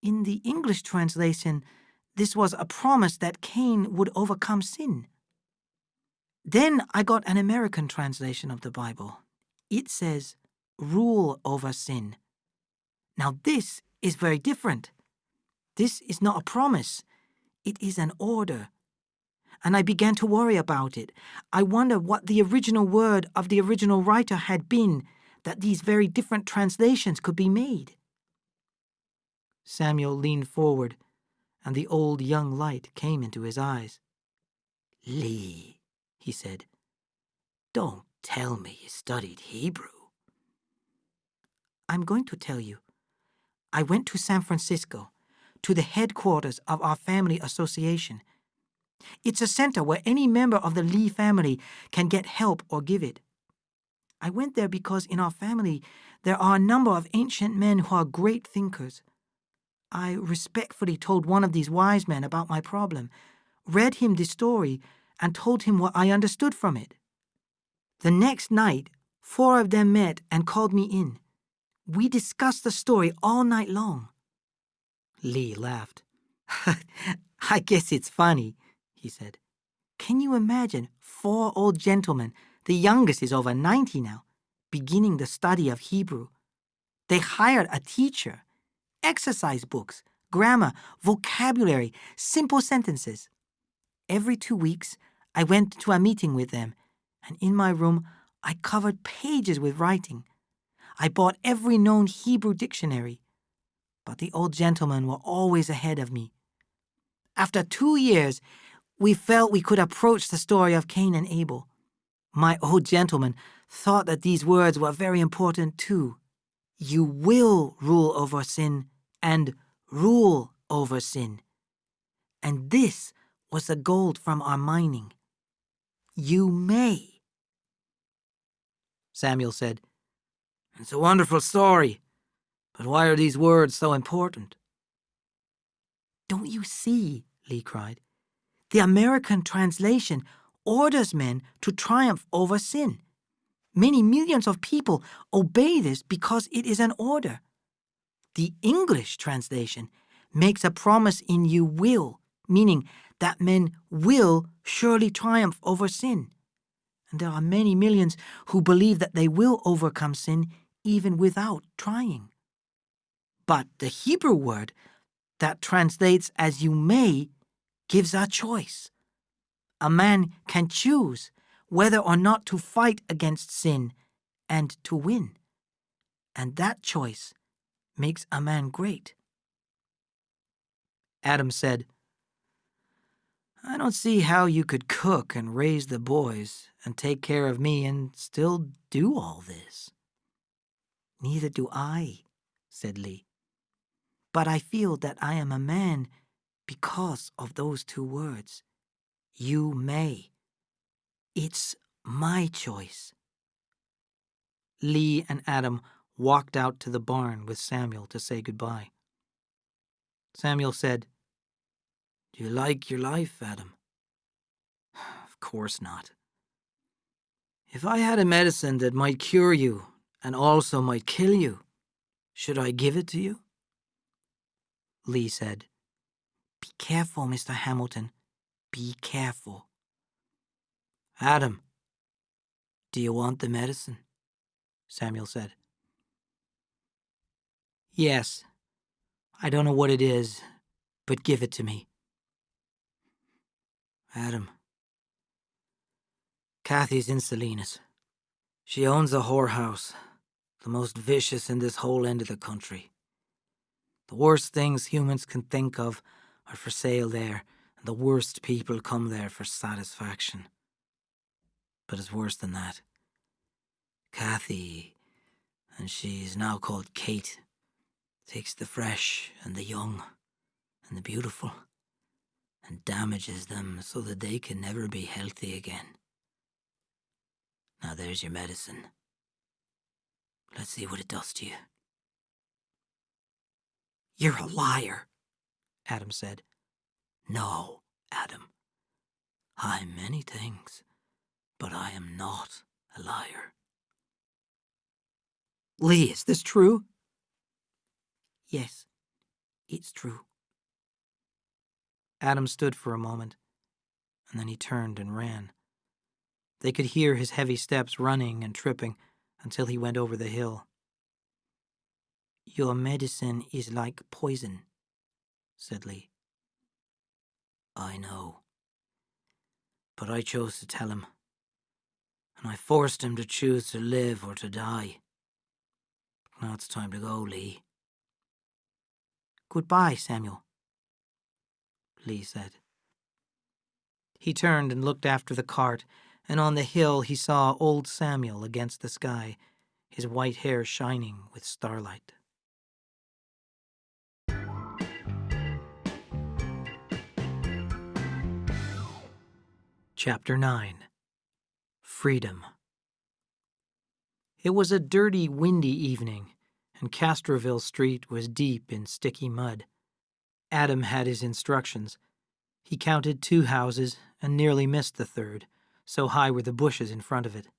In the English translation, this was a promise that Cain would overcome sin. Then I got an American translation of the Bible. It says, 'Rule over sin.' Now this is very different. This is not a promise. It is an order. And I began to worry about it. I wonder what the original word of the original writer had been, that these very different translations could be made." Samuel leaned forward, and the old young light came into his eyes. "Lee," he said, "don't tell me you studied Hebrew." "I'm going to tell you. I went to San Francisco, to the headquarters of our family association. It's a center where any member of the Lee family can get help or give it. I went there because in our family there are a number of ancient men who are great thinkers. I respectfully told one of these wise men about my problem, read him the story, and told him what I understood from it. The next night, 4 of them met and called me in. We discussed the story all night long. Lee laughed. I guess it's funny, he said. Can you imagine 4 old gentlemen, the youngest is over 90 now, beginning the study of Hebrew? They hired a teacher, exercise books, grammar, vocabulary, simple sentences. Every 2 weeks, I went to a meeting with them, and in my room, I covered pages with writing. I bought every known Hebrew dictionary, but the old gentlemen were always ahead of me. After 2 years, we felt we could approach the story of Cain and Abel. My old gentleman thought that these words were very important too. You will rule over sin and rule over sin. And this was the gold from our mining. You may. Samuel said, "It's a wonderful story, but why are these words so important?" Don't you see, Lee cried. The American translation orders men to triumph over sin. Many millions of people obey this because it is an order. The English translation makes a promise in you will, meaning that men will surely triumph over sin. And there are many millions who believe that they will overcome sin even without trying. But the Hebrew word that translates as you may gives a choice. A man can choose whether or not to fight against sin and to win. And that choice makes a man great. Adam said, "I don't see how you could cook and raise the boys and take care of me and still do all this." Neither do I, said Lee. But I feel that I am a man because of those 2 words. You may. It's my choice. Lee and Adam walked out to the barn with Samuel to say goodbye. Samuel said, "Do you like your life, Adam?" "Of course not." "If I had a medicine that might cure you and also might kill you, should I give it to you?" Lee said, "Be careful, Mr. Hamilton. Be careful." "Adam, do you want the medicine?" Samuel said. "Yes. I don't know what it is, but give it to me." "Adam, Kathy's in Salinas. She owns a whorehouse, the most vicious in this whole end of the country. The worst things humans can think of are for sale there, and the worst people come there for satisfaction. But it's worse than that. Kathy, and she's now called Kate, takes the fresh and the young and the beautiful and damages them so that they can never be healthy again. Now there's your medicine. Let's see what it does to you." You're a liar, Adam said. No, Adam. "I'm many things, but I am not a liar." Lee, is this true? Yes, it's true. Adam stood for a moment, and then he turned and ran. They could hear his heavy steps running and tripping until he went over the hill. Your medicine is like poison, said Lee. "I know. But I chose to tell him, and I forced him to choose to live or to die. Now it's time to go, Lee." Goodbye, Samuel, Lee said. He turned and looked after the cart, and on the hill he saw old Samuel against the sky, his white hair shining with starlight. Chapter 9. Freedom. It was a dirty, windy evening, and Castroville Street was deep in sticky mud. Adam had his instructions. He counted 2 houses and nearly missed the 3rd, so high were the bushes in front of it.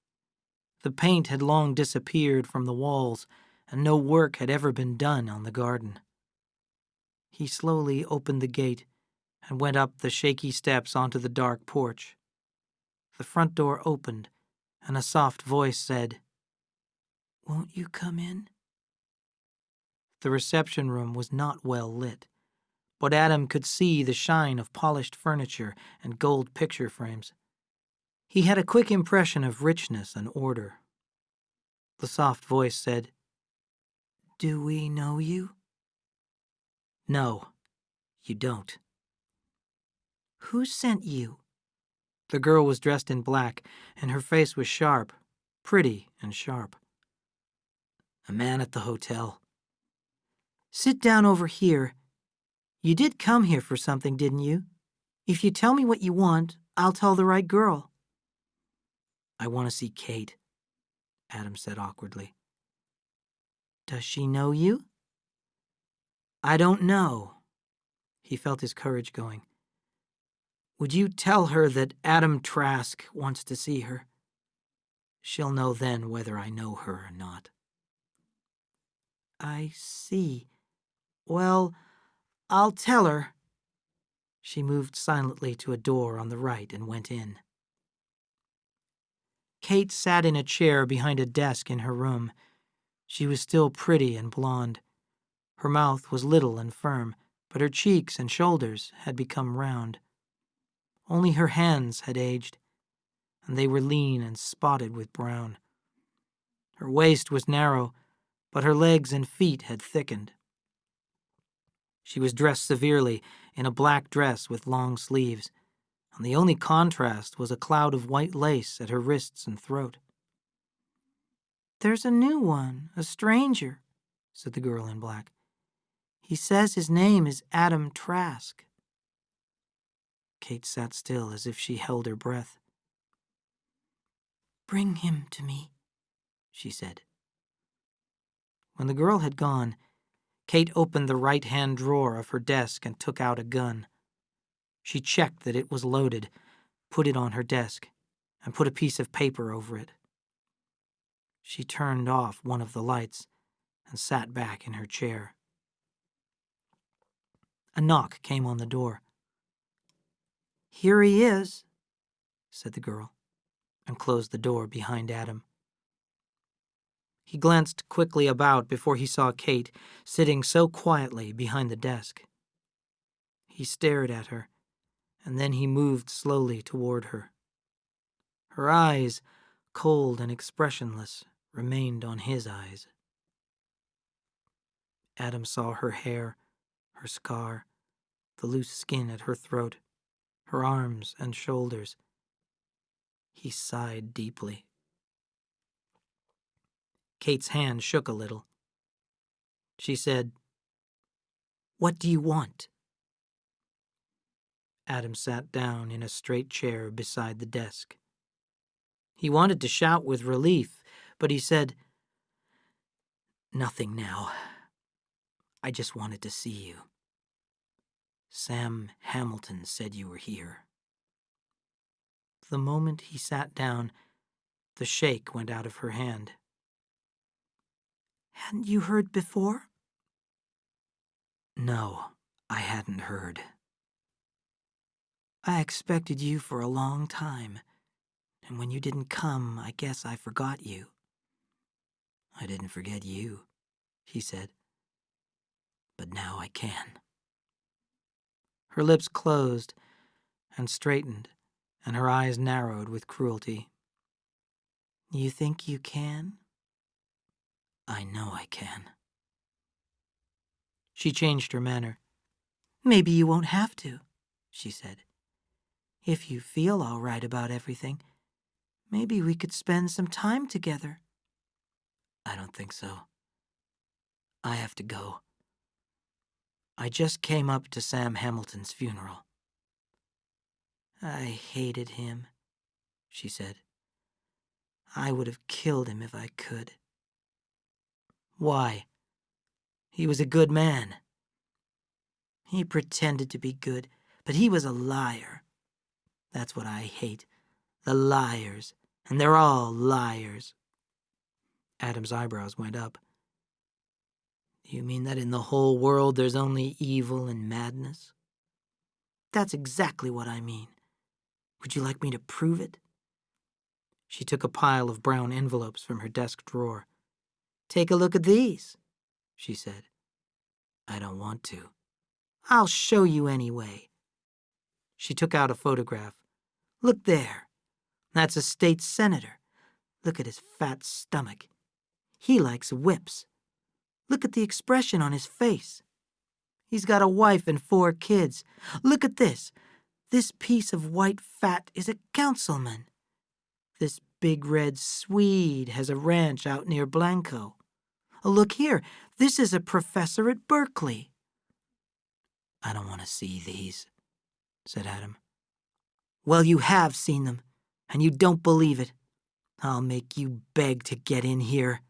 The paint had long disappeared from the walls, and no work had ever been done on the garden. He slowly opened the gate and went up the shaky steps onto the dark porch. The front door opened, and a soft voice said, "Won't you come in?" The reception room was not well lit, but Adam could see the shine of polished furniture and gold picture frames. He had a quick impression of richness and order. The soft voice said, "Do we know you?" "No, you don't." "Who sent you?" The girl was dressed in black, and her face was sharp, pretty and sharp. "A man at the hotel." "Sit down over here. You did come here for something, didn't you? If you tell me what you want, I'll tell the right girl." "I want to see Kate," Adam said awkwardly. "Does she know you?" "I don't know." He felt his courage going. "Would you tell her that Adam Trask wants to see her? She'll know then whether I know her or not." "I see. Well, I'll tell her." She moved silently to a door on the right and went in. Kate sat in a chair behind a desk in her room. She was still pretty and blonde. Her mouth was little and firm, but her cheeks and shoulders had become round. Only her hands had aged, and they were lean and spotted with brown. Her waist was narrow, but her legs and feet had thickened. She was dressed severely in a black dress with long sleeves, and the only contrast was a cloud of white lace at her wrists and throat. "There's a new one, a stranger," said the girl in black. "He says his name is Adam Trask." Kate sat still as if she held her breath. "Bring him to me," she said. When the girl had gone, Kate opened the right-hand drawer of her desk and took out a gun. She checked that it was loaded, put it on her desk, and put a piece of paper over it. She turned off one of the lights and sat back in her chair. A knock came on the door. "Here he is," said the girl, and closed the door behind Adam. He glanced quickly about before he saw Kate sitting so quietly behind the desk. He stared at her, and then he moved slowly toward her. Her eyes, cold and expressionless, remained on his eyes. Adam saw her hair, her scar, the loose skin at her throat, her arms and shoulders. He sighed deeply. Kate's hand shook a little. She said, "What do you want?" Adam sat down in a straight chair beside the desk. He wanted to shout with relief, but he said, "Nothing now. I just wanted to see you. Sam Hamilton said you were here." The moment he sat down, the shake went out of her hand. "Hadn't you heard before?" "No, I hadn't heard." "I expected you for a long time, and when you didn't come, I guess I forgot you." "I didn't forget you," he said. "But now I can." Her lips closed and straightened, and her eyes narrowed with cruelty. "You think you can?" "I know I can." She changed her manner. "Maybe you won't have to," she said. "If you feel all right about everything, maybe we could spend some time together." "I don't think so. I have to go. I just came up to Sam Hamilton's funeral." "I hated him," she said. "I would have killed him if I could." "Why? He was a good man." "He pretended to be good, but he was a liar. That's what I hate, the liars, and they're all liars." Adam's eyebrows went up. You mean that in the whole world there's only evil and madness? That's exactly what I mean. Would you like me to prove it? She took a pile of brown envelopes from her desk drawer. Take a look at these, she said. I don't want to. I'll show you anyway. She took out a photograph. Look there. That's a state senator. Look at his fat stomach. He likes whips. Look at the expression on his face. He's got a wife and 4 kids. Look at this. This piece of white fat is a councilman. This big red Swede has a ranch out near Blanco. Look here. This is a professor at Berkeley. I don't want to see these, said Adam. Well, you have seen them, and you don't believe it. I'll make you beg to get in here.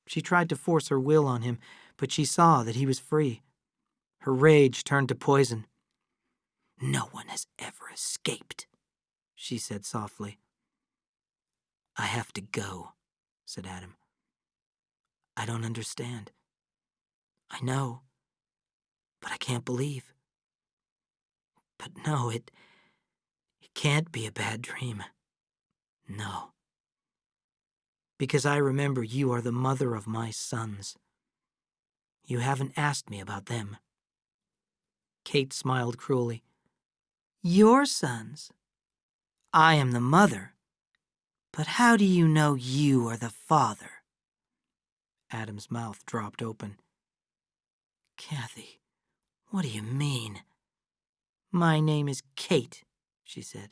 She tried to force her will on him, but she saw that he was free. Her rage turned to poison. No one has ever escaped, she said softly. I have to go, said Adam. I don't understand. I know, but I can't believe. But no, it can't be a bad dream. No. Because I remember you are the mother of my sons. You haven't asked me about them. Kate smiled cruelly. Your sons? I am the mother. But how do you know you are the father? Adam's mouth dropped open. Kathy, what do you mean? My name is Kate, she said.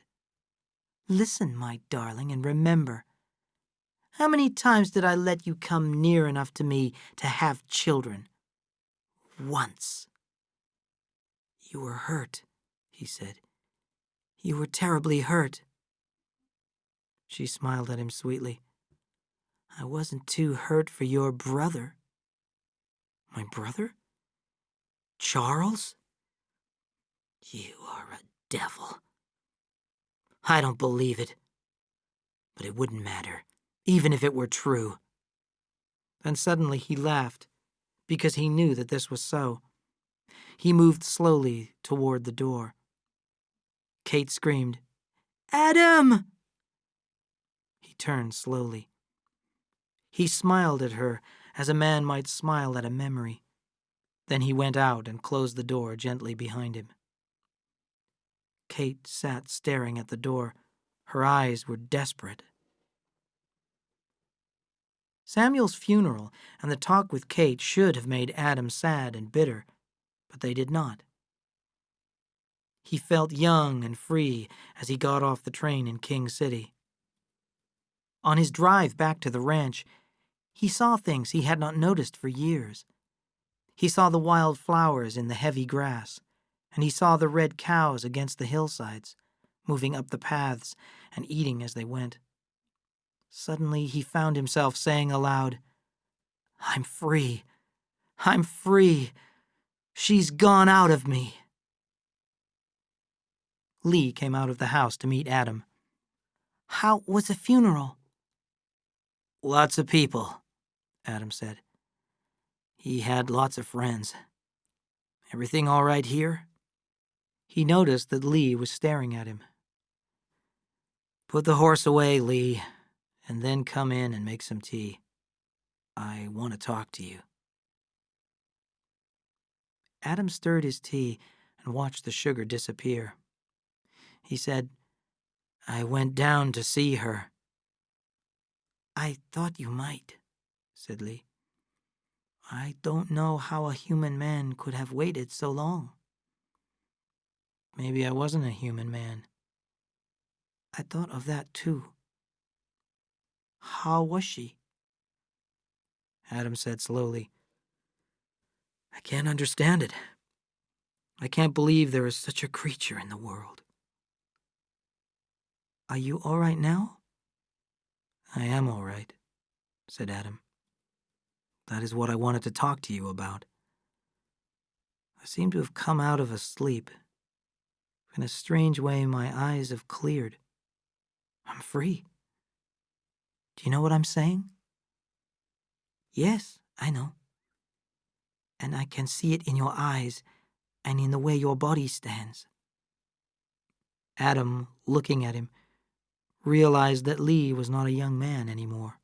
Listen, my darling, and remember. How many times did I let you come near enough to me to have children? Once. You were hurt, he said. You were terribly hurt. She smiled at him sweetly. I wasn't too hurt for your brother. My brother? Charles? You are a devil. I don't believe it. But it wouldn't matter, even if it were true. Then suddenly he laughed, because he knew that this was so. He moved slowly toward the door. Kate screamed, Adam! He turned slowly. He smiled at her as a man might smile at a memory. Then he went out and closed the door gently behind him. Kate sat staring at the door. Her eyes were desperate. Samuel's funeral and the talk with Kate should have made Adam sad and bitter, but they did not. He felt young and free as he got off the train in King City. On his drive back to the ranch, he saw things he had not noticed for years. He saw the wild flowers in the heavy grass, and he saw the red cows against the hillsides, moving up the paths and eating as they went. Suddenly he found himself saying aloud, I'm free. I'm free. She's gone out of me. Lee came out of the house to meet Adam. How was the funeral? Lots of people, Adam said. He had lots of friends. Everything all right here? He noticed that Lee was staring at him. Put the horse away, Lee, and then come in and make some tea. I want to talk to you. Adam stirred his tea and watched the sugar disappear. He said, I went down to see her. I thought you might, said Lee. I don't know how a human man could have waited so long. Maybe I wasn't a human man. I thought of that too. How was she? Adam said slowly. I can't understand it. I can't believe there is such a creature in the world. Are you all right now? I am all right, said Adam. That is what I wanted to talk to you about. I seem to have come out of a sleep. In a strange way, my eyes have cleared. I'm free. Do you know what I'm saying? Yes, I know. and I can see it in your eyes and in the way your body stands." Adam, looking at him, realized that Lee was not a young man anymore.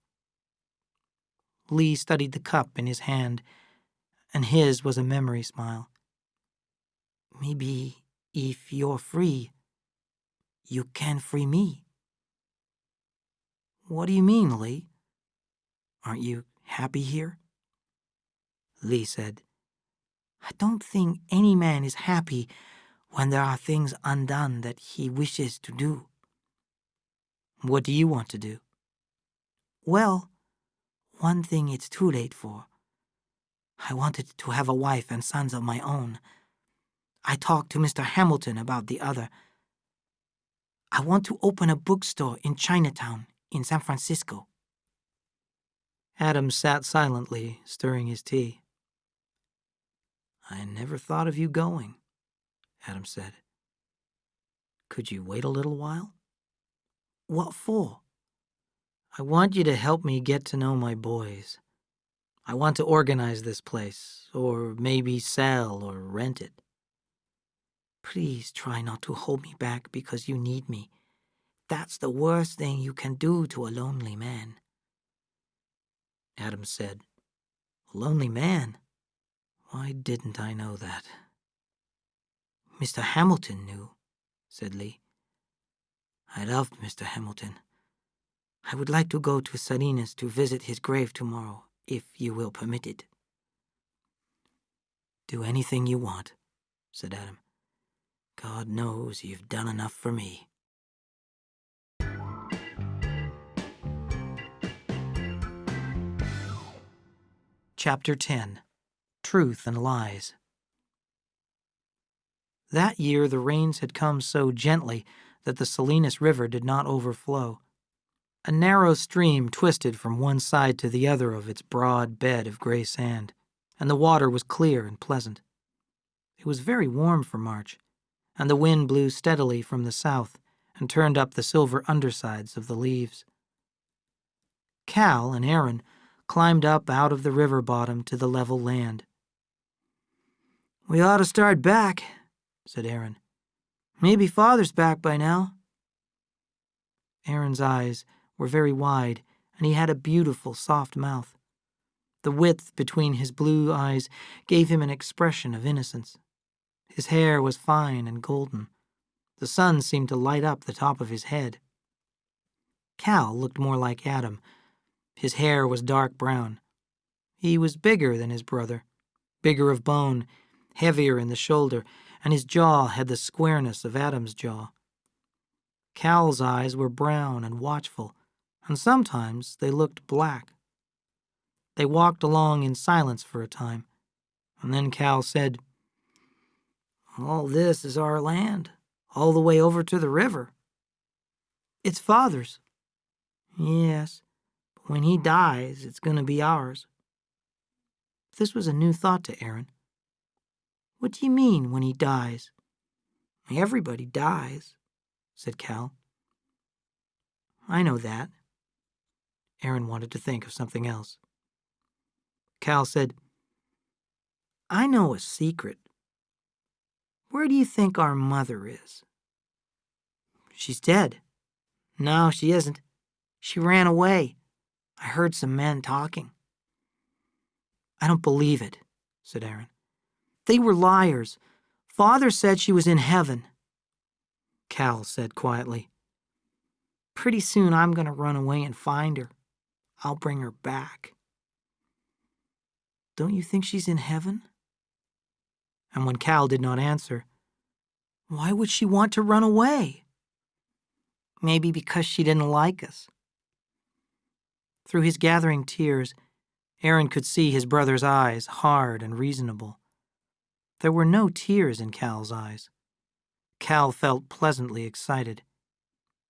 Lee studied the cup in his hand, and his was a memory smile. "Maybe if you're free, you can free me." "What do you mean, Lee?" "Aren't you happy here?" Lee said, "I don't think any man is happy when there are things undone that he wishes to do." "What do you want to do?" "Well, one thing it's too late for. I wanted to have a wife and sons of my own. I talked to Mr. Hamilton about the other. I want to open a bookstore in Chinatown, in San Francisco." Adam sat silently, stirring his tea. "I never thought of you going," Adam said. "Could you wait a little while?" "What for?" "I want you to help me get to know my boys. I want to organize this place, or maybe sell or rent it." "Please try not to hold me back because you need me. That's the worst thing you can do to a lonely man." Adam said, "A lonely man? Why didn't I know that?" "Mr. Hamilton knew," said Lee. "I loved Mr. Hamilton. "I would like to go to Salinas to visit his grave tomorrow, if you will permit it." "Do anything you want," said Adam. "God knows you've done enough for me." Chapter 10. Truth and Lies. That year the rains had come so gently that the Salinas River did not overflow. A narrow stream twisted from one side to the other of its broad bed of gray sand, and the water was clear and pleasant. It was very warm for March, and the wind blew steadily from the south and turned up the silver undersides of the leaves. Cal and Aaron climbed up out of the river bottom to the level land. "We ought to start back," said Aaron. "Maybe Father's back by now." Aaron's eyes were very wide, and he had a beautiful, soft mouth. The width between his blue eyes gave him an expression of innocence. His hair was fine and golden. The sun seemed to light up the top of his head. Cal looked more like Adam. His hair was dark brown. He was bigger than his brother, bigger of bone, heavier in the shoulder, and his jaw had the squareness of Adam's jaw. Cal's eyes were brown and watchful, and sometimes they looked black. They walked along in silence for a time, and then Cal said, "All this is our land, all the way over to the river." "It's Father's." "Yes, but when he dies, it's going to be ours." This was a new thought to Aaron. "What do you mean, when he dies?" "Everybody dies," said Cal. "I know that." Aaron wanted to think of something else. Cal said, "I know a secret. Where do you think our mother is?" "She's dead." "No, she isn't. She ran away. I heard some men talking." "I don't believe it," said Aaron. "They were liars. Father said she was in heaven." Cal said quietly, "Pretty soon I'm going to run away and find her. I'll bring her back." "Don't you think she's in heaven?" And when Cal did not answer, "Why would she want to run away?" "Maybe because she didn't like us." Through his gathering tears, Aaron could see his brother's eyes, hard and reasonable. There were no tears in Cal's eyes. Cal felt pleasantly excited.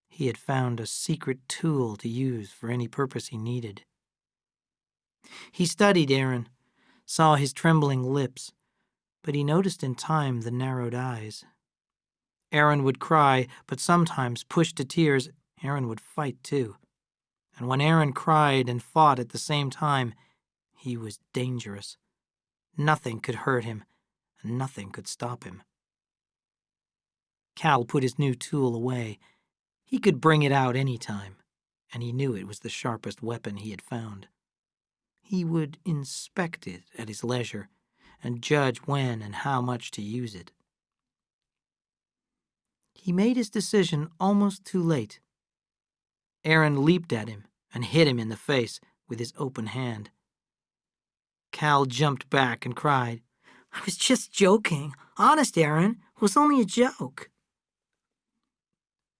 He had found a secret tool to use for any purpose he needed. He studied Aaron, saw his trembling lips, but he noticed in time the narrowed eyes. Aaron would cry, but sometimes, pushed to tears, Aaron would fight too. And when Aaron cried and fought at the same time, he was dangerous. Nothing could hurt him, and nothing could stop him. Cal put his new tool away. He could bring it out any time, and he knew it was the sharpest weapon he had found. He would inspect it at his leisure and judge when and how much to use it. He made his decision almost too late. Aaron leaped at him and hit him in the face with his open hand. Cal jumped back and cried, "I was just joking. Honest, Aaron, it was only a joke."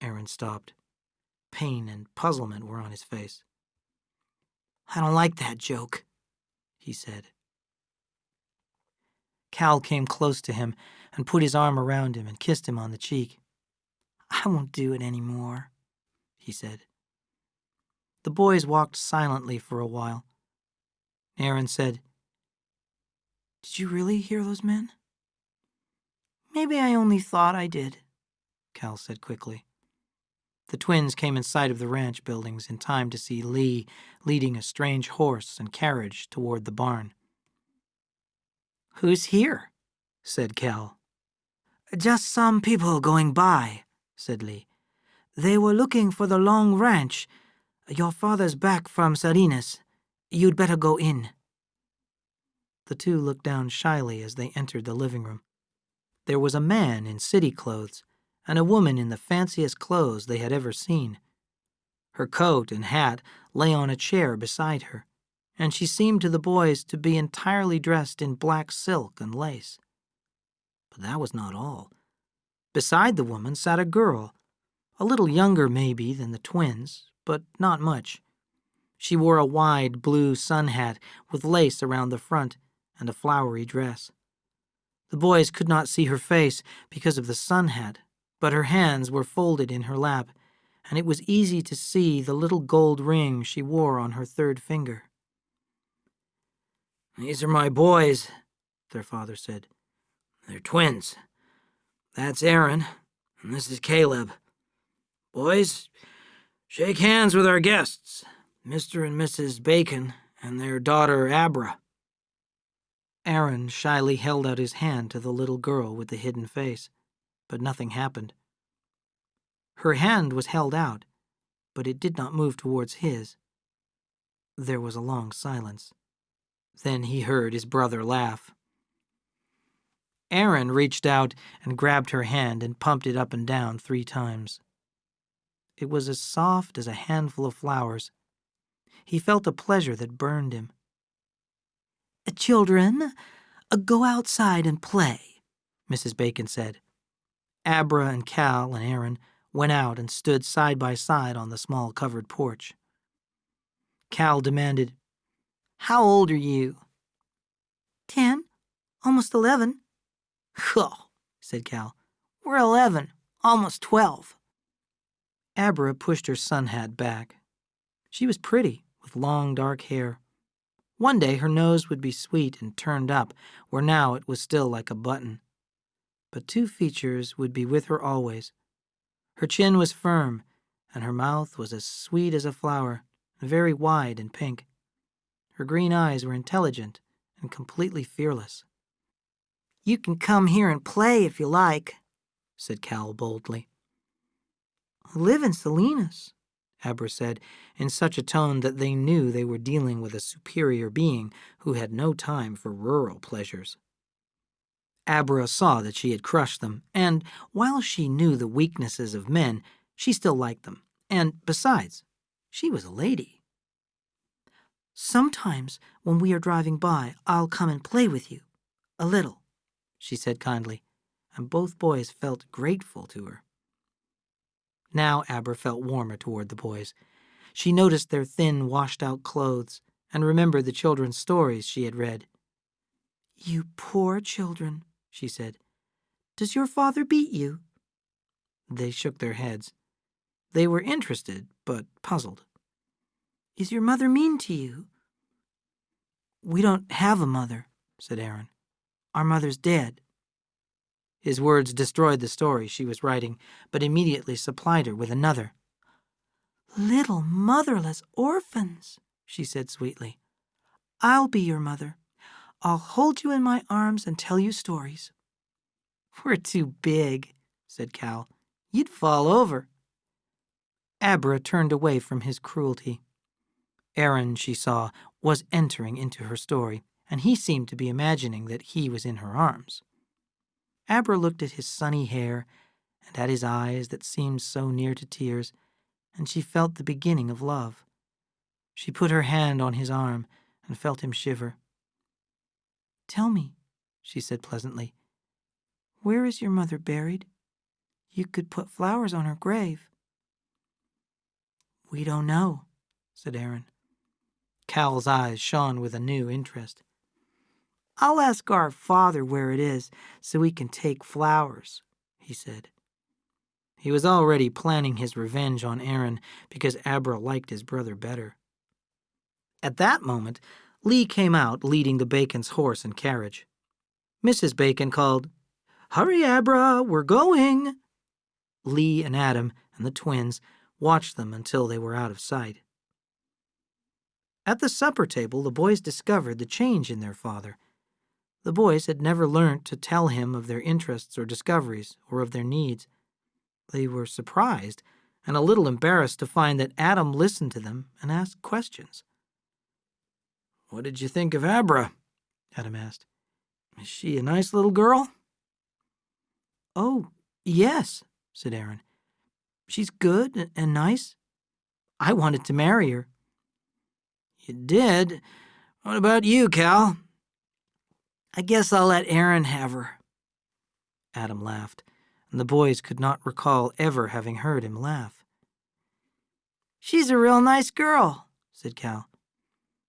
Aaron stopped. Pain and puzzlement were on his face. "I don't like that joke," he said. Cal came close to him and put his arm around him and kissed him on the cheek. "I won't do it anymore," he said. The boys walked silently for a while. Aaron said, "Did you really hear those men?" "Maybe I only thought I did," Cal said quickly. The twins came in sight of the ranch buildings in time to see Lee leading a strange horse and carriage toward the barn. "Who's here?" said Cal. "Just some people going by," said Lee. "They were looking for the Long Ranch. Your father's back from Salinas. You'd better go in." The two looked down shyly as they entered the living room. There was a man in city clothes and a woman in the fanciest clothes they had ever seen. Her coat and hat lay on a chair beside her, and she seemed to the boys to be entirely dressed in black silk and lace. But that was not all. Beside the woman sat a girl, a little younger maybe than the twins, but not much. She wore a wide blue sun hat with lace around the front and a flowery dress. The boys could not see her face because of the sun hat, but her hands were folded in her lap, and it was easy to see the little gold ring she wore on her third finger. "These are my boys," their father said. "They're twins. That's Aaron, and this is Caleb. Boys, shake hands with our guests, Mr. and Mrs. Bacon and their daughter Abra." Aaron shyly held out his hand to the little girl with the hidden face, but nothing happened. Her hand was held out, but it did not move towards his. There was a long silence. Then he heard his brother laugh. Aaron reached out and grabbed her hand and pumped it up and down 3 times. It was as soft as a handful of flowers. He felt a pleasure that burned him. "Children, go outside and play," Mrs. Bacon said. Abra and Cal and Aaron went out and stood side by side on the small covered porch. Cal demanded, "How old are you?" 10, almost 11. "Oh," said Cal. "We're 11, almost 12. Abra pushed her sun hat back. She was pretty, with long dark hair. One day her nose would be sweet and turned up, where now it was still like a button. But 2 features would be with her always. Her chin was firm, and her mouth was as sweet as a flower, very wide and pink. Her green eyes were intelligent and completely fearless. "You can come here and play if you like," said Cal boldly. "I live in Salinas," Abra said, in such a tone that they knew they were dealing with a superior being who had no time for rural pleasures. Abra saw that she had crushed them, and while she knew the weaknesses of men, she still liked them, and besides, she was a lady. "Sometimes when we are driving by, I'll come and play with you. A little," she said kindly, and both boys felt grateful to her. Now Abra felt warmer toward the boys. She noticed their thin, washed-out clothes and remembered the children's stories she had read. "You poor children," she said. "Does your father beat you?" They shook their heads. They were interested, but puzzled. "Is your mother mean to you?" "We don't have a mother," said Aaron. "Our mother's dead." His words destroyed the story she was writing, but immediately supplied her with another. "Little motherless orphans," she said sweetly. "I'll be your mother. I'll hold you in my arms and tell you stories." "We're too big," said Cal. "You'd fall over." Abra turned away from his cruelty. Aaron, she saw, was entering into her story, and he seemed to be imagining that he was in her arms. Abra looked at his sunny hair and at his eyes that seemed so near to tears, and she felt the beginning of love. She put her hand on his arm and felt him shiver. "Tell me," she said pleasantly, "where is your mother buried? You could put flowers on her grave." "We don't know," said Aaron. Cal's eyes shone with a new interest. "I'll ask our father where it is so we can take flowers," he said. He was already planning his revenge on Aaron because Abra liked his brother better. At that moment, Lee came out leading the Bacon's horse and carriage. Mrs. Bacon called, "Hurry, Abra, we're going." Lee and Adam and the twins watched them until they were out of sight. At the supper table, the boys discovered the change in their father. The boys had never learnt to tell him of their interests or discoveries or of their needs. They were surprised and a little embarrassed to find that Adam listened to them and asked questions. "What did you think of Abra?" Adam asked. "Is she a nice little girl?" "Oh, yes," said Aaron. "She's good and nice. I wanted to marry her." "You did? What about you, Cal?" "I guess I'll let Aaron have her." Adam laughed, and the boys could not recall ever having heard him laugh. "She's a real nice girl," said Cal.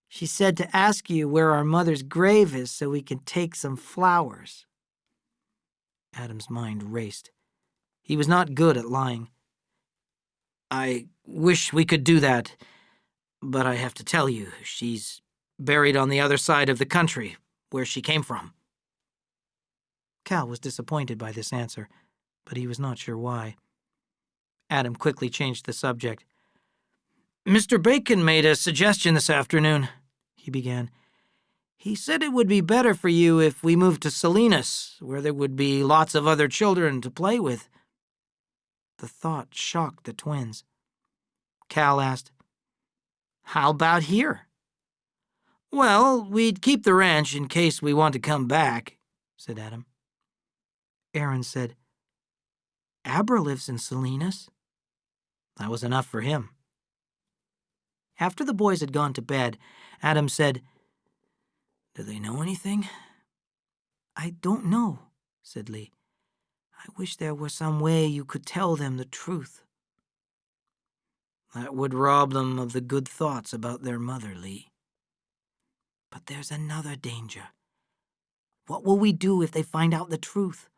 "She said to ask you where our mother's grave is so we can take some flowers." Adam's mind raced. He was not good at lying. "I wish we could do that, but I have to tell you, she's buried on the other side of the country, where she came from." Cal was disappointed by this answer, but he was not sure why. Adam quickly changed the subject. "Mr. Bacon made a suggestion this afternoon," he began. "He said it would be better for you if we moved to Salinas, where there would be lots of other children to play with." The thought shocked the twins. Cal asked, "How about here?" "Well, we'd keep the ranch in case we want to come back," said Adam. Aaron said, "Abra lives in Salinas." That was enough for him. After the boys had gone to bed, Adam said, "Do they know anything?" "I don't know," said Lee. "I wish there were some way you could tell them the truth." "That would rob them of the good thoughts about their mother, Lee." "But there's another danger. What will we do if they find out the truth?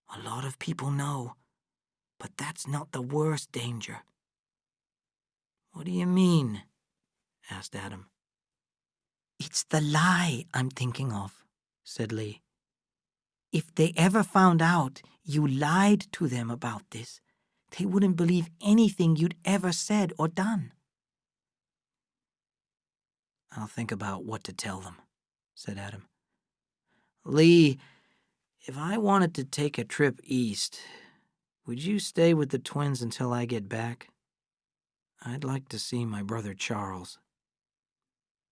A lot of people know, but that's not the worst danger." "What do you mean?" asked Adam. "It's the lie I'm thinking of," said Lee. "If they ever found out you lied to them about this, they wouldn't believe anything you'd ever said or done." "I'll think about what to tell them," said Adam. "Lee, if I wanted to take a trip east, would you stay with the twins until I get back? I'd like to see my brother Charles."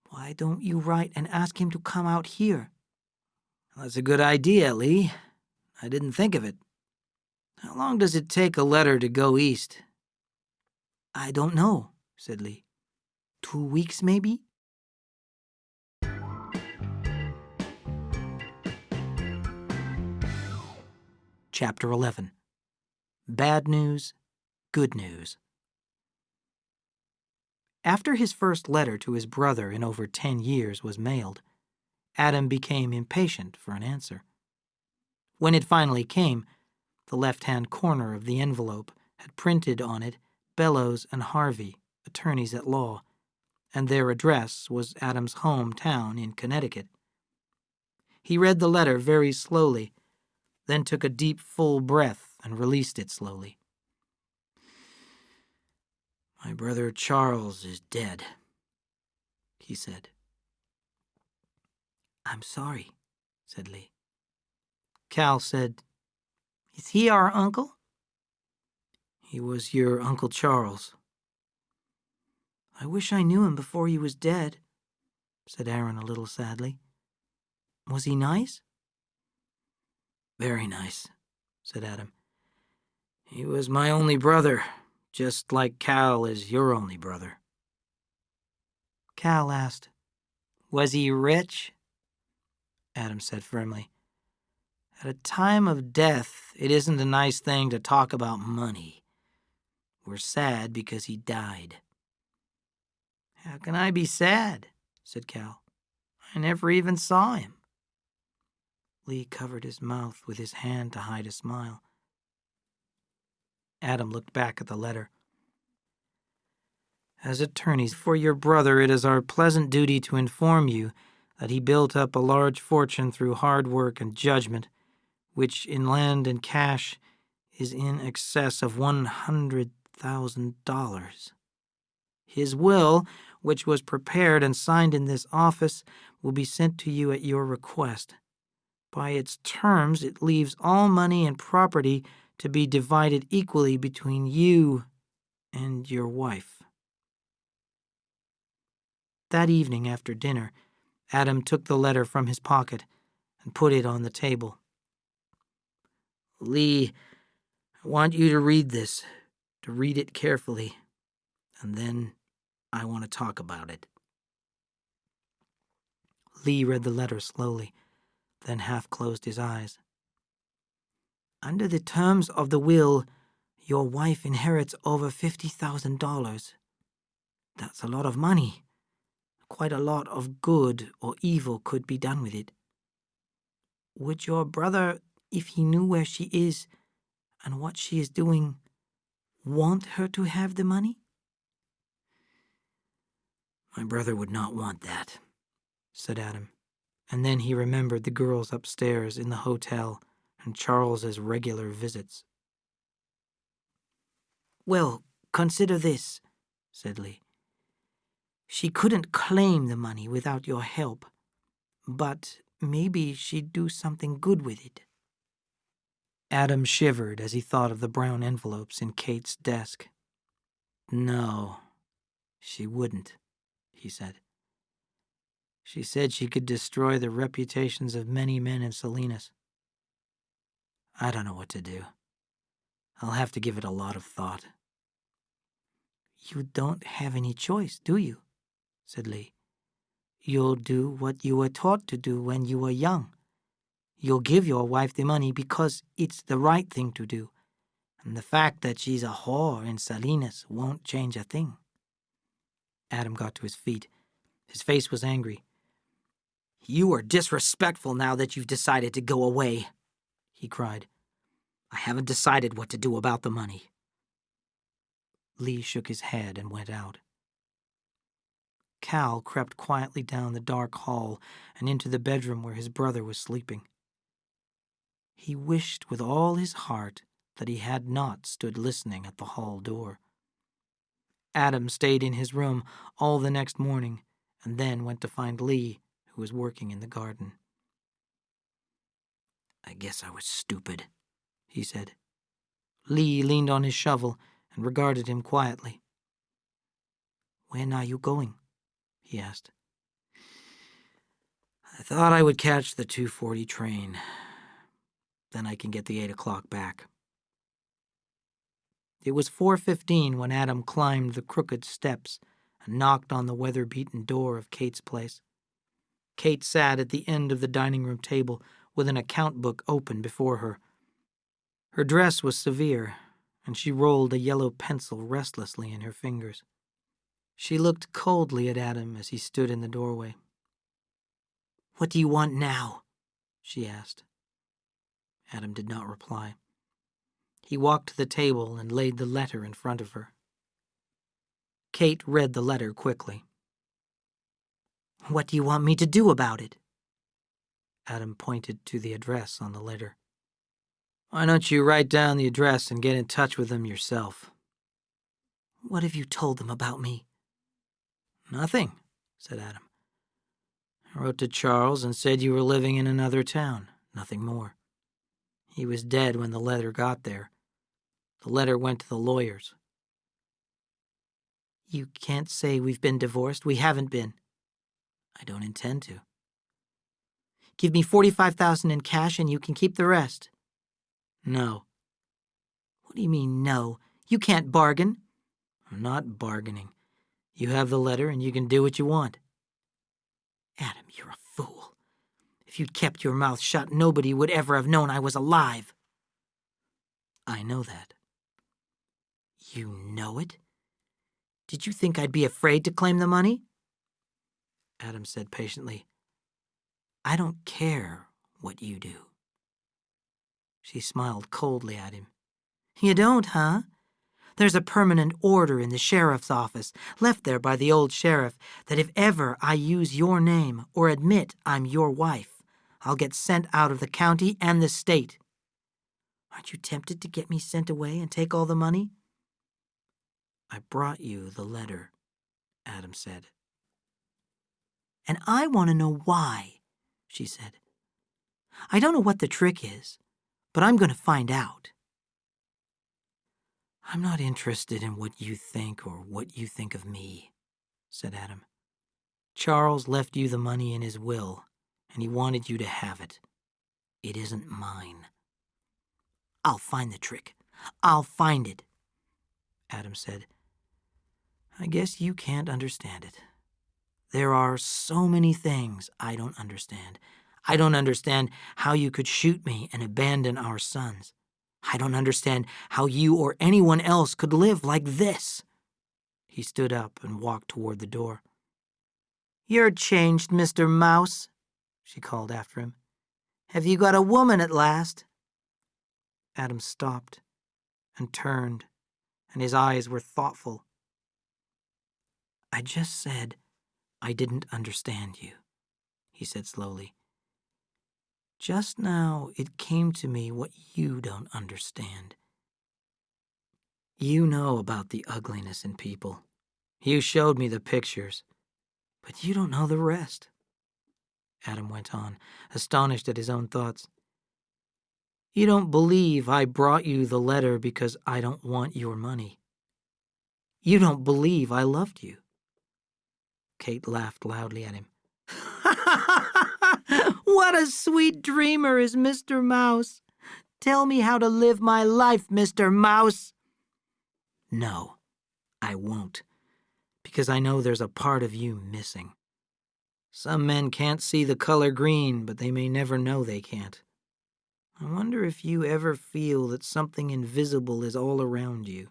"Why don't you write and ask him to come out here?" "That's a good idea, Lee. I didn't think of it. How long does it take a letter to go east?" "I don't know," said Lee. 2 weeks, maybe?" Chapter 11. Bad News, Good News. After his first letter to his brother in over 10 years was mailed, Adam became impatient for an answer. When it finally came, the left-hand corner of the envelope had printed on it Bellows and Harvey, attorneys at law, and their address was Adam's hometown in Connecticut. He read the letter very slowly, then took a deep, full breath and released it slowly. "My brother Charles is dead," he said. I'm sorry, said Lee. Cal said, Is he our uncle? "He was your Uncle Charles." I wish I knew him before he was dead, said Aaron a little sadly. Was he nice? "Very nice," said Adam. "He was my only brother, just like Cal is your only brother." Cal asked, Was he rich? Adam said firmly, "At a time of death, it isn't a nice thing to talk about money. We're sad because he died." How can I be sad? Said Cal. I never even saw him. Lee covered his mouth with his hand to hide a smile. Adam looked back at the letter. "As attorneys for your brother, it is our pleasant duty to inform you that he built up a large fortune through hard work and judgment, which in land and cash is in excess of $100,000. His will, which was prepared and signed in this office, will be sent to you at your request. By its terms, it leaves all money and property to be divided equally between you and your wife." That evening after dinner, Adam took the letter from his pocket and put it on the table. "Lee, I want you to read this, to read it carefully, and then I want to talk about it." Lee read the letter slowly, then half closed his eyes. Under the terms of the will, your wife inherits over $50,000. That's a lot of money. Quite a lot of good or evil could be done with it. Would your brother, if he knew where she is and what she is doing, want her to have the money? "My brother would not want that," said Adam, and then he remembered the girls upstairs in the hotel and Charles's regular visits. Well, consider this, said Lee. She couldn't claim the money without your help, but maybe she'd do something good with it. Adam shivered as he thought of the brown envelopes in Kate's desk. "No, she wouldn't," he said. "She said she could destroy the reputations of many men in Salinas. I don't know what to do. I'll have to give it a lot of thought." You don't have any choice, do you? Said Lee. You'll do what you were taught to do when you were young. You'll give your wife the money because it's the right thing to do, and the fact that she's a whore in Salinas won't change a thing. Adam got to his feet. His face was angry. "You are disrespectful now that you've decided to go away," he cried. "I haven't decided what to do about the money." Lee shook his head and went out. Cal crept quietly down the dark hall and into the bedroom where his brother was sleeping. He wished with all his heart that he had not stood listening at the hall door. Adam stayed in his room all the next morning and then went to find Lee, who was working in the garden. "I guess I was stupid," he said. Lee leaned on his shovel and regarded him quietly. "When are you going?" he asked. "I thought I would catch the 2:40 train. Then I can get the 8 o'clock back." It was 4:15 when Adam climbed the crooked steps and knocked on the weather-beaten door of Kate's place. Kate sat at the end of the dining room table with an account book open before her. Her dress was severe, and she rolled a yellow pencil restlessly in her fingers. She looked coldly at Adam as he stood in the doorway. "What do you want now?" she asked. Adam did not reply. He walked to the table and laid the letter in front of her. Kate read the letter quickly. "What do you want me to do about it?" Adam pointed to the address on the letter. "Why don't you write down the address and get in touch with them yourself?" "What have you told them about me?" "Nothing," said Adam. I wrote to Charles and said you were living in another town, nothing more. He was dead when the letter got there. The letter went to the lawyers. You can't say we've been divorced. We haven't been. I don't intend to. Give me $45,000 in cash and you can keep the rest. No, What do you mean, no? You can't bargain. I'm not bargaining. You have the letter and you can do what you want. Adam, you're a fool. If you'd kept your mouth shut, nobody would ever have known I was alive. I know that. You know it? Did you think I'd be afraid to claim the money? Adam said patiently, I don't care what you do. She smiled coldly at him. You don't, huh? There's a permanent order in the sheriff's office, left there by the old sheriff, that if ever I use your name or admit I'm your wife, I'll get sent out of the county and the state. Aren't you tempted to get me sent away and take all the money? I brought you the letter, Adam said. And I want to know why, she said. I don't know what the trick is, but I'm going to find out. I'm not interested in what you think or what you think of me, said Adam. Charles left you the money in his will, and he wanted you to have it. It isn't mine. I'll find the trick. I'll find it, Adam said. I guess you can't understand it. There are so many things I don't understand. I don't understand how you could shoot me and abandon our sons. I don't understand how you or anyone else could live like this. He stood up and walked toward the door. You're changed, Mr. Mouse, she called after him. Have you got a woman at last? Adam stopped and turned, and his eyes were thoughtful. I just said I didn't understand you, he said slowly. Just now it came to me what you don't understand. You know about the ugliness in people. You showed me the pictures, but you don't know the rest. Adam went on, astonished at his own thoughts. You don't believe I brought you the letter because I don't want your money. You don't believe I loved you. Kate laughed loudly at him. What a sweet dreamer is Mr. Mouse. Tell me how to live my life, Mr. Mouse. No, I won't, because I know there's a part of you missing. Some men can't see the color green, but they may never know they can't. I wonder if you ever feel that something invisible is all around you.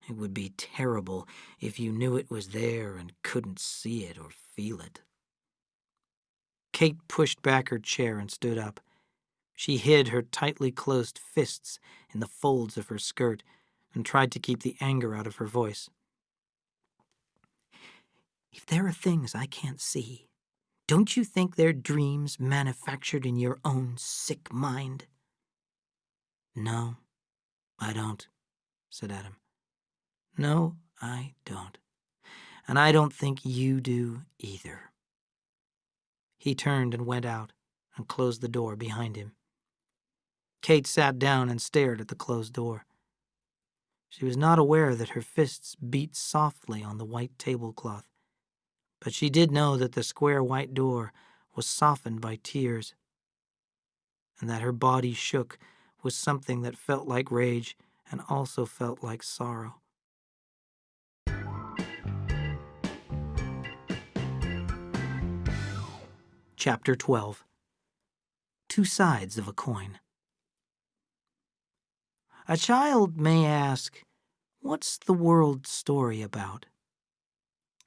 It would be terrible if you knew it was there and couldn't see it or feel it. Kate pushed back her chair and stood up. She hid her tightly closed fists in the folds of her skirt and tried to keep the anger out of her voice. If there are things I can't see, don't you think they're dreams manufactured in your own sick mind? No, I don't, said Adam. No, I don't. And I don't think you do either. He turned and went out and closed the door behind him. Kate sat down and stared at the closed door. She was not aware that her fists beat softly on the white tablecloth, but she did know that the square white door was softened by tears, and that her body shook with something that felt like rage and also felt like sorrow. Chapter 12. Two Sides of a Coin. A child may ask, what's the world's story about?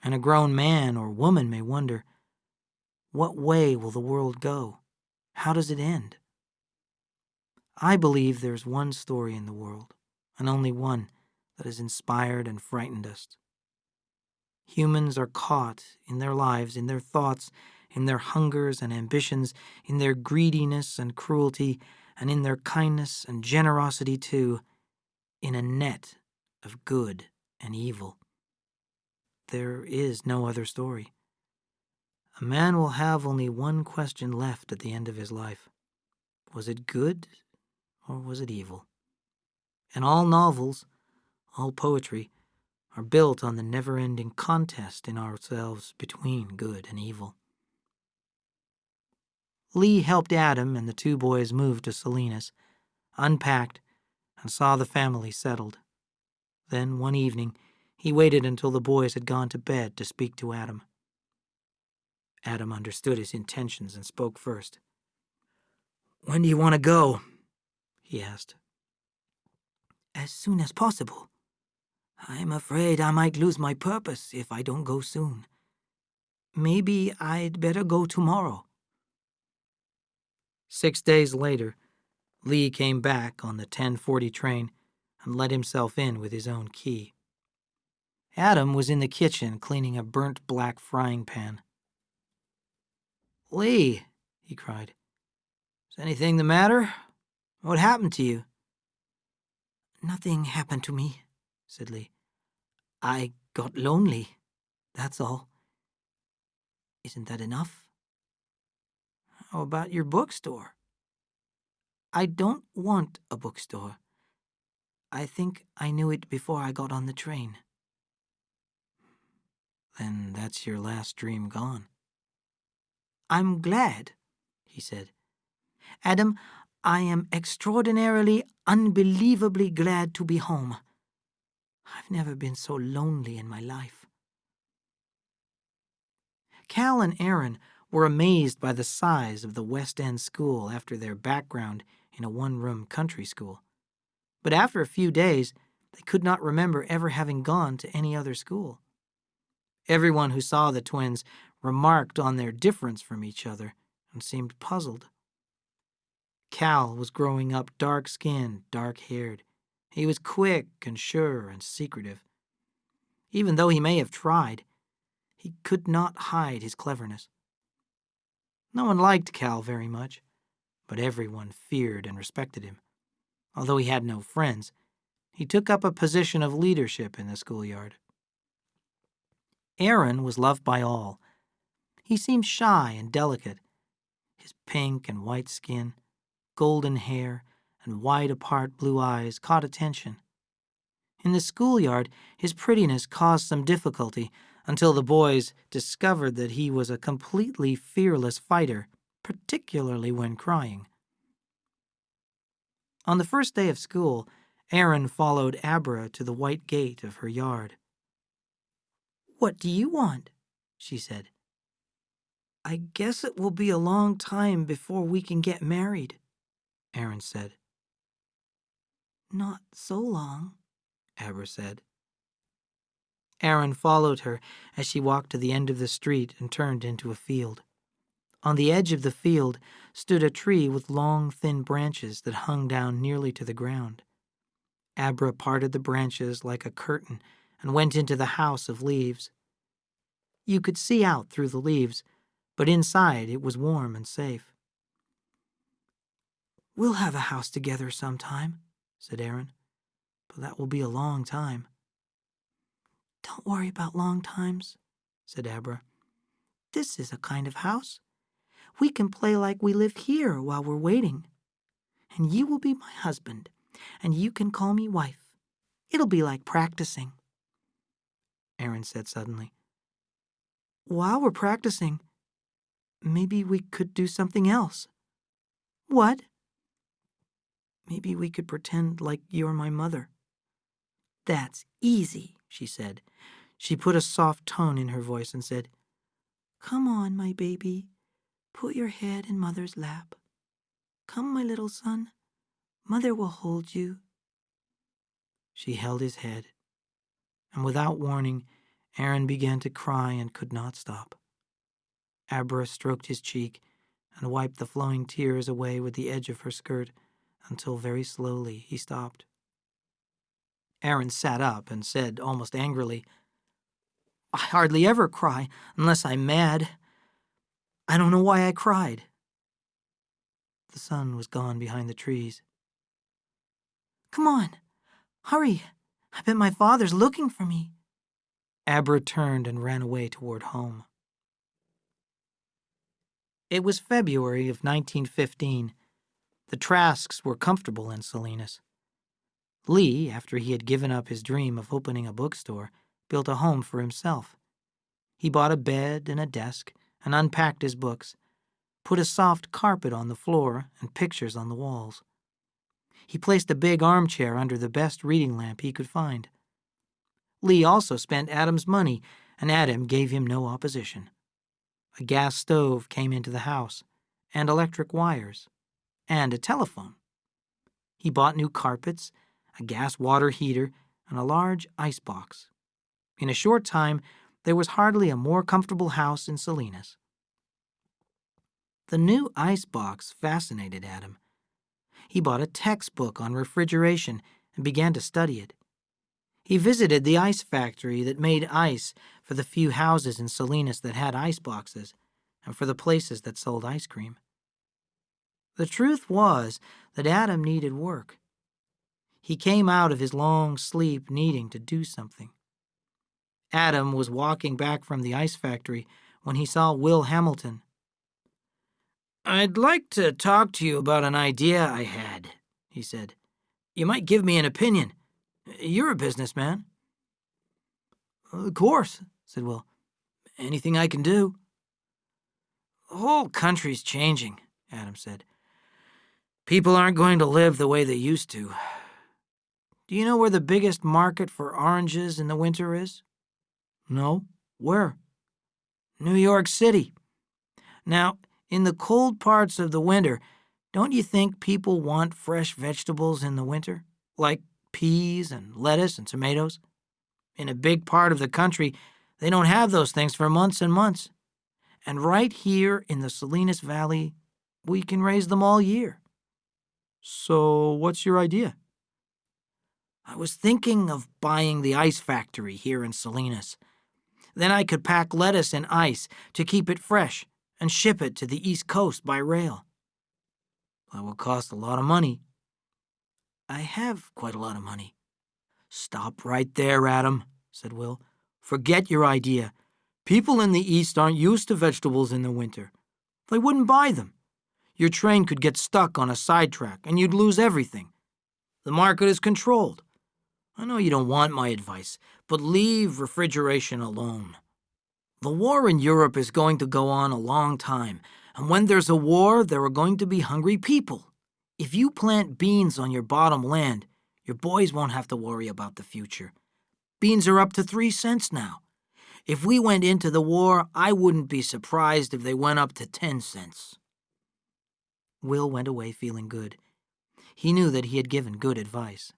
And a grown man or woman may wonder, what way will the world go? How does it end? I believe there's one story in the world, and only one, that has inspired and frightened us. Humans are caught in their lives, in their thoughts, in their hungers and ambitions, in their greediness and cruelty, and in their kindness and generosity too, in a net of good and evil. There is no other story. A man will have only one question left at the end of his life. Was it good or was it evil? And all novels, all poetry, are built on the never-ending contest in ourselves between good and evil. Lee helped Adam and the two boys move to Salinas, unpacked, and saw the family settled. Then, one evening, he waited until the boys had gone to bed to speak to Adam. Adam understood his intentions and spoke first. "When do you want to go?" he asked. "As soon as possible. I'm afraid I might lose my purpose if I don't go soon. Maybe I'd better go tomorrow." 6 days later, Lee came back on the 10:40 train and let himself in with his own key. Adam was in the kitchen cleaning a burnt black frying pan. "Lee," he cried, "is anything the matter? What happened to you?" "Nothing happened to me," said Lee. "I got lonely, that's all. Isn't that enough?" "How about your bookstore?" "I don't want a bookstore. I think I knew it before I got on the train." "Then that's your last dream gone." "I'm glad," he said. "Adam, I am extraordinarily, unbelievably glad to be home. I've never been so lonely in my life." Cal and Aaron were amazed by the size of the West End school after their background in a one-room country school. But after a few days, they could not remember ever having gone to any other school. Everyone who saw the twins remarked on their difference from each other and seemed puzzled. Cal was growing up dark-skinned, dark-haired. He was quick and sure and secretive. Even though he may have tried, he could not hide his cleverness. No one liked Cal very much, but everyone feared and respected him. Although he had no friends, he took up a position of leadership in the schoolyard. Aaron was loved by all. He seemed shy and delicate. His pink and white skin, golden hair, and wide-apart blue eyes caught attention. In the schoolyard, his prettiness caused some difficulty until the boys discovered that he was a completely fearless fighter, particularly when crying. On the first day of school, Aaron followed Abra to the white gate of her yard. "What do you want?" she said. "I guess it will be a long time before we can get married," Aaron said. "Not so long," Abra said. Aaron followed her as she walked to the end of the street and turned into a field. On the edge of the field stood a tree with long, thin branches that hung down nearly to the ground. Abra parted the branches like a curtain and went into the house of leaves. You could see out through the leaves, but inside it was warm and safe. "We'll have a house together sometime," said Aaron, "but that will be a long time." "Don't worry about long times," said Abra. "This is a kind of house. We can play like we live here while we're waiting. And you will be my husband, and you can call me wife. It'll be like practicing." Aaron said suddenly. "While we're practicing, maybe we could do something else." "What?" "Maybe we could pretend like you're my mother." "That's easy," she said. She put a soft tone in her voice and said, "Come on, my baby. Put your head in Mother's lap. Come, my little son. Mother will hold you." She held his head, and without warning, Aaron began to cry and could not stop. Abra stroked his cheek and wiped the flowing tears away with the edge of her skirt until very slowly he stopped. Aaron sat up and said almost angrily, "I hardly ever cry unless I'm mad. I don't know why I cried." The sun was gone behind the trees. "Come on, hurry. I bet my father's looking for me." Abra turned and ran away toward home. It was February of 1915. The Trasks were comfortable in Salinas. Lee, after he had given up his dream of opening a bookstore, built a home for himself. He bought a bed and a desk and unpacked his books, put a soft carpet on the floor and pictures on the walls. He placed a big armchair under the best reading lamp he could find. Lee also spent Adam's money, and Adam gave him no opposition. A gas stove came into the house, and electric wires, and a telephone. He bought new carpets, a gas water heater, and a large icebox. In a short time, there was hardly a more comfortable house in Salinas. The new icebox fascinated Adam. He bought a textbook on refrigeration and began to study it. He visited the ice factory that made ice for the few houses in Salinas that had ice boxes and for the places that sold ice cream. The truth was that Adam needed work. He came out of his long sleep needing to do something. Adam was walking back from the ice factory when he saw Will Hamilton. "I'd like to talk to you about an idea I had," he said. "You might give me an opinion. You're a businessman." "Of course," said Will. "Anything I can do?" "The whole country's changing," Adam said. "People aren't going to live the way they used to. Do you know where the biggest market for oranges in the winter is?" "No. Where?" "New York City. Now, in the cold parts of the winter, don't you think people want fresh vegetables in the winter, like peas and lettuce and tomatoes? In a big part of the country, they don't have those things for months and months. And right here in the Salinas Valley, we can raise them all year." "So what's your idea?" "I was thinking of buying the ice factory here in Salinas. Then I could pack lettuce in ice to keep it fresh and ship it to the East Coast by rail." "That will cost a lot of money." "I have quite a lot of money." "Stop right there, Adam," said Will. "Forget your idea. People in the East aren't used to vegetables in the winter. They wouldn't buy them. Your train could get stuck on a sidetrack and you'd lose everything. The market is controlled. I know you don't want my advice, but leave refrigeration alone. The war in Europe is going to go on a long time, and when there's a war, there are going to be hungry people. If you plant beans on your bottom land, your boys won't have to worry about the future. Beans are up to 3 cents now. If we went into the war, I wouldn't be surprised if they went up to 10 cents. Will went away feeling good. He knew that he had given good advice.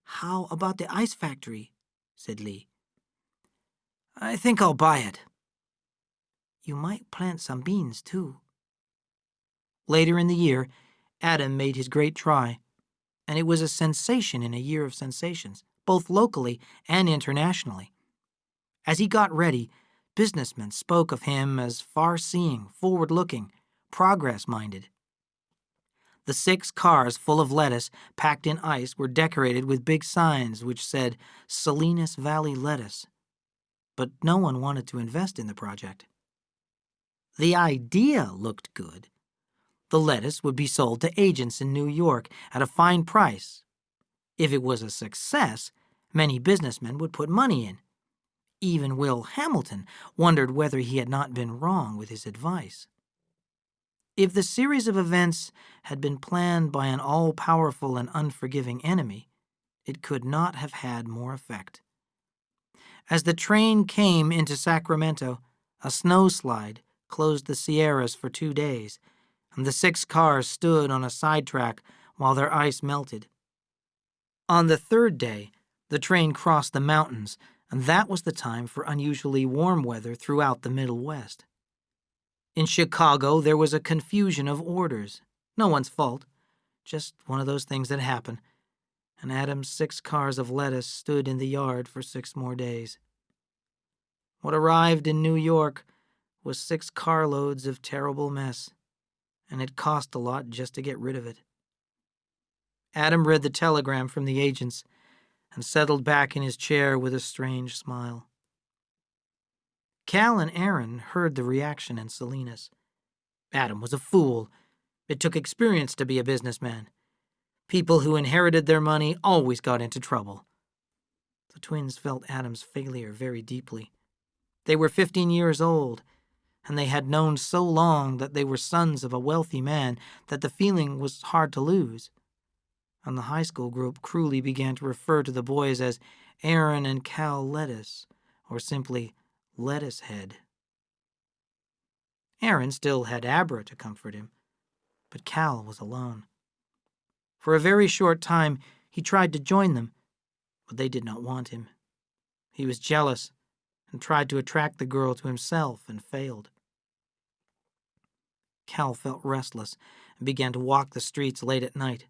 "How about the ice factory?" said Lee. "I think I'll buy it." "You might plant some beans, too." Later in the year, Adam made his great try, and it was a sensation in a year of sensations, both locally and internationally. As he got ready, businessmen spoke of him as far-seeing, forward-looking, progress-minded. The 6 cars full of lettuce packed in ice were decorated with big signs which said Salinas Valley Lettuce, but no one wanted to invest in the project. The idea looked good. The lettuce would be sold to agents in New York at a fine price. If it was a success, many businessmen would put money in. Even Will Hamilton wondered whether he had not been wrong with his advice. If the series of events had been planned by an all-powerful and unforgiving enemy, it could not have had more effect. As the train came into Sacramento, a snowslide closed the Sierras for 2 days, and the 6 cars stood on a sidetrack while their ice melted. On the 3rd day, the train crossed the mountains, and that was the time for unusually warm weather throughout the Middle West. In Chicago, there was a confusion of orders. No one's fault, just one of those things that happen. And Adam's 6 cars of lettuce stood in the yard for 6 more days. What arrived in New York was 6 carloads of terrible mess, and it cost a lot just to get rid of it. Adam read the telegram from the agents and settled back in his chair with a strange smile. Cal and Aaron heard the reaction in Salinas. Adam was a fool. It took experience to be a businessman. People who inherited their money always got into trouble. The twins felt Adam's failure very deeply. They were 15 years old, and they had known so long that they were sons of a wealthy man that the feeling was hard to lose. And the high school group cruelly began to refer to the boys as Aaron and Cal Lettuce, or simply Lettuce Head. Aaron still had Abra to comfort him, but Cal was alone. For a very short time, he tried to join them, but they did not want him. He was jealous and tried to attract the girl to himself and failed. Cal felt restless and began to walk the streets late at night.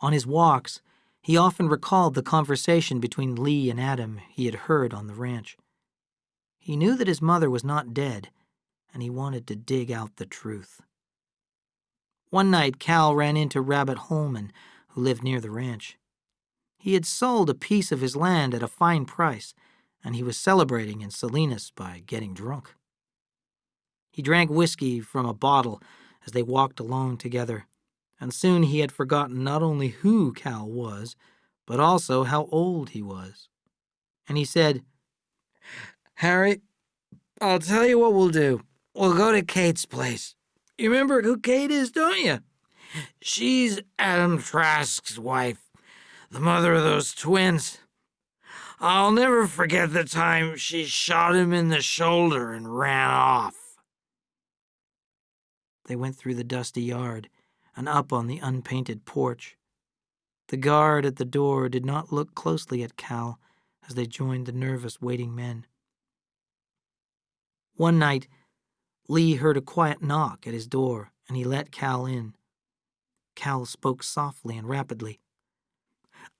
On his walks, he often recalled the conversation between Lee and Adam he had heard on the ranch. He knew that his mother was not dead, and he wanted to dig out the truth. One night, Cal ran into Rabbit Holman, who lived near the ranch. He had sold a piece of his land at a fine price, and he was celebrating in Salinas by getting drunk. He drank whiskey from a bottle as they walked along together, and soon he had forgotten not only who Cal was, but also how old he was. And he said, "Harry, I'll tell you what we'll do. We'll go to Kate's place. You remember who Kate is, don't you? She's Adam Trask's wife, the mother of those twins. I'll never forget the time she shot him in the shoulder and ran off." They went through the dusty yard and up on the unpainted porch. The guard at the door did not look closely at Cal as they joined the nervous waiting men. One night, Lee heard a quiet knock at his door, and he let Cal in. Cal spoke softly and rapidly.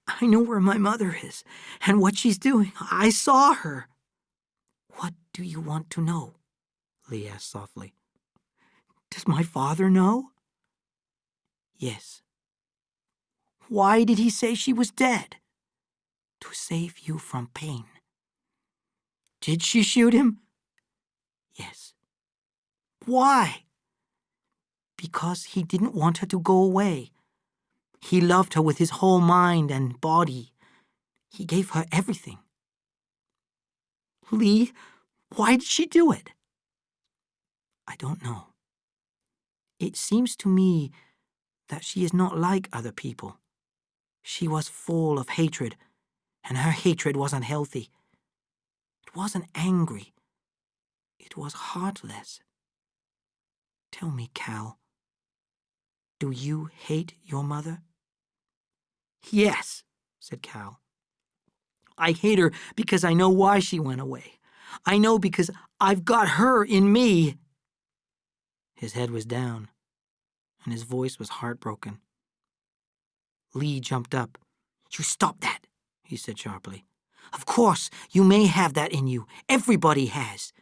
"I know where my mother is and what she's doing. I saw her." "What do you want to know?" Lee asked softly. "Does my father know?" "Yes." "Why did he say she was dead?" "To save you from pain." "Did she shoot him?" "Yes." "Why?" "Because he didn't want her to go away. He loved her with his whole mind and body. He gave her everything." "Lee, why did she do it?" "I don't know. It seems to me that she is not like other people. She was full of hatred, and her hatred wasn't healthy. It wasn't angry. It was heartless. Tell me, Cal, do you hate your mother?" "Yes," said Cal. "I hate her because I know why she went away. I know because I've got her in me." His head was down, and his voice was heartbroken. Lee jumped up. "You stop that," he said sharply. "Of course, you may have that in you. Everybody has.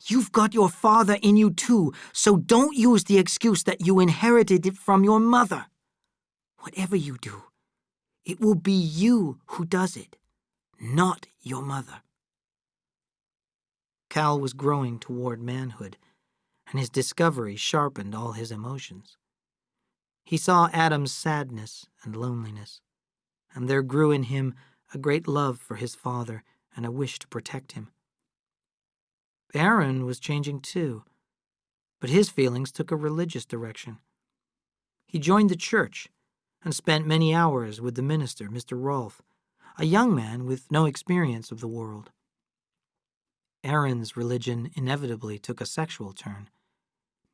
You've got your father in you too, so don't use the excuse that you inherited it from your mother. Whatever you do, it will be you who does it, not your mother." Cal was growing toward manhood, and his discovery sharpened all his emotions. He saw Adam's sadness and loneliness, and there grew in him a great love for his father and a wish to protect him. Aaron was changing too, but his feelings took a religious direction. He joined the church and spent many hours with the minister, Mr. Rolfe, a young man with no experience of the world. Aaron's religion inevitably took a sexual turn.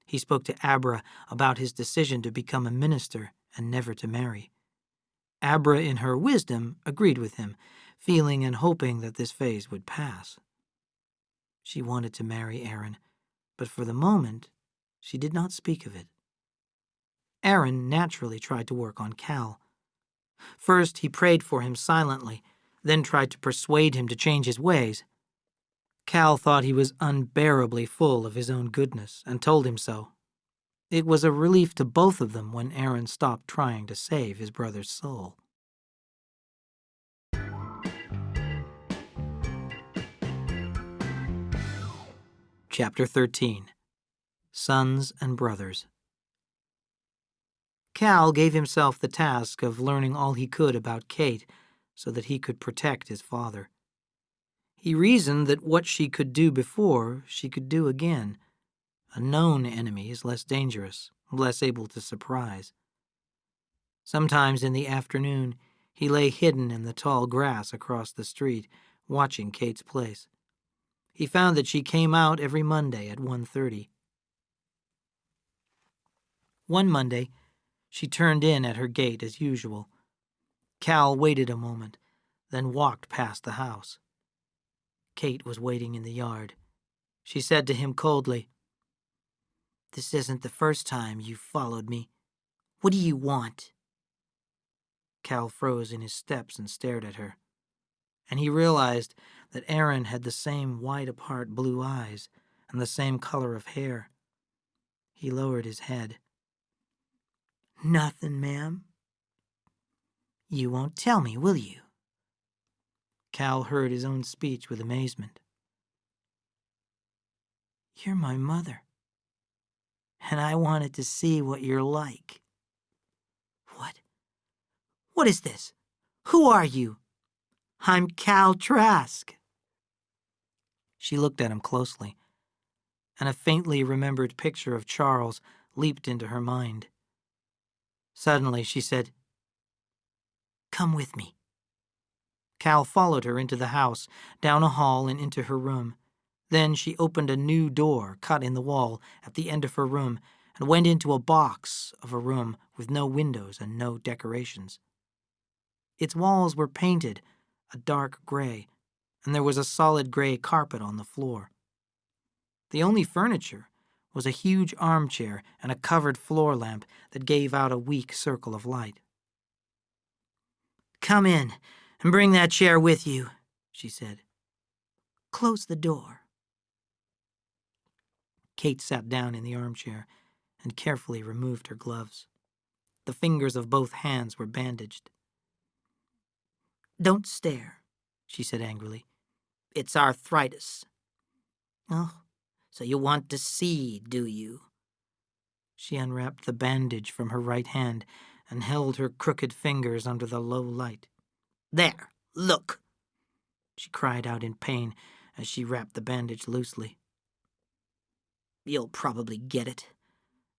He spoke to Abra about his decision to become a minister and never to marry. Abra, in her wisdom, agreed with him, feeling and hoping that this phase would pass. She wanted to marry Aaron, but for the moment, she did not speak of it. Aaron naturally tried to work on Cal. First, he prayed for him silently, then tried to persuade him to change his ways. Cal thought he was unbearably full of his own goodness and told him so. It was a relief to both of them when Aaron stopped trying to save his brother's soul. Chapter 13. Sons and Brothers. Cal gave himself the task of learning all he could about Kate so that he could protect his father. He reasoned that what she could do before, she could do again. A known enemy is less dangerous, less able to surprise. Sometimes in the afternoon, he lay hidden in the tall grass across the street, watching Kate's place. He found that she came out every Monday at 1:30. One Monday, she turned in at her gate as usual. Cal waited a moment, then walked past the house. Kate was waiting in the yard. She said to him coldly, "This isn't the first time you've followed me. What do you want?" Cal froze in his steps and stared at her, and he realized that Erin had the same wide-apart blue eyes and the same color of hair. He lowered his head. "Nothing, ma'am." "You won't tell me, will you?" Cal heard his own speech with amazement. "You're my mother, and I wanted to see what you're like." "What? What is this? Who are you?" "I'm Cal Trask." She looked at him closely, and a faintly remembered picture of Charles leaped into her mind. Suddenly she said, "Come with me." Cal followed her into the house, down a hall and into her room. Then she opened a new door cut in the wall at the end of her room and went into a box of a room with no windows and no decorations. Its walls were painted a dark gray, and there was a solid gray carpet on the floor. The only furniture was a huge armchair and a covered floor lamp that gave out a weak circle of light. "Come in and bring that chair with you," she said. "Close the door." Kate sat down in the armchair and carefully removed her gloves. The fingers of both hands were bandaged. "Don't stare," she said angrily. "It's arthritis." "Oh, so you want to see, do you?" She unwrapped the bandage from her right hand and held her crooked fingers under the low light. "There, look," she cried out in pain as she wrapped the bandage loosely. "You'll probably get it.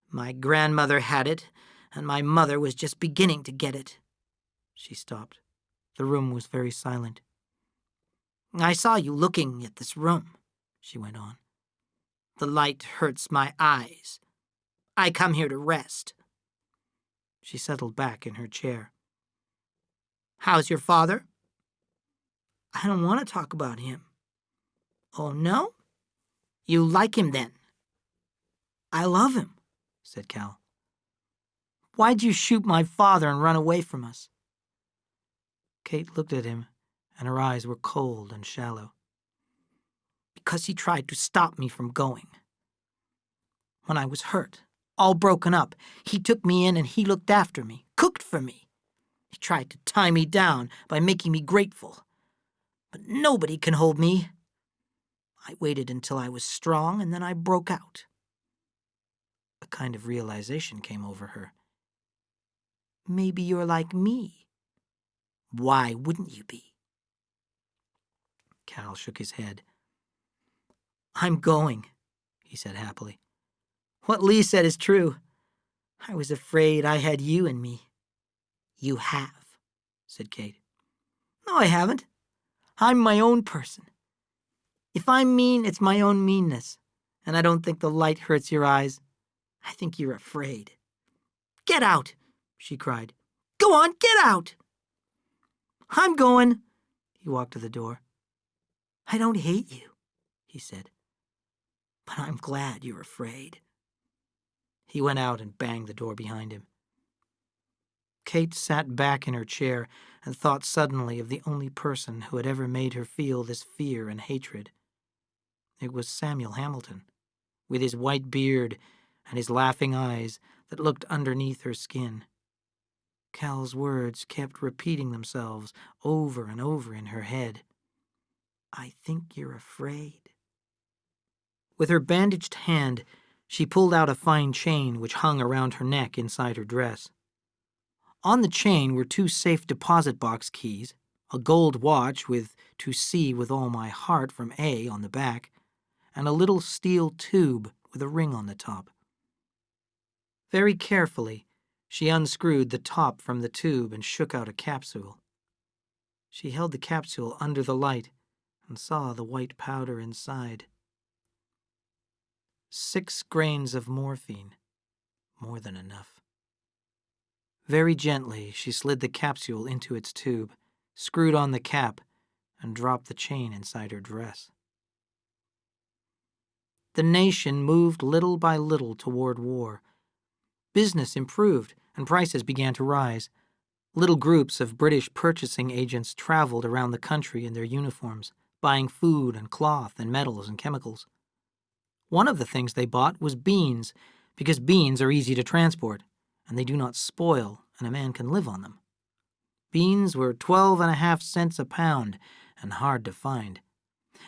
My grandmother had it, and my mother was just beginning to get it." She stopped. The room was very silent. "I saw you looking at this room," she went on. "The light hurts my eyes. I come here to rest." She settled back in her chair. "How's your father?" "I don't want to talk about him." "Oh, no? You like him then?" "I love him," said Cal. "Why'd you shoot my father and run away from us?" Kate looked at him, and her eyes were cold and shallow. "Because he tried to stop me from going. When I was hurt, all broken up, he took me in and he looked after me, cooked for me. He tried to tie me down by making me grateful. But nobody can hold me. I waited until I was strong, and then I broke out." A kind of realization came over her. "Maybe you're like me. Why wouldn't you be?" Cal shook his head. "I'm going," he said happily. "What Lee said is true. I was afraid I had you in me." "You have," said Kate. "No, I haven't. I'm my own person. If I'm mean, it's my own meanness, and I don't think the light hurts your eyes. I think you're afraid." "Get out," she cried. "Go on, get out." "I'm going." He walked to the door. "I don't hate you," he said, "but I'm glad you're afraid." He went out and banged the door behind him. Kate sat back in her chair and thought suddenly of the only person who had ever made her feel this fear and hatred. It was Samuel Hamilton, with his white beard and his laughing eyes that looked underneath her skin. Cal's words kept repeating themselves over and over in her head. "I think you're afraid." With her bandaged hand, She pulled out a fine chain which hung around her neck inside her dress. On the chain were 2 safe deposit box keys, a gold watch with "To C with all my heart" from A on the back, and a little steel tube with a ring on the top. Very carefully, she unscrewed the top from the tube and shook out a capsule. She held the capsule under the light and saw the white powder inside. 6 grains of morphine, more than enough. Very gently, she slid the capsule into its tube, screwed on the cap, and dropped the chain inside her dress. The nation moved little by little toward war. Business improved, and prices began to rise. Little groups of British purchasing agents traveled around the country in their uniforms, buying food and cloth and metals and chemicals. One of the things they bought was beans, because beans are easy to transport, and they do not spoil, and a man can live on them. Beans were 12.5 cents a pound, and hard to find.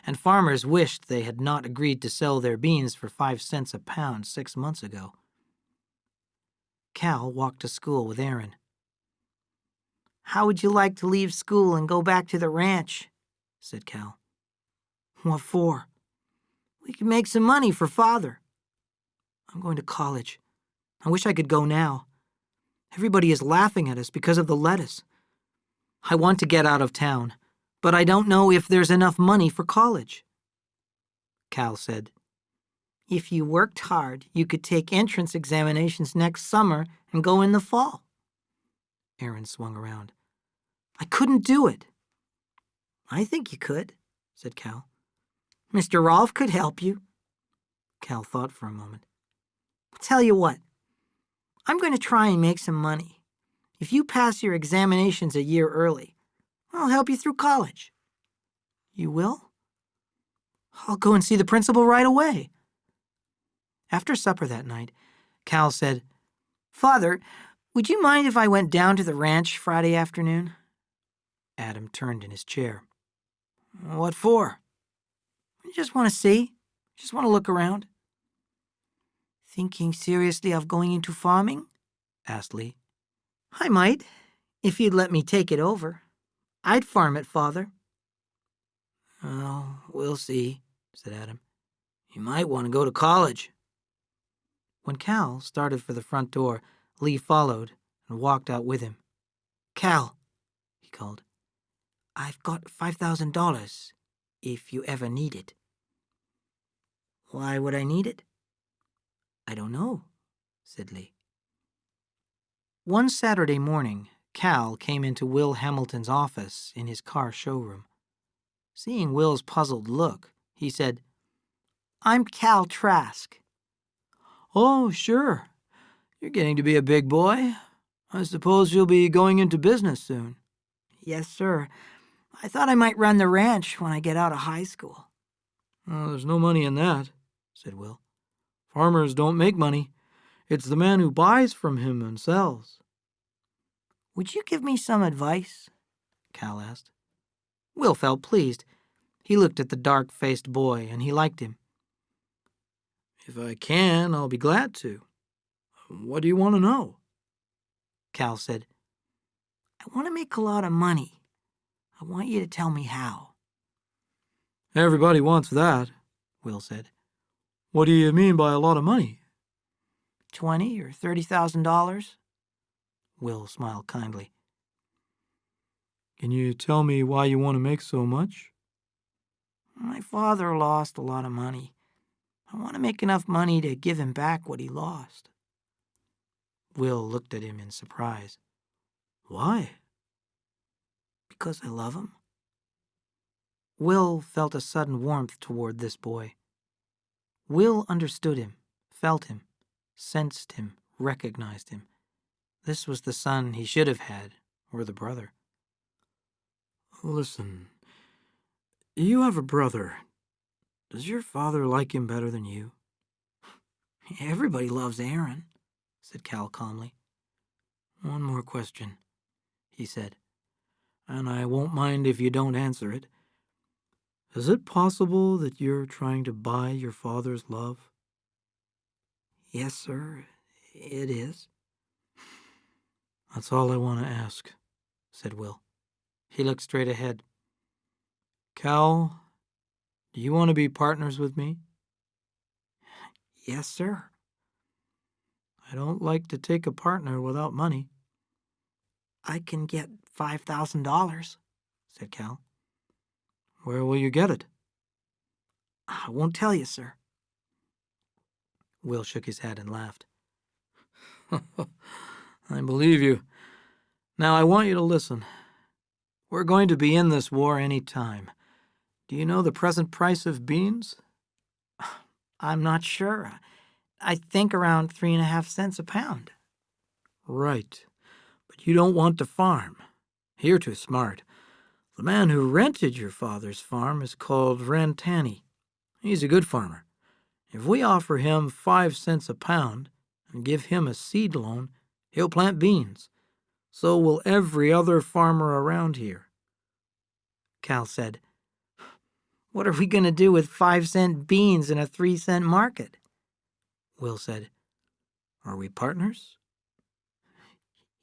And farmers wished they had not agreed to sell their beans for 5 cents a pound 6 months ago. Cal walked to school with Aaron. "How would you like to leave school and go back to the ranch?" said Cal. "What for?" "We can make some money for Father." "I'm going to college. I wish I could go now. Everybody is laughing at us because of the lettuce. I want to get out of town, but I don't know if there's enough money for college." Cal said, "If you worked hard, you could take entrance examinations next summer and go in the fall." Aaron swung around. "I couldn't do it." "I think you could," said Cal. "Mr. Rolfe could help you." Cal thought for a moment. "Tell you what, I'm going to try and make some money. If you pass your examinations a year early, I'll help you through college." "You will?" "I'll go and see the principal right away." After supper that night, Cal said, "Father, would you mind if I went down to the ranch Friday afternoon?" Adam turned in his chair. "What for?" "I just want to see. Just want to look around." "Thinking seriously of going into farming?" asked Lee. "I might, if you'd let me take it over. I'd farm it, Father." "Oh, we'll see," said Adam. "You might want to go to college." When Cal started for the front door, Lee followed and walked out with him. "Cal," he called, "I've got $5,000 if you ever need it." "Why would I need it?" "I don't know," said Lee. One Saturday morning, Cal came into Will Hamilton's office in his car showroom. Seeing Will's puzzled look, he said, "I'm Cal Trask." "Oh, sure. You're getting to be a big boy. I suppose you'll be going into business soon." "Yes, sir. I thought I might run the ranch when I get out of high school." "Oh, there's no money in that," said Will. "Farmers don't make money. It's the man who buys from him and sells." "Would you give me some advice?" Cal asked. Will felt pleased. He looked at the dark-faced boy, and he liked him. "If I can, I'll be glad to. What do you want to know?" Cal said, "I want to make a lot of money. I want you to tell me how." "Everybody wants that," Will said. "What do you mean by a lot of money?" $20,000 or $30,000? Will smiled kindly. "Can you tell me why you want to make so much?" My father lost a lot of money. I want to make enough money to give him back what he lost." Will looked at him in surprise. "Why?" "Because I love him." Will felt a sudden warmth toward this boy. Will understood him, felt him, sensed him, recognized him. This was the son he should have had, or the brother. "Listen, you have a brother. Does your father like him better than you?" "Everybody loves Aaron," said Cal calmly. "One more question," he said, "and I won't mind if you don't answer it. Is it possible that you're trying to buy your father's love?" Yes, sir, it is. That's all I want to ask, said Will. He looked straight ahead. Cal, do you want to be partners with me? Yes, sir. I don't like to take a partner without money. I can get $5,000, said Cal. Where will you get it? I won't tell you, sir. Will shook his head and laughed. I believe you. Now I want you to listen. We're going to be in this war any time. Do you know the present price of beans? I'm not sure. I think around 3.5 cents a pound. Right. But you don't want to farm. You're too smart. The man who rented your father's farm is called Rantani. He's a good farmer. If we offer him 5 cents a pound and give him a seed loan, he'll plant beans. So will every other farmer around here. Cal said, What are we going to do with 5-cent beans in a 3-cent market? Will said, Are we partners?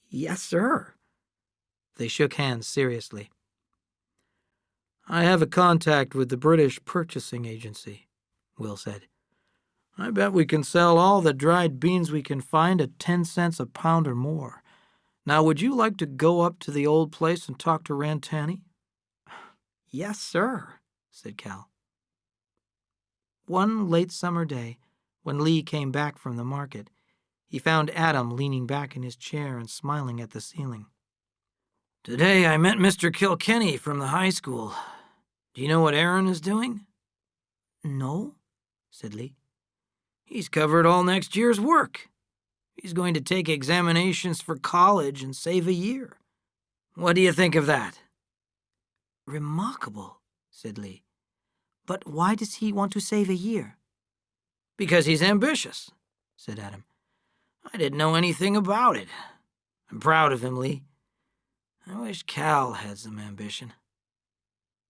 Yes, sir. They shook hands seriously. I have a contact with the British Purchasing Agency, Will said. I bet we can sell all the dried beans we can find at 10 cents a pound or more. Now, would you like to go up to the old place and talk to Rantani? Yes, sir, said Cal. One late summer day, when Lee came back from the market, he found Adam leaning back in his chair and smiling at the ceiling. Today I met Mr. Kilkenny from the high school. Do you know what Aaron is doing? No, said Lee. He's covered all next year's work. He's going to take examinations for college and save a year. What do you think of that? Remarkable, said Lee. But why does he want to save a year? Because he's ambitious, said Adam. I didn't know anything about it. I'm proud of him, Lee. I wish Cal had some ambition.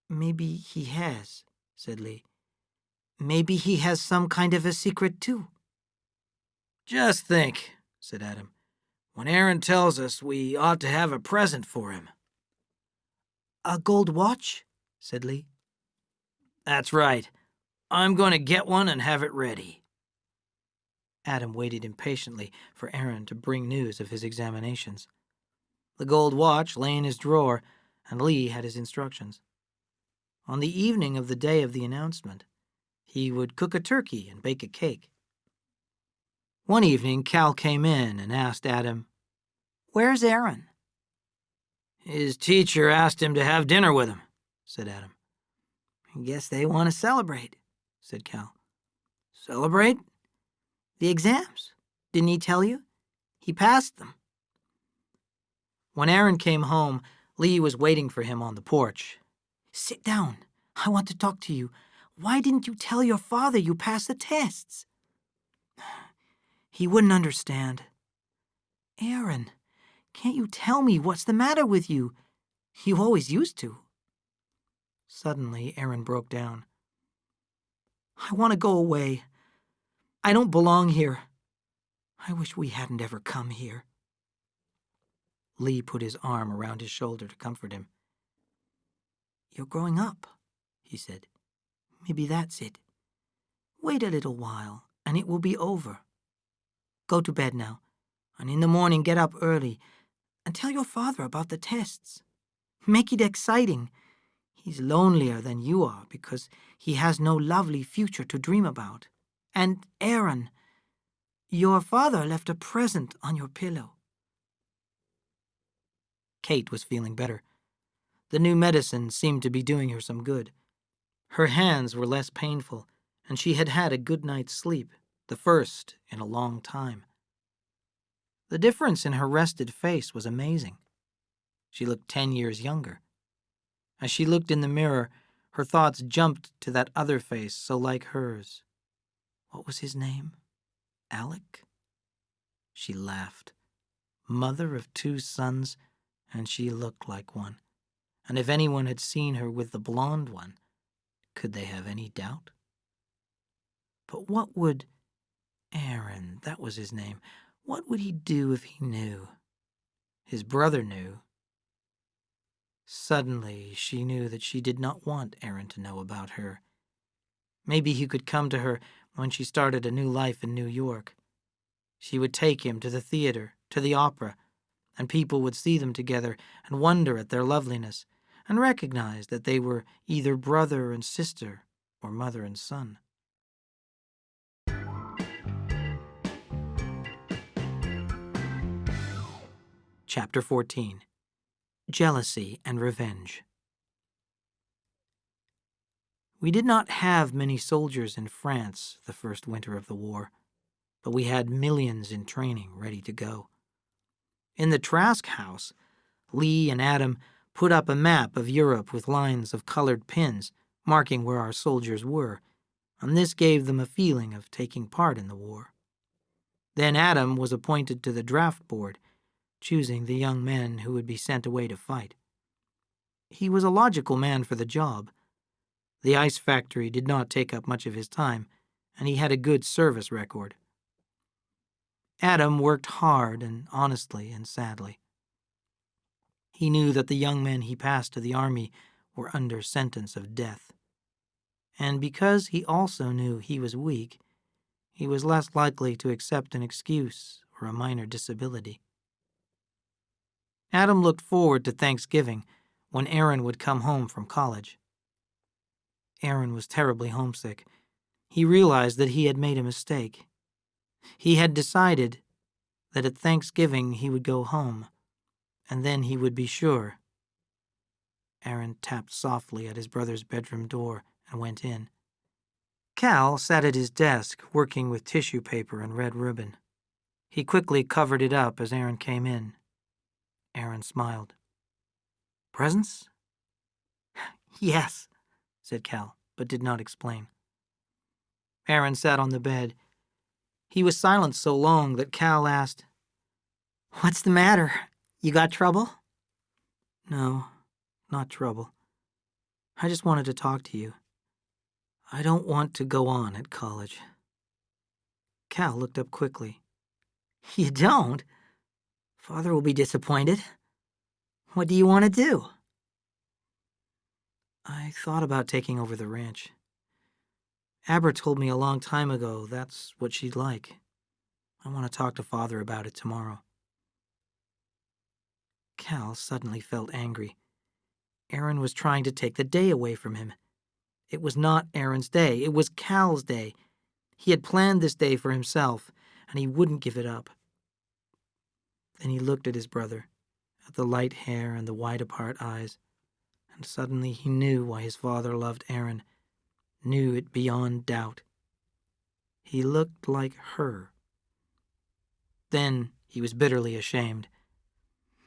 Maybe he has, said Lee. Maybe he has some kind of a secret, too. Just think, said Adam. When Aaron tells us we ought to have a present for him. A gold watch? Said Lee. That's right. I'm going to get one and have it ready. Adam waited impatiently for Aaron to bring news of his examinations. The gold watch lay in his drawer, and Lee had his instructions. On the evening of the day of the announcement, he would cook a turkey and bake a cake. One evening, Cal came in and asked Adam, "Where's Aaron?" His teacher asked him to have dinner with him, said Adam. "I guess they want to celebrate," said Cal. Celebrate? The exams. Didn't he tell you? He passed them. When Aaron came home, Lee was waiting for him on the porch. "Sit down. I want to talk to you. Why didn't you tell your father you passed the tests?" "He wouldn't understand." "Aaron, can't you tell me what's the matter with you? You always used to." Suddenly, Aaron broke down. "I want to go away. I don't belong here. I wish we hadn't ever come here." Lee put his arm around his shoulder to comfort him. "You're growing up," he said. "Maybe that's it. Wait a little while, and it will be over. Go to bed now, and in the morning get up early, and tell your father about the tests. Make it exciting. He's lonelier than you are because he has no lovely future to dream about. And Aaron, your father left a present on your pillow." Kate was feeling better. The new medicine seemed to be doing her some good. Her hands were less painful, and she had had a good night's sleep, the first in a long time. The difference in her rested face was amazing. She looked 10 years younger. As she looked in the mirror, her thoughts jumped to that other face so like hers. What was his name? Alec? She laughed. Mother of 2 sons, and she looked like one. And if anyone had seen her with the blonde one, could they have any doubt? But what would Aaron, that was his name. What would he do if he knew? His brother knew. Suddenly, she knew that she did not want Aaron to know about her. Maybe he could come to her when she started a new life in New York. She would take him to the theater, to the opera, and people would see them together and wonder at their loveliness and recognize that they were either brother and sister or mother and son. Chapter 14. Jealousy and Revenge. We did not have many soldiers in France the first winter of the war, but we had millions in training ready to go. In the Trask house, Lee and Adam put up a map of Europe with lines of colored pins marking where our soldiers were, and this gave them a feeling of taking part in the war. Then Adam was appointed to the draft board, choosing the young men who would be sent away to fight. He was a logical man for the job. The ice factory did not take up much of his time, and he had a good service record. Adam worked hard and honestly and sadly. He knew that the young men he passed to the army were under sentence of death. And because he also knew he was weak, he was less likely to accept an excuse or a minor disability. Adam looked forward to Thanksgiving when Aaron would come home from college. Aaron was terribly homesick. He realized that he had made a mistake. He had decided that at Thanksgiving he would go home, and then he would be sure. Aaron tapped softly at his brother's bedroom door and went in. Cal sat at his desk working with tissue paper and red ribbon. He quickly covered it up as Aaron came in. Aaron smiled. "Presents?" "Yes," said Cal, but did not explain. Aaron sat on the bed. He was silent so long that Cal asked, "What's the matter? You got trouble?" "No, not trouble. I just wanted to talk to you. I don't want to go on at college." Cal looked up quickly. "You don't? Father will be disappointed. What do you want to do?" "I thought about taking over the ranch. Aber told me a long time ago that's what she'd like. I want to talk to Father about it tomorrow." Cal suddenly felt angry. Aaron was trying to take the day away from him. It was not Aaron's day. It was Cal's day. He had planned this day for himself, and he wouldn't give it up. Then he looked at his brother, at the light hair and the wide-apart eyes, and suddenly he knew why his father loved Aaron, knew it beyond doubt. He looked like her. Then he was bitterly ashamed.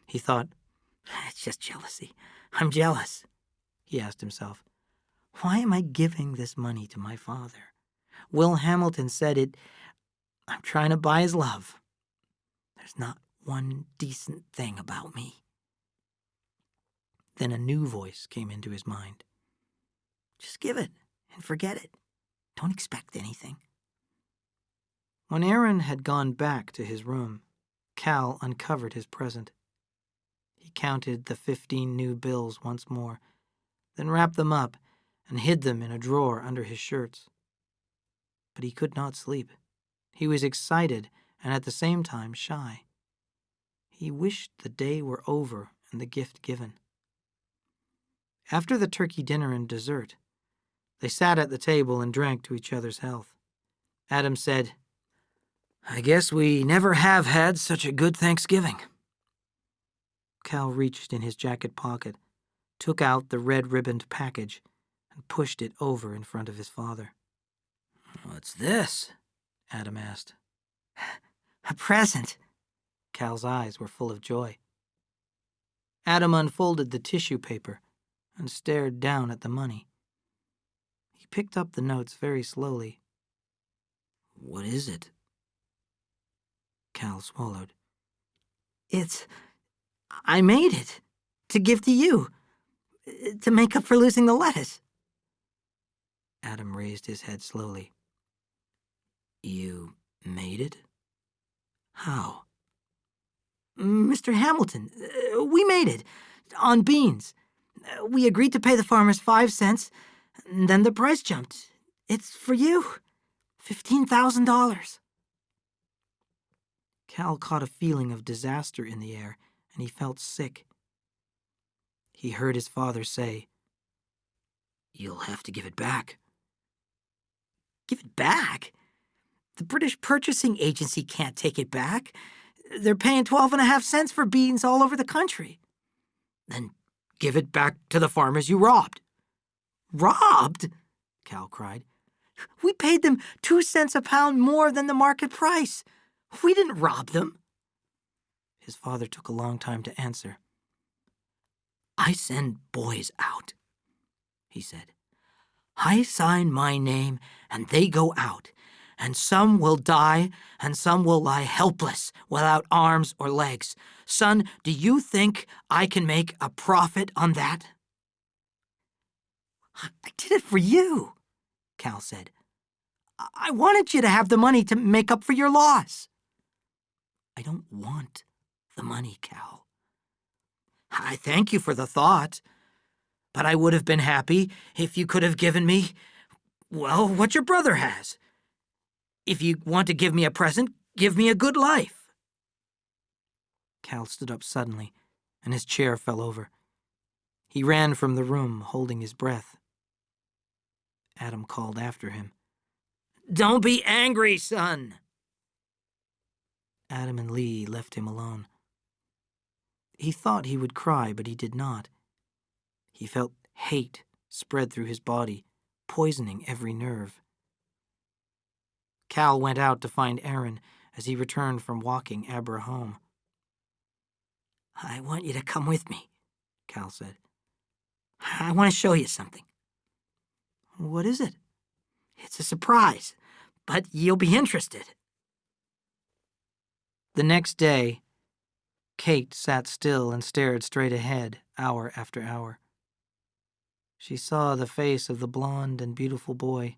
He thought, "It's just jealousy. I'm jealous." He asked himself, "Why am I giving this money to my father? Will Hamilton said it. I'm trying to buy his love. There's not one decent thing about me." Then a new voice came into his mind. "Just give it and forget it. Don't expect anything." When Aaron had gone back to his room, Cal uncovered his present. He counted the 15 new bills once more, then wrapped them up and hid them in a drawer under his shirts. But he could not sleep. He was excited and at the same time shy. He wished the day were over and the gift given. After the turkey dinner and dessert, they sat at the table and drank to each other's health. Adam said, "I guess we never have had such a good Thanksgiving." Cal reached in his jacket pocket, took out the red-ribboned package, and pushed it over in front of his father. "What's this?" Adam asked. "A present." Cal's eyes were full of joy. Adam unfolded the tissue paper and stared down at the money. He picked up the notes very slowly. "What is it?" Cal swallowed. I made it. To give to you. To make up for losing the lettuce." Adam raised his head slowly. "You made made it? How? Mr. Hamilton, we made it. On beans. We agreed to pay the farmers 5 cents, and then the price jumped. It's for you. $15,000. Cal caught a feeling of disaster in the air, and he felt sick. He heard his father say, "You'll have to give it back." Give it back? The British Purchasing Agency can't take it back. They're paying 12.5 cents for beans all over the country. Then give it back to the farmers you robbed. Robbed? Cal cried. We paid them 2 cents a pound more than the market price. We didn't rob them. His father took a long time to answer. "I send boys out," he said. "I sign my name and they go out, and some will die and some will lie helpless without arms or legs. Son, do you think I can make a profit on that?" I did it for you, Cal said. I wanted you to have the money to make up for your loss. "I don't want the money, Cal. I thank you for the thought, but I would have been happy if you could have given me, well, what your brother has. If you want to give me a present, give me a good life." Cal stood up suddenly, and his chair fell over. He ran from the room, holding his breath. Adam called after him, "Don't be angry, son." Adam and Lee left him alone. He thought he would cry, but he did not. He felt hate spread through his body, poisoning every nerve. Cal went out to find Aaron as he returned from walking Abra home. "I want you to come with me," Cal said. "I want to show you something." "What is it?" "It's a surprise, but you'll be interested." The next day, Kate sat still and stared straight ahead, hour after hour. She saw the face of the blond and beautiful boy,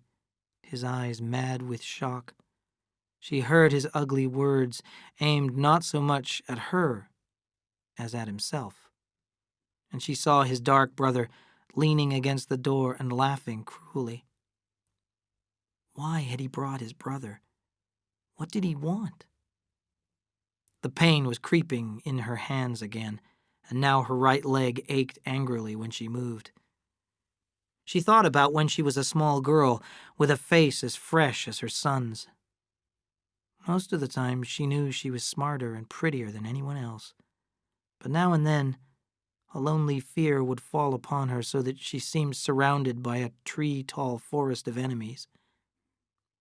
his eyes mad with shock. She heard his ugly words aimed not so much at her as at himself. And she saw his dark brother leaning against the door and laughing cruelly. Why had he brought his brother? What did he want? The pain was creeping in her hands again, and now her right leg ached angrily when she moved. She thought about when she was a small girl with a face as fresh as her son's. Most of the time she knew she was smarter and prettier than anyone else, but now and then a lonely fear would fall upon her so that she seemed surrounded by a tree-tall forest of enemies.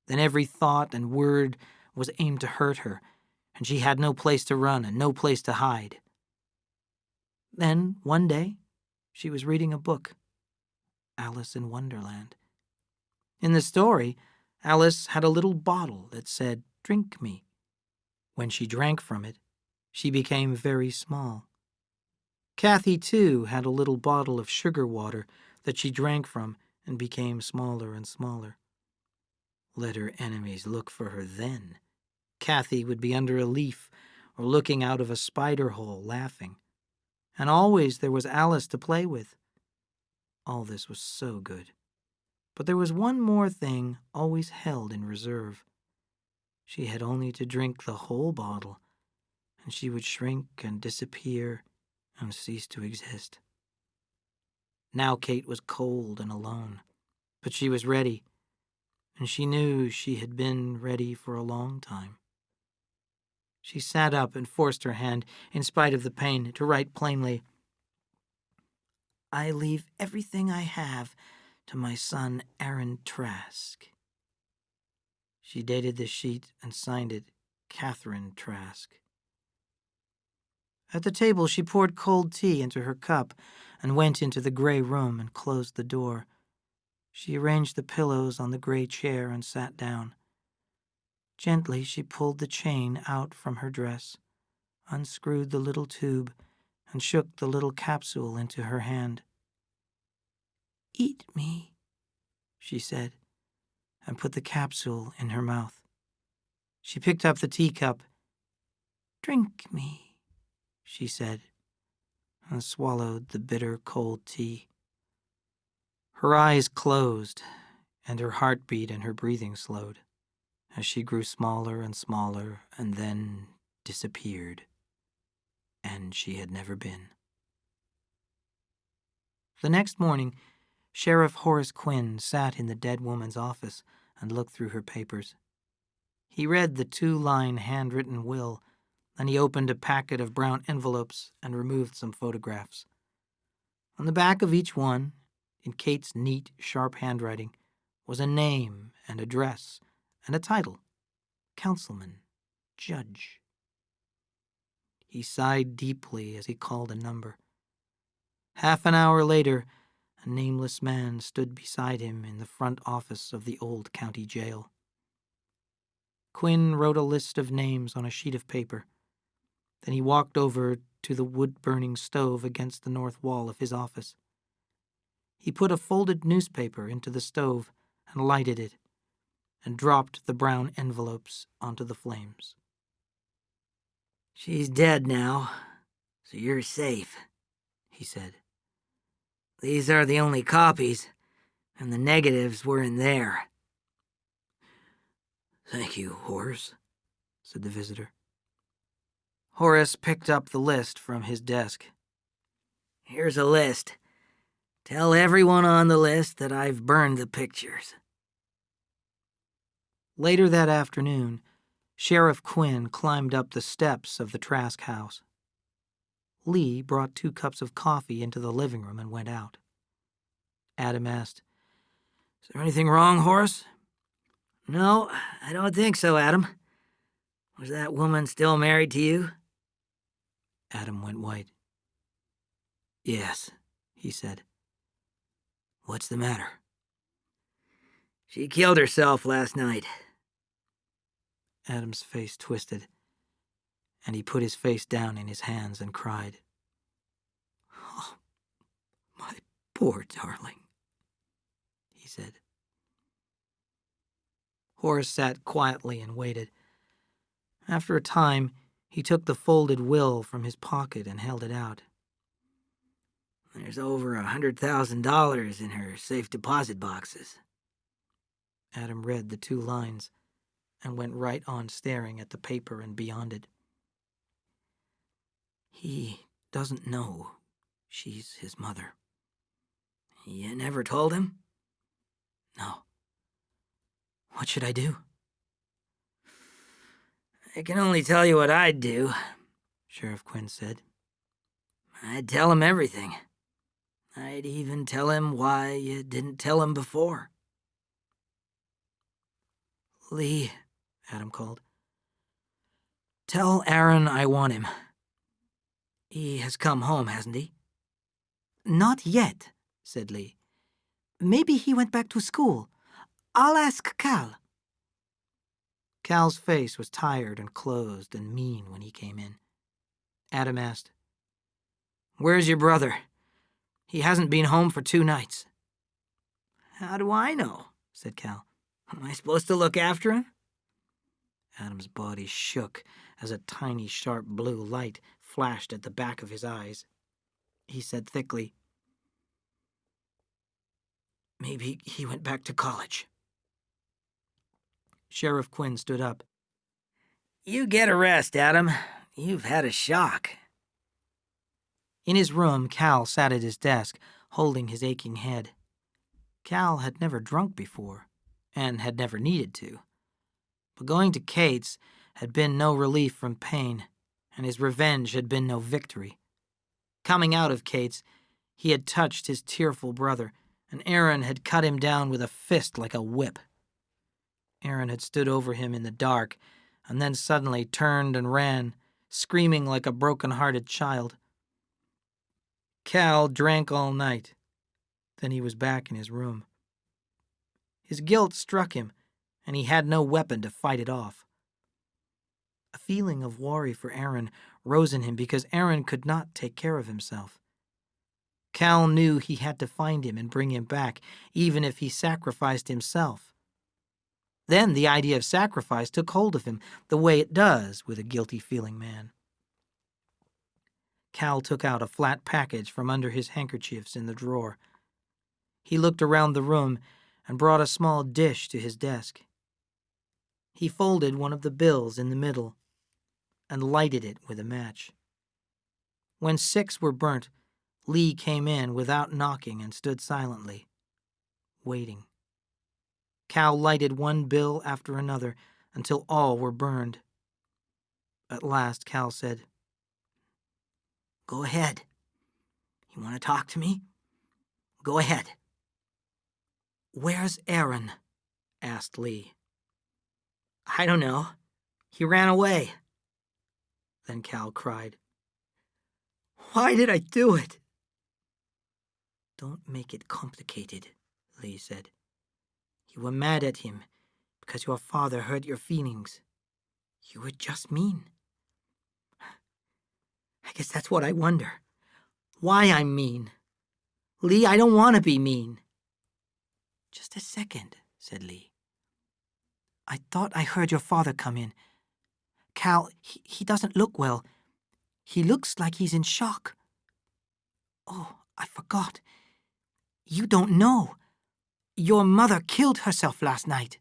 Then every thought and word was aimed to hurt her, and she had no place to run and no place to hide. Then, one day, she was reading a book, Alice in Wonderland. In the story, Alice had a little bottle that said, "Drink me." When she drank from it, she became very small. Kathy, too, had a little bottle of sugar water that she drank from and became smaller and smaller. Let her enemies look for her then. Kathy would be under a leaf or looking out of a spider hole laughing. And always there was Alice to play with. All this was so good. But there was one more thing always held in reserve. She had only to drink the whole bottle, and she would shrink and disappear and cease to exist. Now Kate was cold and alone, but she was ready, and she knew she had been ready for a long time. She sat up and forced her hand, in spite of the pain, to write plainly, "I leave everything I have to my son Aaron Trask." She dated the sheet and signed it Catherine Trask. At the table she poured cold tea into her cup and went into the gray room and closed the door. She arranged the pillows on the gray chair and sat down. Gently she pulled the chain out from her dress, unscrewed the little tube, and shook the little capsule into her hand. "Eat me," she said, and put the capsule in her mouth. She picked up the teacup. "Drink me," she said, and swallowed the bitter cold tea. Her eyes closed, and her heartbeat and her breathing slowed, as she grew smaller and smaller and then disappeared, and she had never been. The next morning, Sheriff Horace Quinn sat in the dead woman's office and looked through her papers. He read the 2-line handwritten will, then he opened a packet of brown envelopes and removed some photographs. On the back of each one, in Kate's neat, sharp handwriting, was a name and address and a title: Councilman, Judge. He sighed deeply as he called a number. Half an hour later, a nameless man stood beside him in the front office of the old county jail. Quinn wrote a list of names on a sheet of paper. Then he walked over to the wood-burning stove against the north wall of his office. He put a folded newspaper into the stove and lighted it, and dropped the brown envelopes onto the flames. "She's dead now, so you're safe," he said. "These are the only copies, and the negatives were in there." "Thank you, Horace," said the visitor. Horace picked up the list from his desk. "Here's a list. Tell everyone on the list that I've burned the pictures." Later that afternoon, Sheriff Quinn climbed up the steps of the Trask house. Lee brought 2 cups of coffee into the living room and went out. Adam asked, "Is there anything wrong, Horace?" "No, I don't think so, Adam. Was that woman still married to you?" Adam went white. "Yes," he said. "What's the matter?" "She killed herself last night." Adam's face twisted, and he put his face down in his hands and cried. "Oh, my poor darling," he said. Horace sat quietly and waited. After a time, he took the folded will from his pocket and held it out. "There's over $100,000 in her safe deposit boxes." Adam read the 2 lines and went right on staring at the paper and beyond it. "He doesn't know she's his mother." "You never told him?" "No. What should I do?" "I can only tell you what I'd do," Sheriff Quinn said. "I'd tell him everything. I'd even tell him why you didn't tell him before." "Lee," Adam called. "Tell Aaron I want him. He has come home, hasn't he?" "Not yet," said Lee. "Maybe he went back to school. I'll ask Cal." Cal's face was tired and closed and mean when he came in. Adam asked, "Where's your brother? He hasn't been home for 2 nights." "How do I know?" said Cal. "Am I supposed to look after him?" Adam's body shook as a tiny, sharp blue light flashed at the back of his eyes. He said thickly, "Maybe he went back to college." Sheriff Quinn stood up. "You get a rest, Adam. You've had a shock." In his room, Cal sat at his desk, holding his aching head. Cal had never drunk before, and had never needed to. But going to Kate's had been no relief from pain, and his revenge had been no victory. Coming out of Kate's, he had touched his tearful brother, and Aaron had cut him down with a fist like a whip. Aaron had stood over him in the dark, and then suddenly turned and ran, screaming like a broken-hearted child. Cal drank all night. Then he was back in his room. His guilt struck him, and he had no weapon to fight it off. A feeling of worry for Aaron rose in him because Aaron could not take care of himself. Cal knew he had to find him and bring him back, even if he sacrificed himself. Then the idea of sacrifice took hold of him, the way it does with a guilty-feeling man. Cal took out a flat package from under his handkerchiefs in the drawer. He looked around the room and brought a small dish to his desk. He folded one of the bills in the middle and lighted it with a match. When 6 were burnt, Lee came in without knocking and stood silently, waiting. Cal lighted one bill after another until all were burned. At last, Cal said, "Go ahead. You want to talk to me? Go ahead." "Where's Aaron?" asked Lee. "I don't know. He ran away." Then Cal cried, "Why did I do it?" "Don't make it complicated," Lee said. "You were mad at him because your father hurt your feelings. You were just mean. I guess that's what I wonder. Why I'm mean. Lee, I don't want to be mean." "Just a second," said Lee. "I thought I heard your father come in. Cal, he doesn't look well. He looks like he's in shock. Oh, I forgot. You don't know. Your mother killed herself last night."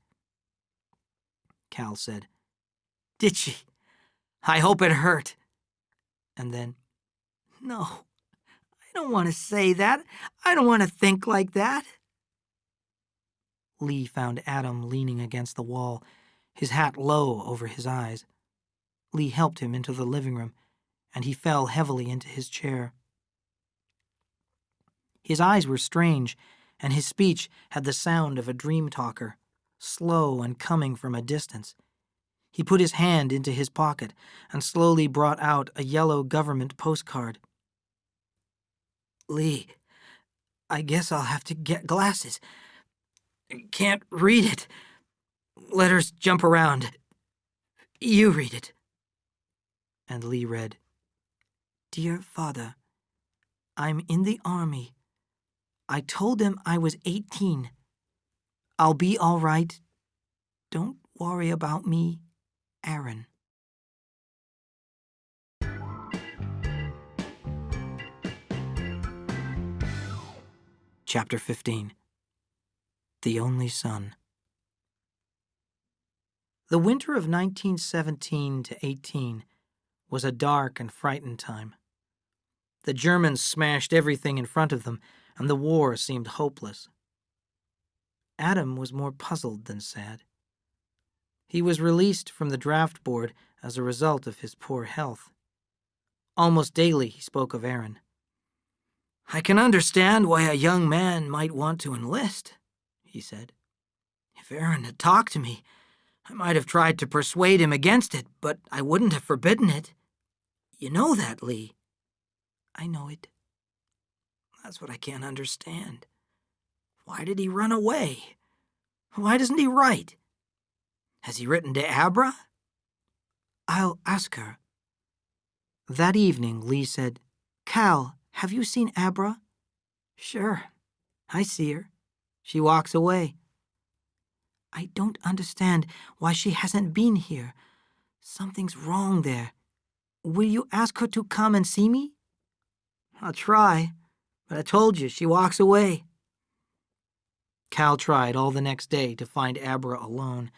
Cal said, "Did she? I hope it hurt." And then, "No, I don't want to say that. I don't want to think like that." Lee found Adam leaning against the wall, his hat low over his eyes. Lee helped him into the living room, and he fell heavily into his chair. His eyes were strange, and his speech had the sound of a dream talker, slow and coming from a distance. He put his hand into his pocket and slowly brought out a yellow government postcard. "Lee, I guess I'll have to get glasses. Can't read it. Letters jump around. You read it." And Lee read, "Dear Father, I'm in the army. I told them I was 18. I'll be all right. Don't worry about me, Aaron." Chapter 15. The Only Son. The winter of 1917 to 18 was a dark and frightened time. The Germans smashed everything in front of them, and the war seemed hopeless. Adam was more puzzled than sad. He was released from the draft board as a result of his poor health. Almost daily he spoke of Aaron. "I can understand why a young man might want to enlist," he said. "If Aaron had talked to me, I might have tried to persuade him against it, but I wouldn't have forbidden it. You know that, Lee." "I know it." "That's what I can't understand. Why did he run away? Why doesn't he write? Has he written to Abra?" "I'll ask her." That evening, Lee said, "Cal, have you seen Abra?" "Sure, I see her. She walks away." "I don't understand why she hasn't been here. Something's wrong there. Will you ask her to come and see me?" "I'll try, but I told you she walks away." Cal tried all the next day to find Abra alone,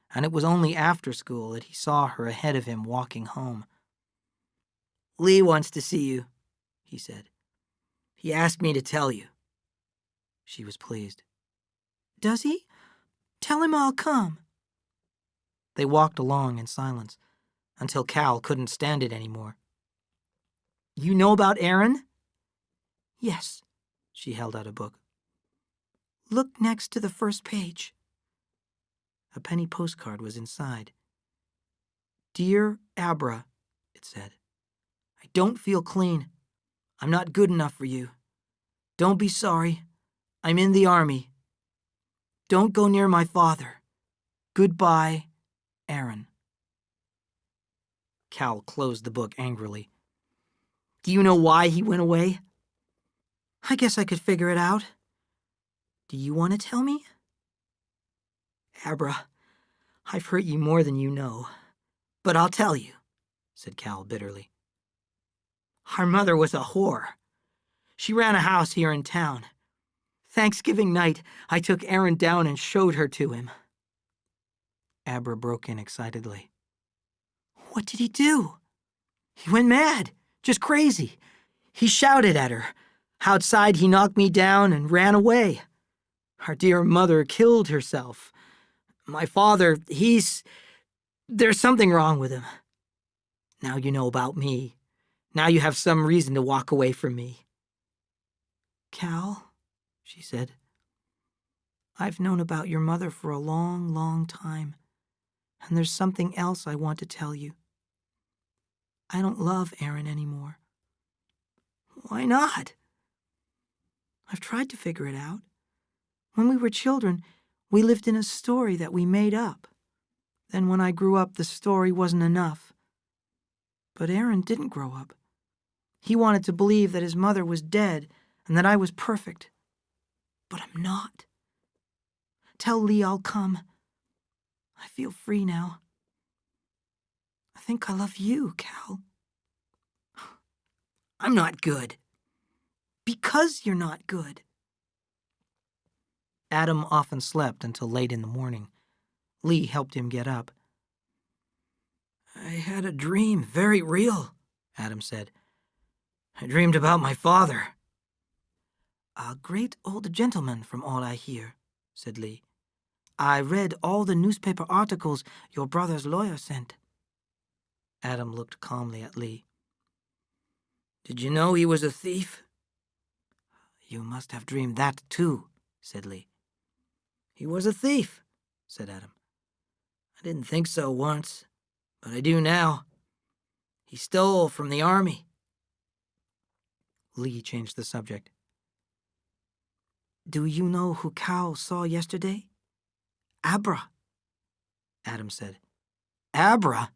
and it was only after school that he saw her ahead of him walking home. "Lee wants to see you," he said. "He asked me to tell you." She was pleased. "Does he? Tell him I'll come." They walked along in silence until Cal couldn't stand it anymore. "You know about Aaron?" "Yes." She held out a book. "Look next to the first page." A penny postcard was inside. "Dear Abra," it said, "I don't feel clean. I'm not good enough for you. Don't be sorry. I'm in the army. Don't go near my father. Goodbye, Aaron." Cal closed the book angrily. "Do you know why he went away?" "I guess I could figure it out. Do you want to tell me?" "Abra, I've hurt you more than you know, but I'll tell you, said Cal bitterly. Our mother was a whore. She ran a house here in town. Thanksgiving night, I took Aaron down and showed her to him. Abra broke in excitedly. What did he do? He went mad, just crazy. He shouted at her. Outside, he knocked me down and ran away. Our dear mother killed herself. My father, there's something wrong with him. Now you know about me. Now you have some reason to walk away from me. Cal, she said, I've known about your mother for a long, long time, and there's something else I want to tell you. I don't love Aaron anymore. Why not? I've tried to figure it out. When we were children, we lived in a story that we made up. Then when I grew up, the story wasn't enough. But Aaron didn't grow up. He wanted to believe that his mother was dead and that I was perfect. But I'm not. Tell Lee I'll come. I feel free now. I think I love you, Cal. I'm not good. Because you're not good. Adam often slept until late in the morning. Lee helped him get up. I had a dream, very real, Adam said. I dreamed about my father. A great old gentleman, from all I hear, said Lee. I read all the newspaper articles your brother's lawyer sent. Adam looked calmly at Lee. Did you know he was a thief? You must have dreamed that too, said Lee. He was a thief, said Adam. I didn't think so once, but I do now. He stole from the army. Lee changed the subject. Do you know who Cal saw yesterday? Abra. Adam said. Abra?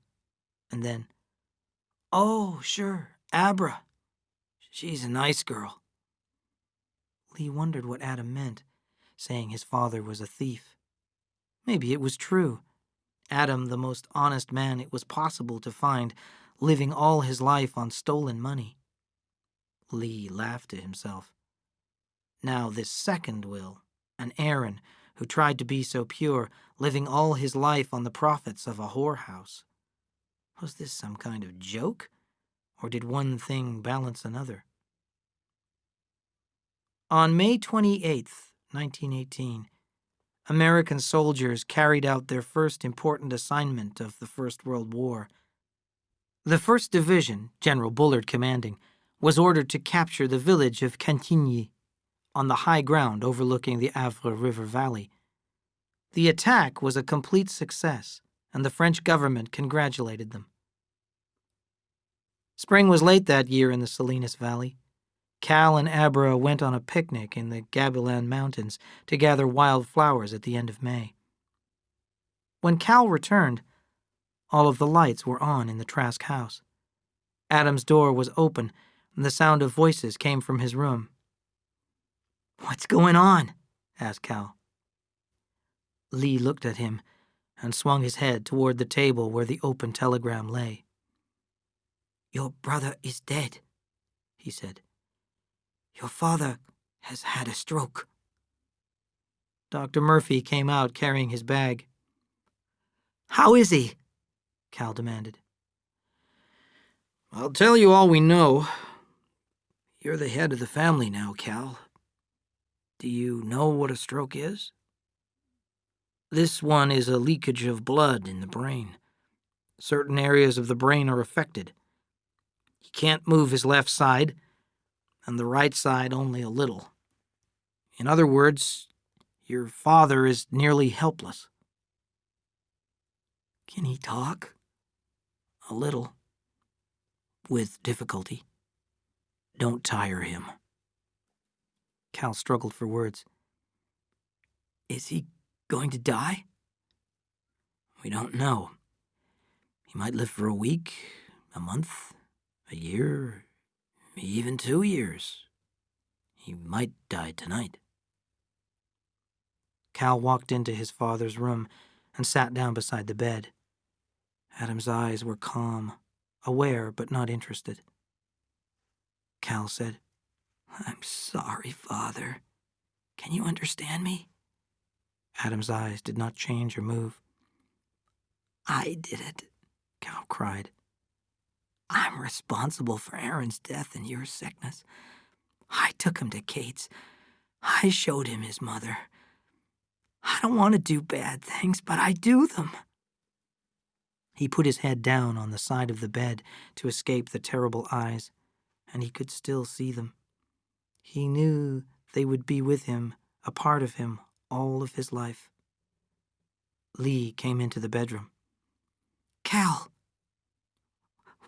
And then, oh, sure, Abra. She's a nice girl. Lee wondered what Adam meant, saying his father was a thief. Maybe it was true. Adam, the most honest man it was possible to find, living all his life on stolen money. Lee laughed to himself. Now this second Will, an Aaron who tried to be so pure, living all his life on the profits of a whorehouse. Was this some kind of joke, or did one thing balance another? On May 28th, 1918, American soldiers carried out their first important assignment of the First World War. The 1st Division, General Bullard commanding, was ordered to capture the village of Cantigny on the high ground overlooking the Avre River Valley. The attack was a complete success, and the French government congratulated them. Spring was late that year in the Salinas Valley. Cal and Abra went on a picnic in the Gabilan Mountains to gather wild flowers at the end of May. When Cal returned, all of the lights were on in the Trask house. Adam's door was open, and the sound of voices came from his room. What's going on? Asked Cal. Lee looked at him and swung his head toward the table where the open telegram lay. Your brother is dead, he said. Your father has had a stroke. Dr. Murphy came out carrying his bag. How is he? Cal demanded. I'll tell you all we know. You're the head of the family now, Cal. Do you know what a stroke is? This one is a leakage of blood in the brain. Certain areas of the brain are affected. He can't move his left side, and the right side only a little. In other words, your father is nearly helpless. Can he talk? A little. With difficulty. Don't tire him. Cal struggled for words. Is he going to die? We don't know. He might live for a week, a month, a year, even 2 years. He might die tonight. Cal walked into his father's room and sat down beside the bed. Adam's eyes were calm, aware but not interested. Cal said, "I'm sorry, Father. Can you understand me?" Adam's eyes did not change or move. "I did it," Cal cried. "I'm responsible for Aaron's death and your sickness. I took him to Kate's. I showed him his mother. I don't want to do bad things, but I do them." He put his head down on the side of the bed to escape the terrible eyes, and he could still see them. He knew they would be with him, a part of him, all of his life. Lee came into the bedroom. "Cal,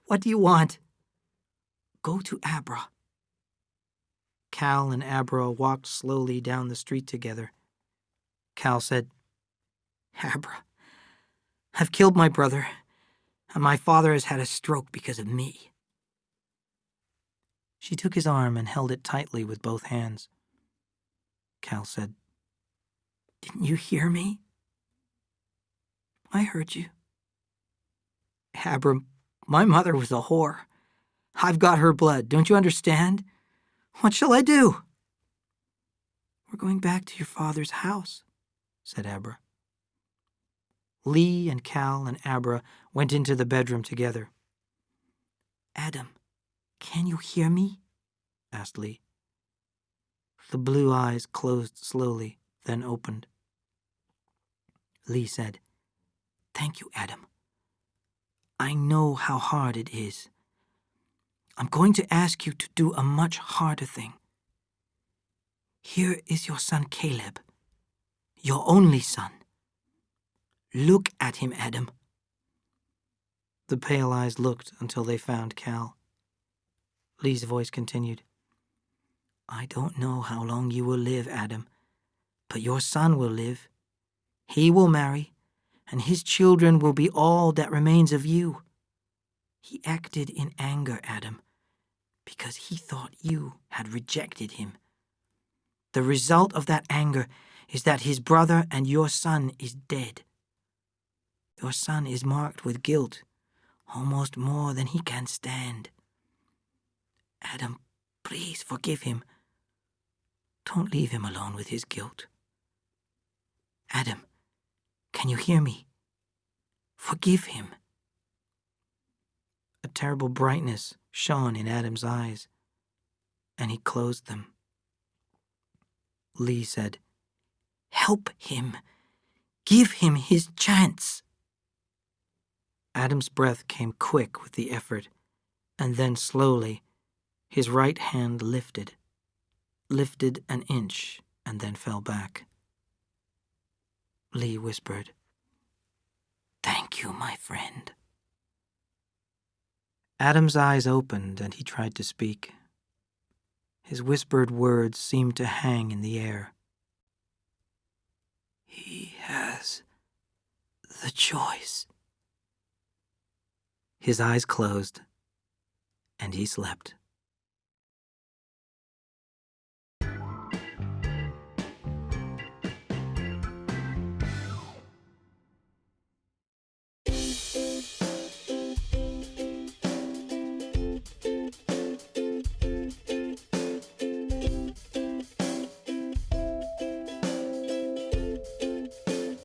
what do you want?" "Go to Abra." Cal and Abra walked slowly down the street together. Cal said, "Abra, I've killed my brother, and my father has had a stroke because of me." She took his arm and held it tightly with both hands. Cal said, "Didn't you hear me?" "I heard you." "Abra, my mother was a whore. I've got her blood, don't you understand? What shall I do?" "We're going back to your father's house," said Abra. Lee and Cal and Abra went into the bedroom together. "Adam, can you hear me?" asked Lee. The blue eyes closed slowly, then opened. Lee said, "Thank you, Adam. I know how hard it is. I'm going to ask you to do a much harder thing. Here is your son Caleb, your only son. Look at him, Adam." The pale eyes looked until they found Cal. Lee's voice continued, "I don't know how long you will live, Adam, but your son will live. He will marry, and his children will be all that remains of you. He acted in anger, Adam, because he thought you had rejected him. The result of that anger is that his brother and your son is dead. Your son is marked with guilt, almost more than he can stand. Adam, please forgive him. Don't leave him alone with his guilt. Adam, can you hear me? Forgive him." A terrible brightness shone in Adam's eyes, and he closed them. Lee said, "Help him. Give him his chance." Adam's breath came quick with the effort, and then slowly, his right hand lifted an inch, and then fell back. Lee whispered, "Thank you, my friend." Adam's eyes opened, and he tried to speak. His whispered words seemed to hang in the air. "He has the choice." His eyes closed, and he slept.